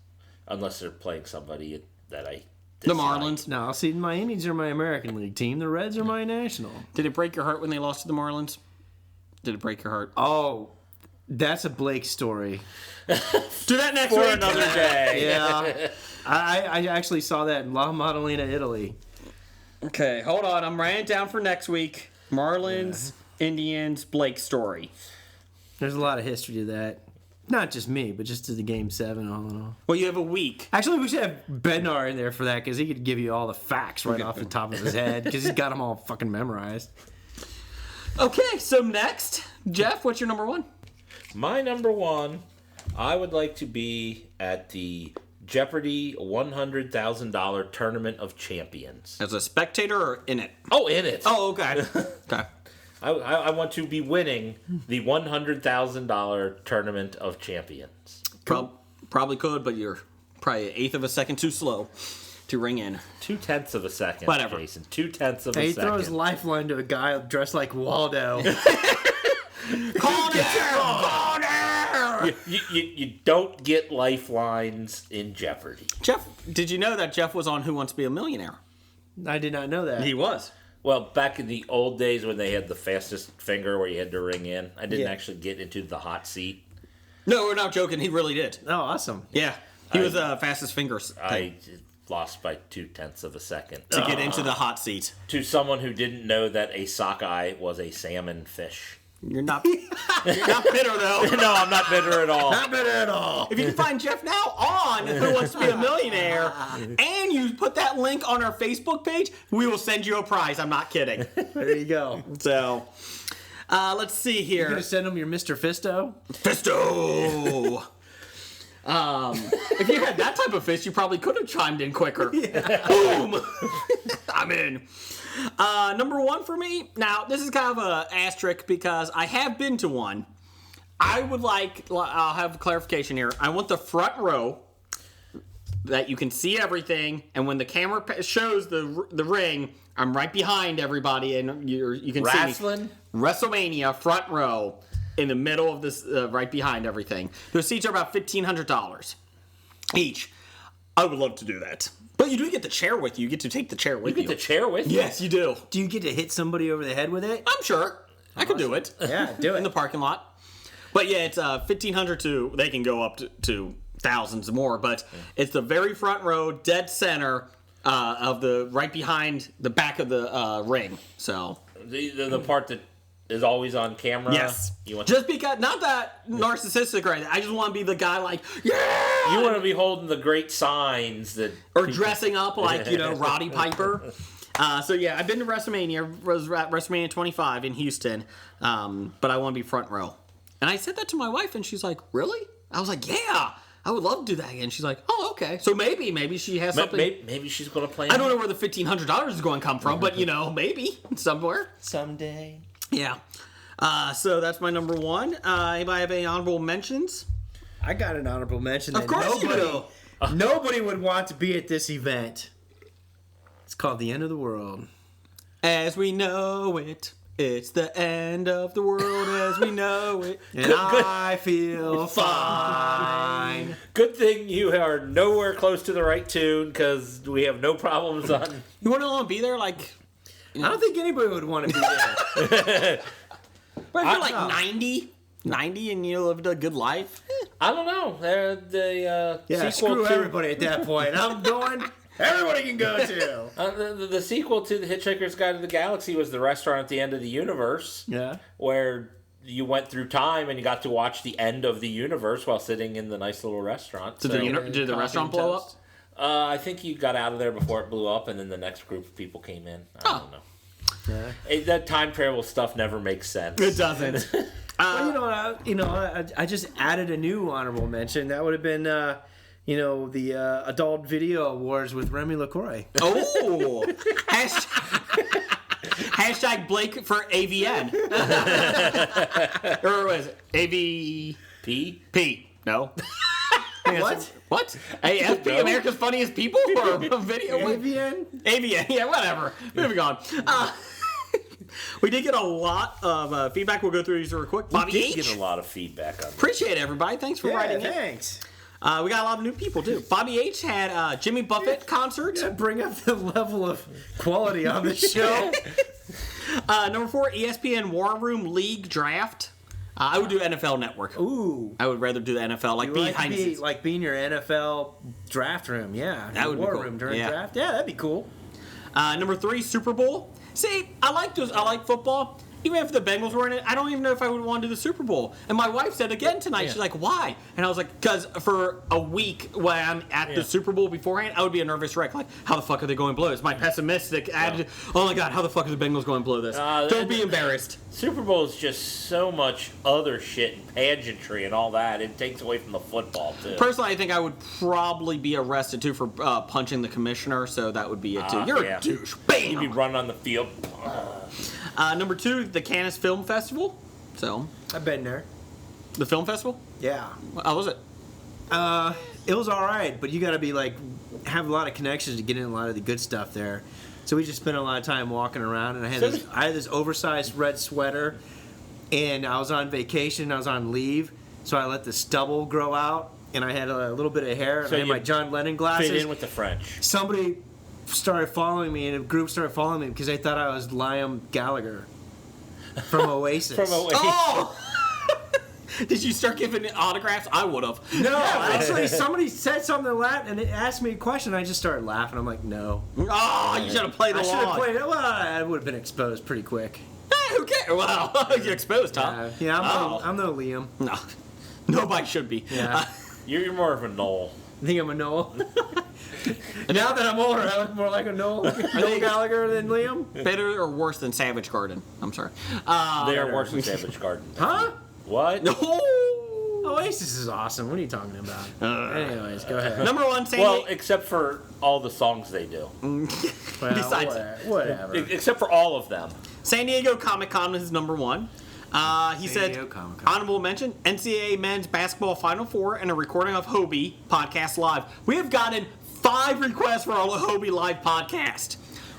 Unless they're playing somebody that I dislike. The Marlins. No, see, my Indians are my American League team. The Reds are my national. Did it break your heart when they lost to the Marlins? Did it break your heart? Oh, that's a Blake story. Do that next For week. another day. Yeah. I actually saw that in La Maddalena, Italy. Okay, hold on. I'm writing it down for next week. Marlins, Indians, Blake story. There's a lot of history to that. Not just me, but just to the Game 7 all in all. Well, you have a week. Actually, we should have Bednar in there for that because he could give you all the facts right off the top of his head because he's got them all fucking memorized. Okay, so next, Jeff, what's your number one? My number one, I would like to be at the Jeopardy $100,000 Tournament of Champions. As a spectator or in it? Oh, in it. Oh, okay. Okay. I want to be winning the $100,000 Tournament of Champions. Probably could, but you're probably an eighth of a second too slow to ring in. 0.2 of a second. Whatever. Jason. 0.2 of a second. He throws lifeline to a guy dressed like Waldo. Call it You don't get lifelines in Jeopardy. Jeff, did you know that Jeff was on Who Wants to Be a Millionaire? I did not know that. He was. Well, back in the old days when they had the fastest finger where you had to ring in, I didn't actually get into the hot seat. No, we're not joking. He really did. Oh, awesome. Yeah. He was fastest fingers. I lost by 0.2 of a second. To get into the hot seat. To someone who didn't know that a sockeye was a salmon fish. You're not bitter, though. No, I'm not bitter at all. Not bitter at all. If you can find Jeff now on Who Wants to Be a Millionaire, and you put that link on our Facebook page, we will send you a prize. I'm not kidding. There you go. So, let's see here. You're going to send him your Mr. Fisto? Fisto! If you had that type of fist, you probably could have chimed in quicker. Yeah. Boom! I'm in. Number one for me. Now, this is kind of an asterisk because I have been to one. I'll have clarification here. I want the front row that you can see everything, and when the camera shows the ring, I'm right behind everybody, and you can see me. WrestleMania front row in the middle of this, right behind everything. Those seats are about $1,500 each. I would love to do that. But you do get the chair with you. You get to take the chair with you. You get the chair with you? Yes, you do. Do you get to hit somebody over the head with it? I'm sure. I could do it. Yeah, do it. In the parking lot. But yeah, it's $1,500 to, they can go up to thousands more, but it's the very front row, dead center of the, right behind the back of the ring. So. The part that is always on camera. Yes. Just because, not that narcissistic or anything. I just want to be the guy like, yeah! You want to be holding the great signs that... Or dressing up like, Roddy Piper. So yeah, I've been to WrestleMania. Was at WrestleMania 25 in Houston. But I want to be front row. And I said that to my wife, and she's like, really? I was like, yeah, I would love to do that again. She's like, oh, okay. So maybe she has something. Maybe she's going to play. I don't know where the $1,500 is going to come from, but, maybe somewhere. Someday. Yeah. So that's my number one. Anybody have any honorable mentions? I got an honorable mention. Of course you do. Nobody would want to be at this event. It's called The End of the World. As we know it. It's the end of the world as we know it. And I feel fine. Good thing you are nowhere close to the right tune because we have no problems on. You want to be there? Like, I don't think anybody would want to be there. But if you're like 90 and you lived a good life. I don't know. They're the sequel screw to everybody at that point. I'm going. Everybody can go to. The sequel to The Hitchhiker's Guide to the Galaxy was the restaurant at the end of the universe. Yeah. Where you went through time and you got to watch the end of the universe while sitting in the nice little restaurant. Did the restaurant blow up? I think you got out of there before it blew up, and then the next group of people came in. I don't know. Yeah. That time travel stuff never makes sense. It doesn't. Well, I just added a new honorable mention. That would have been. The Adult Video Awards with Remy LaCroix. Oh! Hashtag Blake for AVN. Or was it AVP? P? No. What? What? AFP, America's Funniest People? Or video? AVN? AVN, yeah, whatever. Moving on. We did get a lot of feedback. We'll go through these real quick. Bobby We H. did get a lot of feedback on that. Appreciate it, everybody. Thanks for writing in. Thanks. We got a lot of new people, too. Bobby H. had Jimmy Buffett concert. Bring up the level of quality on the show. Number 4, ESPN War Room League Draft. I would do NFL Network. Ooh. I would rather do the NFL, like behind the scenes. Like being your NFL draft room, yeah. That would be War cool. room during Yeah. draft. Yeah, that'd be cool. Number 3, Super Bowl. See, I like those. I like football. Even if the Bengals were in it, I don't even know if I would want to do the Super Bowl. And my wife said again tonight, she's like, why? And I was like, because for a week when I'm at the Super Bowl beforehand, I would be a nervous wreck. Like, how the fuck are they going to blow this? My pessimistic attitude. Oh my God, how the fuck are the Bengals going to blow this? Don't be embarrassed. Super Bowl is just so much other shit and pageantry and all that. It takes away from the football, too. Personally, I think I would probably be arrested, too, for punching the commissioner, so that would be it, too. You're a douche. Bam! You'd be running on the field. Number 2, the Cannes Film Festival. So, I've been there. the film festival? Yeah. How was it? It was all right, but you got to be like have a lot of connections to get in a lot of the good stuff there. So we just spent a lot of time walking around, and I had this oversized red sweater, and I was on vacation. I was on leave, so I let the stubble grow out, and I had a little bit of hair, and I had my John Lennon glasses. Fit in with the French. Somebody started following me, and a group started following me because they thought I was Liam Gallagher from Oasis. Oh! Did you start giving autographs? I would have. No, actually, somebody said something and it asked me a question. I just started laughing. I'm like, no. Oh, you should have played I along. should have played it. Well, I would have been exposed pretty quick. Who cares? Wow, you're exposed, huh? I'm no Liam. No, nobody should be. Yeah. You're more of a Noel. I think I'm a Noel. Now that I'm older, I look more like a Noel Gallagher than Liam. Better or worse than Savage Garden? I'm sorry. They are worse than Savage Garden. Huh? What? No. Oasis is awesome. What are you talking about? Anyways, go ahead. Number 1, San Well, except for all the songs they do. Well, Besides whatever. Except for all of them. San Diego Comic-Con is number 1. He said, honorable mention, NCAA Men's Basketball Final Four and a recording of Hobie Podcast Live. We have gotten 5 requests for a Hobie Live podcast.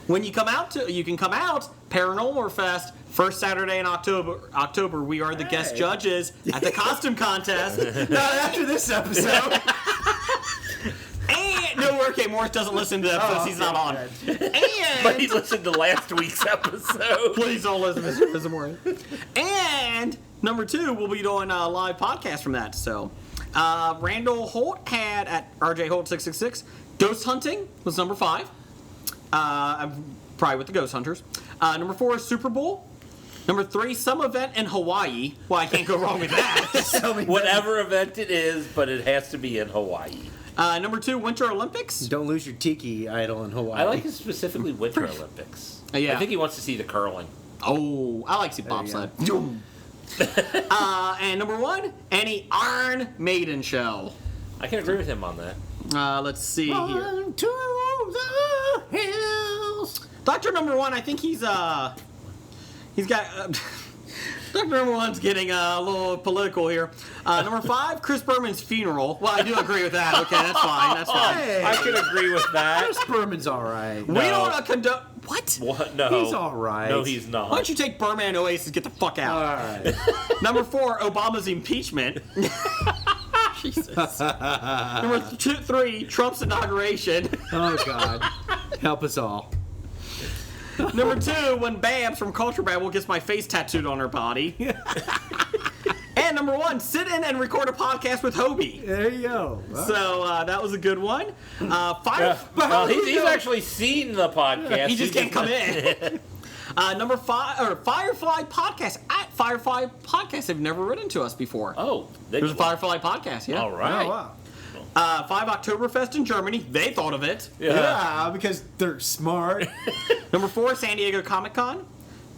When you come out, you can come out, Paranormal Fest, first Saturday in October, we are the guest judges at the costume contest. Not after this episode. And no, okay, Morris doesn't listen to the episodes he's not on. But he listened to last week's episode. Please don't listen to Mr. Morris. And number 2, we'll be doing a live podcast from that. So, Randall Holt had at RJ Holt 666. Ghost hunting was number 5. I'm probably with the ghost hunters. Number 4 is Super Bowl. Number 3, some event in Hawaii. Well, I can't go wrong with that. Whatever event it is, but it has to be in Hawaii. Number 2, Winter Olympics. Don't lose your tiki idol in Hawaii. I like it specifically Winter Olympics. Yeah. I think he wants to see the curling. Oh, I like to see bobsled. And number 1, any Iron Maiden show. I can agree with him on that. Let's see here. On to the hills. Doctor number 1, I think he's got. Doctor number 1's getting a little political here. Number 5, Chris Berman's funeral. Well, I do agree with that. Okay, that's fine. That's fine. Hey, I can agree with that. Chris Berman's all right. We don't condone. What? What? No. He's all right. No, he's not. Why don't you take Berman and Oasis and get the fuck out? All right. Number 4, Obama's impeachment. Jesus. Number 3, Trump's inauguration. Oh, God. Help us all. Number 2, when Babs from Culture Babble gets my face tattooed on her body. And number 1, sit in and record a podcast with Hobie. There you go. So that was a good one. He's actually seen the podcast. He just can't come in. Number 5, or Firefly Podcast. At Firefly Podcast, they've never written to us before. Oh, there's a Firefly Podcast. Yeah. All right. Oh, wow. 5 Oktoberfest in Germany. They thought of it. Yeah, because they're smart. Number 4, San Diego Comic Con.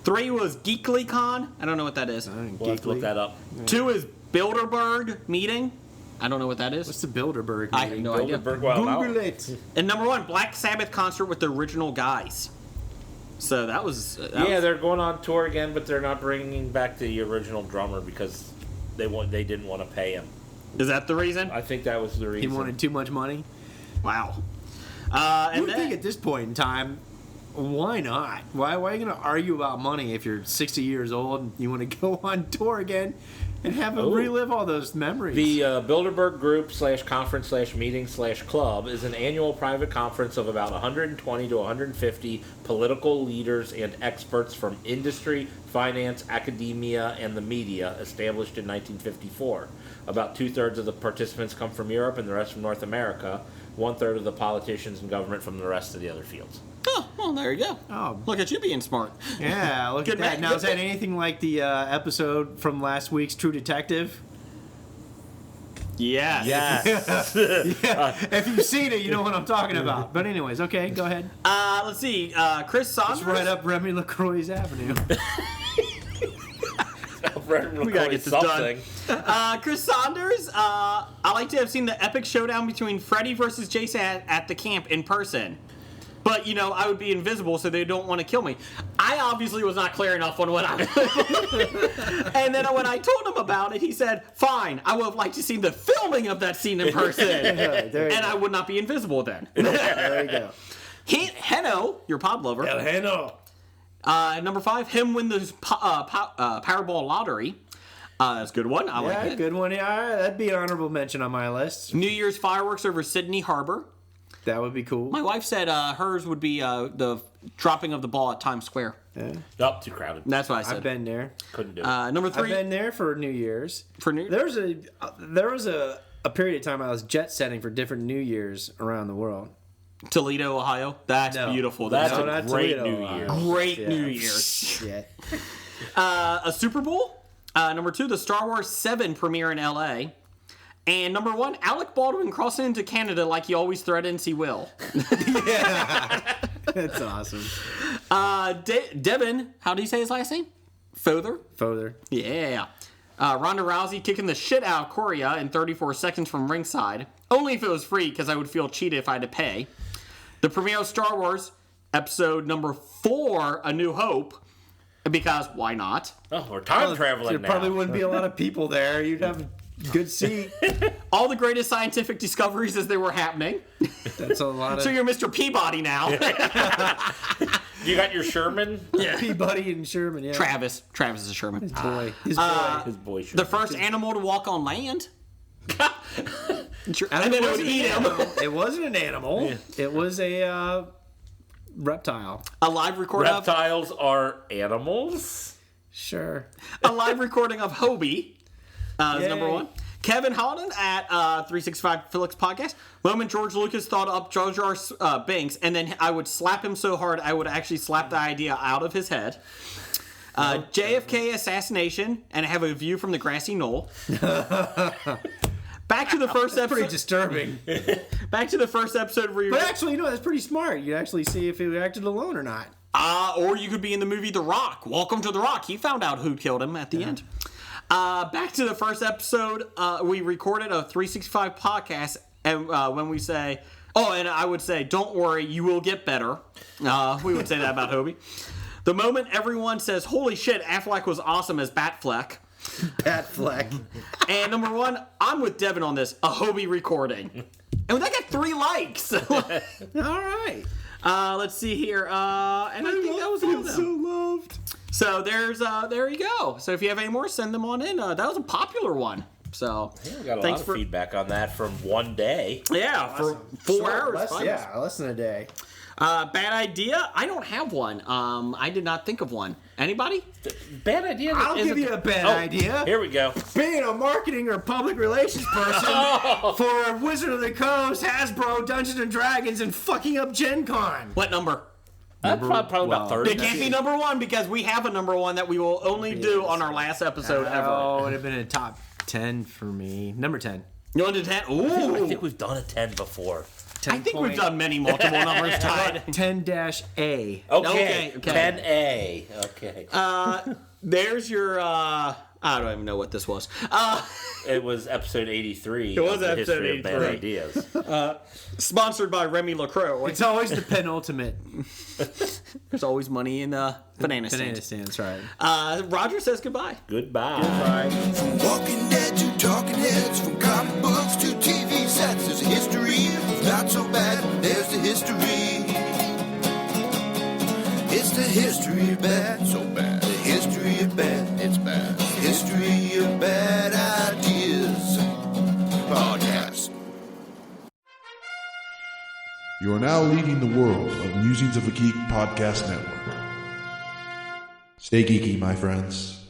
3 was GeeklyCon. I don't know what that is. We'll have to look that up. 2 is Bilderberg Meeting. I don't know what that is. What's the Bilderberg meeting? I have no idea. Google it. And number 1, Black Sabbath concert with the original guys. So that was... they're going on tour again, but they're not bringing back the original drummer because they didn't want to pay him. Is that the reason? I think that was the reason. He wanted too much money. Wow. You And would then, think at this point in time, why not? Why are you going to argue about money if you're 60 years old and you want to go on tour again and have them relive all those memories? The Bilderberg Group /conference/meeting/club is an annual private conference of about 120 to 150 political leaders and experts from industry, finance, academia, and the media, established in 1954. About 2/3 of the participants come from Europe and the rest from North America. 1/3 of the politicians and government from the rest of the other fields. oh, well, there you go. Oh. Look at you being smart. Yeah, look at that. Now, is that anything like the episode from last week's True Detective? Yes. Yes. Yeah. If you've seen it, you know what I'm talking about. But anyways, okay, go ahead. Let's see. Chris Saunders. It's right up Remy LaCroix's Avenue. We gotta get this done. Chris Saunders. I like to have seen the epic showdown between Freddy versus Jason at the camp in person. But, you know, I would be invisible, so they don't want to kill me. I obviously was not clear enough on what I And then when I told him about it, he said, fine, I would have liked to see the filming of that scene in person. And I would not be invisible then. There you go. Heno, your pod lover. El Heno. Number 5, him win the Powerball lottery. That's a good one. I like it. Good one. Yeah, that'd be an honorable mention on my list. New Year's fireworks over Sydney Harbor. That would be cool. My wife said hers would be the dropping of the ball at Times Square. Yeah. Nope, too crowded. That's what I said. I've been there. Couldn't do it. Number 3. I've been there for New Year's. For New There was a period of time I was jet setting for different New Year's around the world. Toledo, Ohio. That's beautiful. That's a not great Toledo, New Year. Great New Year's. Yeah. A Super Bowl. Number 2, the Star Wars 7 premiere in L.A. And number 1, Alec Baldwin crossing into Canada like he always threatens he will. Yeah. That's awesome. Devin, how do you say his last name? Fother? Yeah. Ronda Rousey kicking the shit out of Korea in 34 seconds from ringside. Only if it was free, because I would feel cheated if I had to pay. The premiere of Star Wars, episode number 4, A New Hope. Because why not? Oh, we're time traveling now. There probably wouldn't be a lot of people there. You'd have a good seat. All the greatest scientific discoveries as they were happening. That's a lot of... So you're Mr. Peabody now. You got your Sherman? Yeah. Peabody and Sherman, yeah. Travis is a Sherman. His boy. His boy Sherman. The first animal to walk on land. And then it would eat him. It wasn't an animal. Yeah. It was a reptile. A live recording Reptiles are animals? Sure. A live recording of Hobie is number 1. Kevin Holden at 365 Felix Podcast. Moment George Lucas thought up Jar Jar Binks, and then I would slap him so hard I would actually slap the idea out of his head. JFK assassination, and have a view from the grassy knoll. Back to the first episode. Pretty disturbing. Back to the first episode where But actually, no, that's pretty smart. You actually see if he acted alone or not. Or you could be in the movie The Rock. Welcome to The Rock. He found out who killed him at the end. Back to the first episode. We recorded a 365 podcast, and when we say, and I would say, don't worry, you will get better. We would say that about Hobie. The moment everyone says, holy shit, Affleck was awesome as Batfleck. Batfleck. And number 1, I'm with Devin on this, a Hobie recording. And that got 3 likes. All right. Let's see here. And I think that was all of them. So loved. So there you go. So if you have any more, send them on in. That was a popular one. So we got a lot of feedback on that from one day. Yeah, awesome. for 4 hours. Less than a day. Bad idea? I don't have one. I did not think of one. Anybody? Bad idea? I'll give you a bad idea. Here we go. Being a marketing or public relations person for Wizard of the Coast, Hasbro, Dungeons and Dragons, and fucking up GenCon. What number? Probably about 30. It can't be number 1 because we have a number 1 that we will only do on our last episode ever. Oh, it would have been a top 10 for me. Number 10. You want to do 10? Ooh. I think we've done a 10 before. I think we've done many multiple numbers tied. 10-A. Okay. 10A. Okay. There's your. I don't even know what this was. It was episode 83. It was of the episode History of Bad 83. Ideas. Sponsored by Remy LaCroix. It's always the penultimate. There's always money in banana stands. Banana stands, right. Roger says goodbye. Goodbye. From Walking Dead to Talking Heads, from comic books to TV sets, there's a history. If not so bad, there's the history. It's the history of bad, so bad. The history of bad, it's bad. The history of bad ideas. Podcast. You are now leading the world of Musings of a Geek podcast network. Stay geeky, my friends.